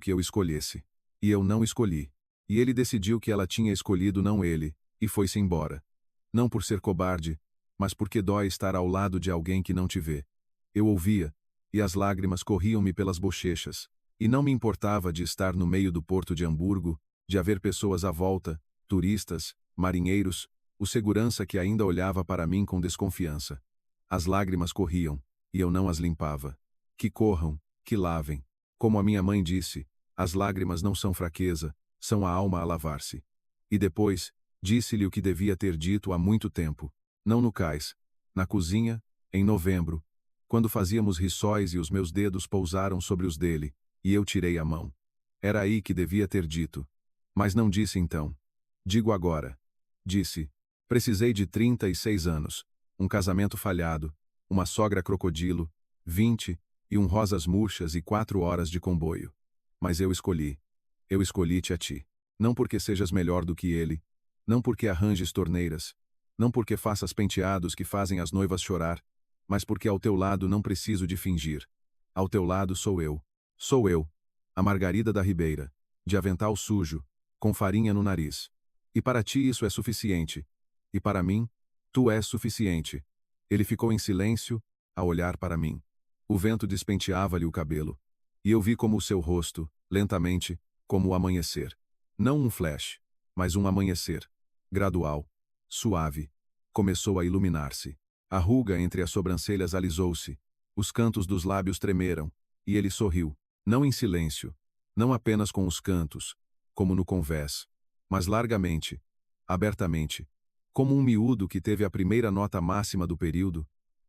que eu escolhesse. E eu não escolhi. E ele decidiu que ela tinha escolhido não ele, e foi-se embora. Não por ser cobarde, mas porque dói estar ao lado de alguém que não te vê. Eu ouvia, e as lágrimas corriam-me pelas bochechas, e não me importava de estar no meio do porto de Hamburgo, de haver pessoas à volta, turistas, marinheiros, o segurança que ainda olhava para mim com desconfiança. As lágrimas corriam, e eu não as limpava. Que corram, que lavem. Como a minha mãe disse, as lágrimas não são fraqueza, são a alma a lavar-se. E depois, disse-lhe o que devia ter dito há muito tempo. Não no cais, na cozinha, em novembro, quando fazíamos rissóis e os meus dedos pousaram sobre os dele, e eu tirei a mão. Era aí que devia ter dito. Mas não disse então. Digo agora. Disse. Precisei de 36 anos, um casamento falhado, uma sogra crocodilo, 20, e um rosas murchas e 4 horas de comboio. Mas eu escolhi. Eu escolhi-te a ti. Não porque sejas melhor do que ele, não porque arranjes torneiras, não porque faças penteados que fazem as noivas chorar, mas porque ao teu lado não preciso de fingir. Ao teu lado sou eu. Sou eu, a Margarida da Ribeira, de avental sujo, com farinha no nariz. E para ti isso é suficiente. E para mim, tu és suficiente. Ele ficou em silêncio, a olhar para mim. O vento despenteava-lhe o cabelo. E eu vi como o seu rosto, lentamente, como o amanhecer. Não um flash, mas um amanhecer. Gradual, suave. Começou a iluminar-se. A ruga entre as sobrancelhas alisou-se. Os cantos dos lábios tremeram. E ele sorriu. Não em silêncio. Não apenas com os cantos, como no convés, mas largamente, abertamente. Como um miúdo que teve a primeira nota máxima do período,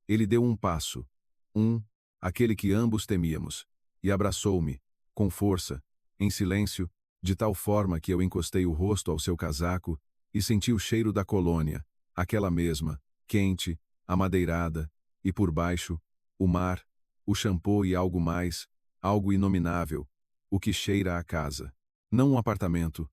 ele deu um passo. Aquele que ambos temíamos. E abraçou-me, com força, em silêncio, de tal forma que eu encostei o rosto ao seu casaco e senti o cheiro da colônia, aquela mesma, quente, amadeirada, e por baixo, o mar, o shampoo e algo mais, algo inominável, o que cheira a casa. Não um apartamento,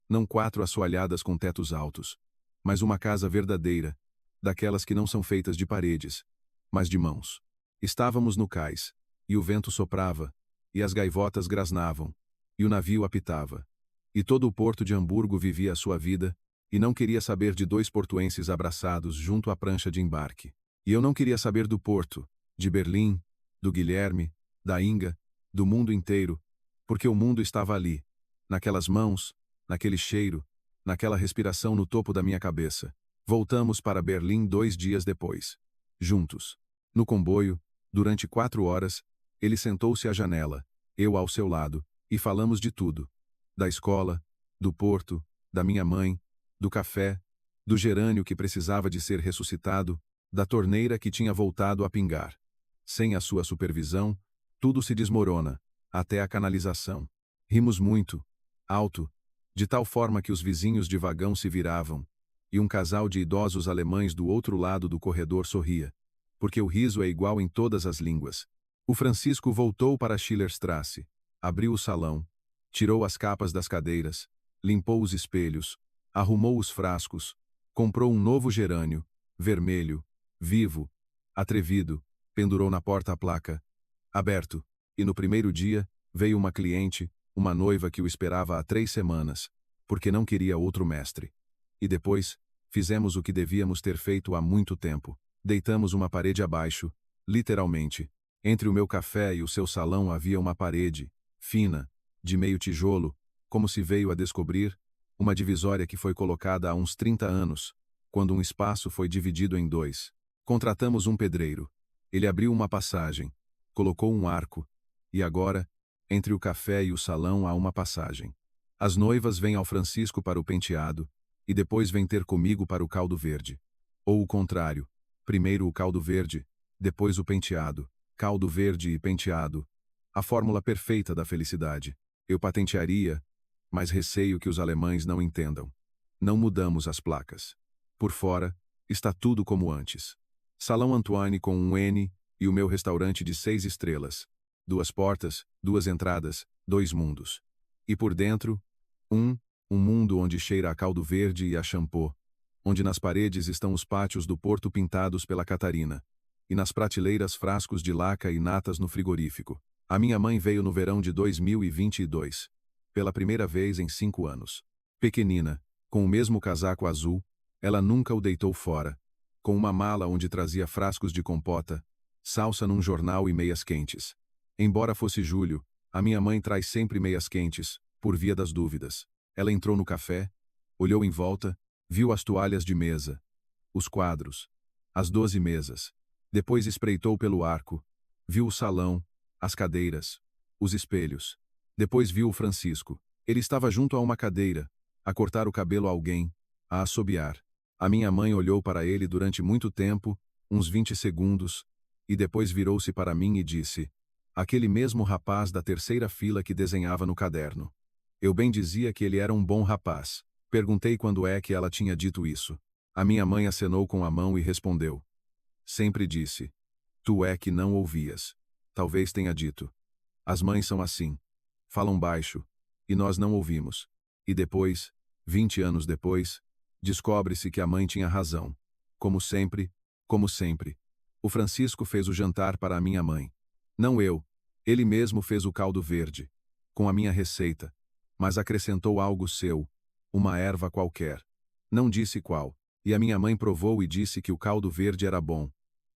não 4 assoalhadas com tetos altos, mas uma casa verdadeira, daquelas que não são feitas de paredes, mas de mãos. Estávamos no cais, e o vento soprava, e as gaivotas grasnavam, e o navio apitava. E todo o porto de Hamburgo vivia a sua vida, e não queria saber de 2 portuenses abraçados junto à prancha de embarque. E eu não queria saber do Porto, de Berlim, do Guilherme, da Inga, do mundo inteiro, porque o mundo estava ali, naquelas mãos, naquele cheiro, naquela respiração no topo da minha cabeça. Voltamos para Berlim 2 dias depois. Juntos. No comboio, durante 4 horas, ele sentou-se à janela, eu ao seu lado, e falamos de tudo. Da escola, do Porto, da minha mãe, do café, do gerânio que precisava de ser ressuscitado, da torneira que tinha voltado a pingar. Sem a sua supervisão, tudo se desmorona, até a canalização. Rimos muito, alto, de tal forma que os vizinhos de vagão se viravam, e um casal de idosos alemães do outro lado do corredor sorria, porque o riso é igual em todas as línguas. O Francisco voltou para a Schillerstrasse, abriu o salão, tirou as capas das cadeiras, limpou os espelhos, arrumou os frascos, comprou um novo gerânio, vermelho, vivo, atrevido, pendurou na porta a placa, aberto, e no primeiro dia, veio uma cliente, uma noiva que o esperava há 3 semanas, porque não queria outro mestre. E depois, fizemos o que devíamos ter feito há muito tempo. Deitamos uma parede abaixo, literalmente. Entre o meu café e o seu salão havia uma parede, fina, de meio tijolo, como se veio a descobrir, uma divisória que foi colocada há uns 30 anos, quando um espaço foi dividido em 2. Contratamos um pedreiro. Ele abriu uma passagem, colocou um arco, e agora, entre o café e o salão há uma passagem. As noivas vêm ao Francisco para o penteado, e depois vêm ter comigo para o caldo verde. Ou o contrário, primeiro o caldo verde, depois o penteado, caldo verde e penteado. A fórmula perfeita da felicidade. Eu patentearia, mas receio que os alemães não entendam. Não mudamos as placas. Por fora, está tudo como antes. Salão Antoine com um N e o meu restaurante de 6 estrelas. 2 portas, 2 entradas, 2 mundos. E por dentro, um mundo onde cheira a caldo verde e a shampoo, onde nas paredes estão os pátios do Porto pintados pela Catarina, e nas prateleiras frascos de laca e natas no frigorífico. A minha mãe veio no verão de 2022, pela primeira vez em 5 anos. Pequenina, com o mesmo casaco azul, ela nunca o deitou fora, com uma mala onde trazia frascos de compota, salsa num jornal e meias quentes. Embora fosse julho, a minha mãe traz sempre meias quentes, por via das dúvidas. Ela entrou no café, olhou em volta, viu as toalhas de mesa, os quadros, as 12 mesas. Depois espreitou pelo arco, viu o salão, as cadeiras, os espelhos. Depois viu o Francisco. Ele estava junto a uma cadeira, a cortar o cabelo a alguém, a assobiar. A minha mãe olhou para ele durante muito tempo, uns 20 segundos, e depois virou-se para mim e disse: aquele mesmo rapaz da terceira fila que desenhava no caderno. Eu bem dizia que ele era um bom rapaz. Perguntei quando é que ela tinha dito isso. A minha mãe acenou com a mão e respondeu. Sempre disse. Tu é que não ouvias. Talvez tenha dito. As mães são assim. Falam baixo. E nós não ouvimos. E depois, 20 anos depois, descobre-se que a mãe tinha razão. Como sempre, o Francisco fez o jantar para a minha mãe. Não eu. Ele mesmo fez o caldo verde. Com a minha receita. Mas acrescentou algo seu. Uma erva qualquer. Não disse qual. E a minha mãe provou e disse que o caldo verde era bom.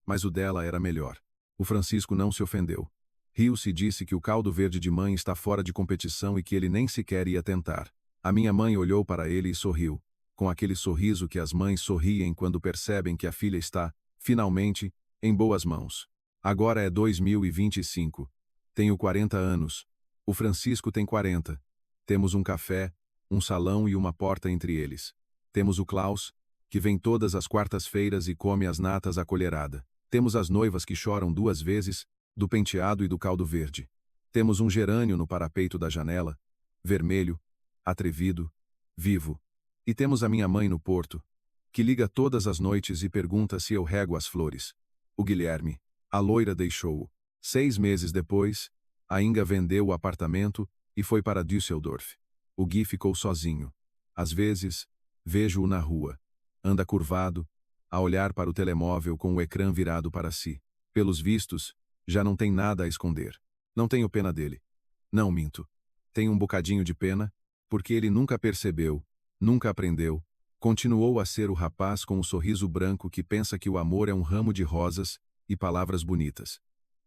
Mas o dela era melhor. O Francisco não se ofendeu. Riu-se e disse que o caldo verde de mãe está fora de competição e que ele nem sequer ia tentar. A minha mãe olhou para ele e sorriu. Com aquele sorriso que as mães sorriem quando percebem que a filha está, finalmente, em boas mãos. Agora é 2025. Tenho 40 anos. O Francisco tem 40. Temos um café, um salão e uma porta entre eles. Temos o Klaus, que vem todas as quartas-feiras e come as natas à colherada. Temos as noivas que choram 2 vezes, do penteado e do caldo verde. Temos um gerânio no parapeito da janela, vermelho, atrevido, vivo. E temos a minha mãe no Porto, que liga todas as noites e pergunta se eu rego as flores. O Guilherme, a loira, deixou-o. 6 meses depois, a Inga vendeu o apartamento e foi para Düsseldorf. O Gui ficou sozinho. Às vezes, vejo-o na rua. Anda curvado, a olhar para o telemóvel com o ecrã virado para si. Pelos vistos, já não tem nada a esconder. Não tenho pena dele. Não minto. Tenho um bocadinho de pena, porque ele nunca percebeu, nunca aprendeu, Continuou a ser o rapaz com o sorriso branco que pensa que o amor é um ramo de rosas e palavras bonitas.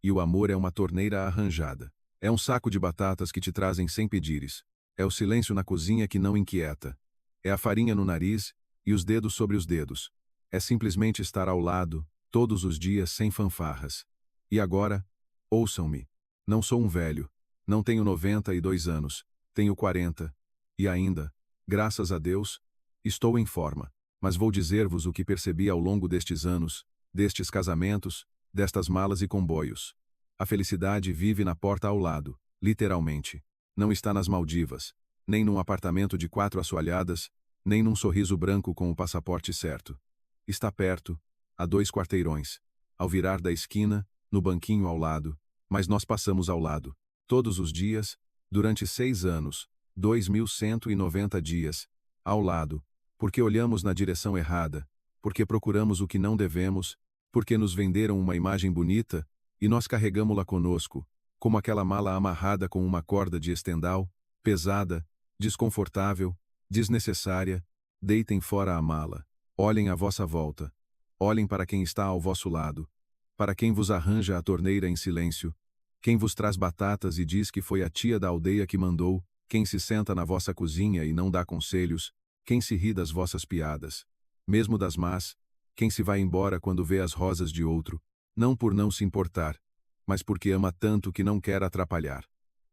E o amor é uma torneira arranjada. É um saco de batatas que te trazem sem pedires. É o silêncio na cozinha que não inquieta. É a farinha no nariz e os dedos sobre os dedos. É simplesmente estar ao lado, todos os dias sem fanfarras. E agora, ouçam-me. Não sou um velho. Não tenho 92 anos. Tenho 40. E ainda, graças a Deus, estou em forma. Mas vou dizer-vos o que percebi ao longo destes anos, destes casamentos, destas malas e comboios. A felicidade vive na porta ao lado, literalmente. Não está nas Maldivas, nem num apartamento de 4 assoalhadas, nem num sorriso branco com o passaporte certo. Está perto, a 2 quarteirões. Ao virar da esquina, no banquinho ao lado, mas nós passamos ao lado. Todos os dias, durante 6 anos, 2.190 dias, ao lado, porque olhamos na direção errada, porque procuramos o que não devemos, porque nos venderam uma imagem bonita, e nós carregamos-la conosco, como aquela mala amarrada com uma corda de estendal, pesada, desconfortável, desnecessária. Deitem fora a mala. Olhem à vossa volta. Olhem para quem está ao vosso lado. Para quem vos arranja a torneira em silêncio. Quem vos traz batatas e diz que foi a tia da aldeia que mandou. Quem se senta na vossa cozinha e não dá conselhos. Quem se ri das vossas piadas. Mesmo das más. Quem se vai embora quando vê as rosas de outro. Não por não se importar, mas porque ama tanto que não quer atrapalhar.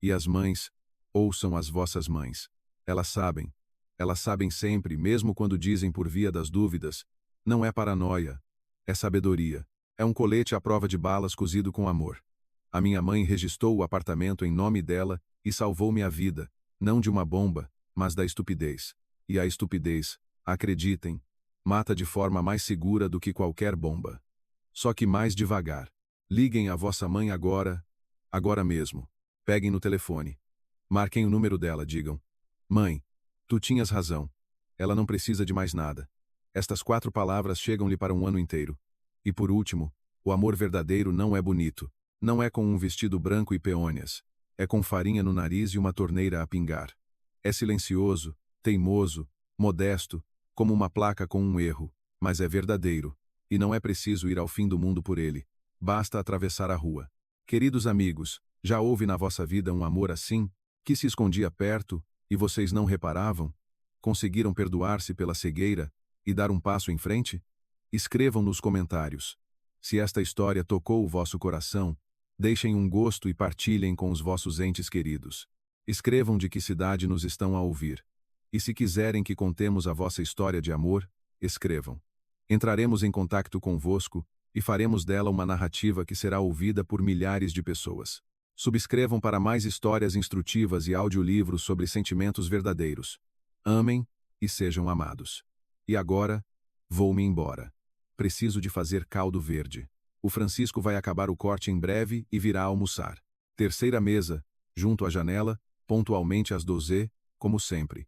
E as mães, ouçam as vossas mães. Elas sabem sempre, mesmo quando dizem por via das dúvidas. Não é paranoia, é sabedoria. É um colete à prova de balas cozido com amor. A minha mãe registrou o apartamento em nome dela e salvou-me a vida, não de uma bomba, mas da estupidez. E a estupidez, acreditem, mata de forma mais segura do que qualquer bomba. Só que mais devagar. Liguem à vossa mãe agora mesmo. Peguem no telefone. Marquem o número dela, digam: Mãe, tu tinhas razão. Ela não precisa de mais nada. Estas 4 palavras chegam-lhe para um ano inteiro. E por último, o amor verdadeiro não é bonito. Não é com um vestido branco e peônias. É com farinha no nariz e uma torneira a pingar. É silencioso, teimoso, modesto, como uma placa com um erro, mas é verdadeiro. E não é preciso ir ao fim do mundo por ele. Basta atravessar a rua. Queridos amigos, já houve na vossa vida um amor assim, que se escondia perto, e vocês não reparavam? Conseguiram perdoar-se pela cegueira e dar um passo em frente? Escrevam nos comentários. Se esta história tocou o vosso coração, deixem um gosto e partilhem com os vossos entes queridos. Escrevam de que cidade nos estão a ouvir. E se quiserem que contemos a vossa história de amor, escrevam. Entraremos em contato convosco e faremos dela uma narrativa que será ouvida por milhares de pessoas. Subscrevam para mais histórias instrutivas e audiolivros sobre sentimentos verdadeiros. Amem e sejam amados. E agora, vou-me embora. Preciso de fazer caldo verde. O Francisco vai acabar o corte em breve e virá almoçar. Terceira mesa, junto à janela, pontualmente às 12, como sempre.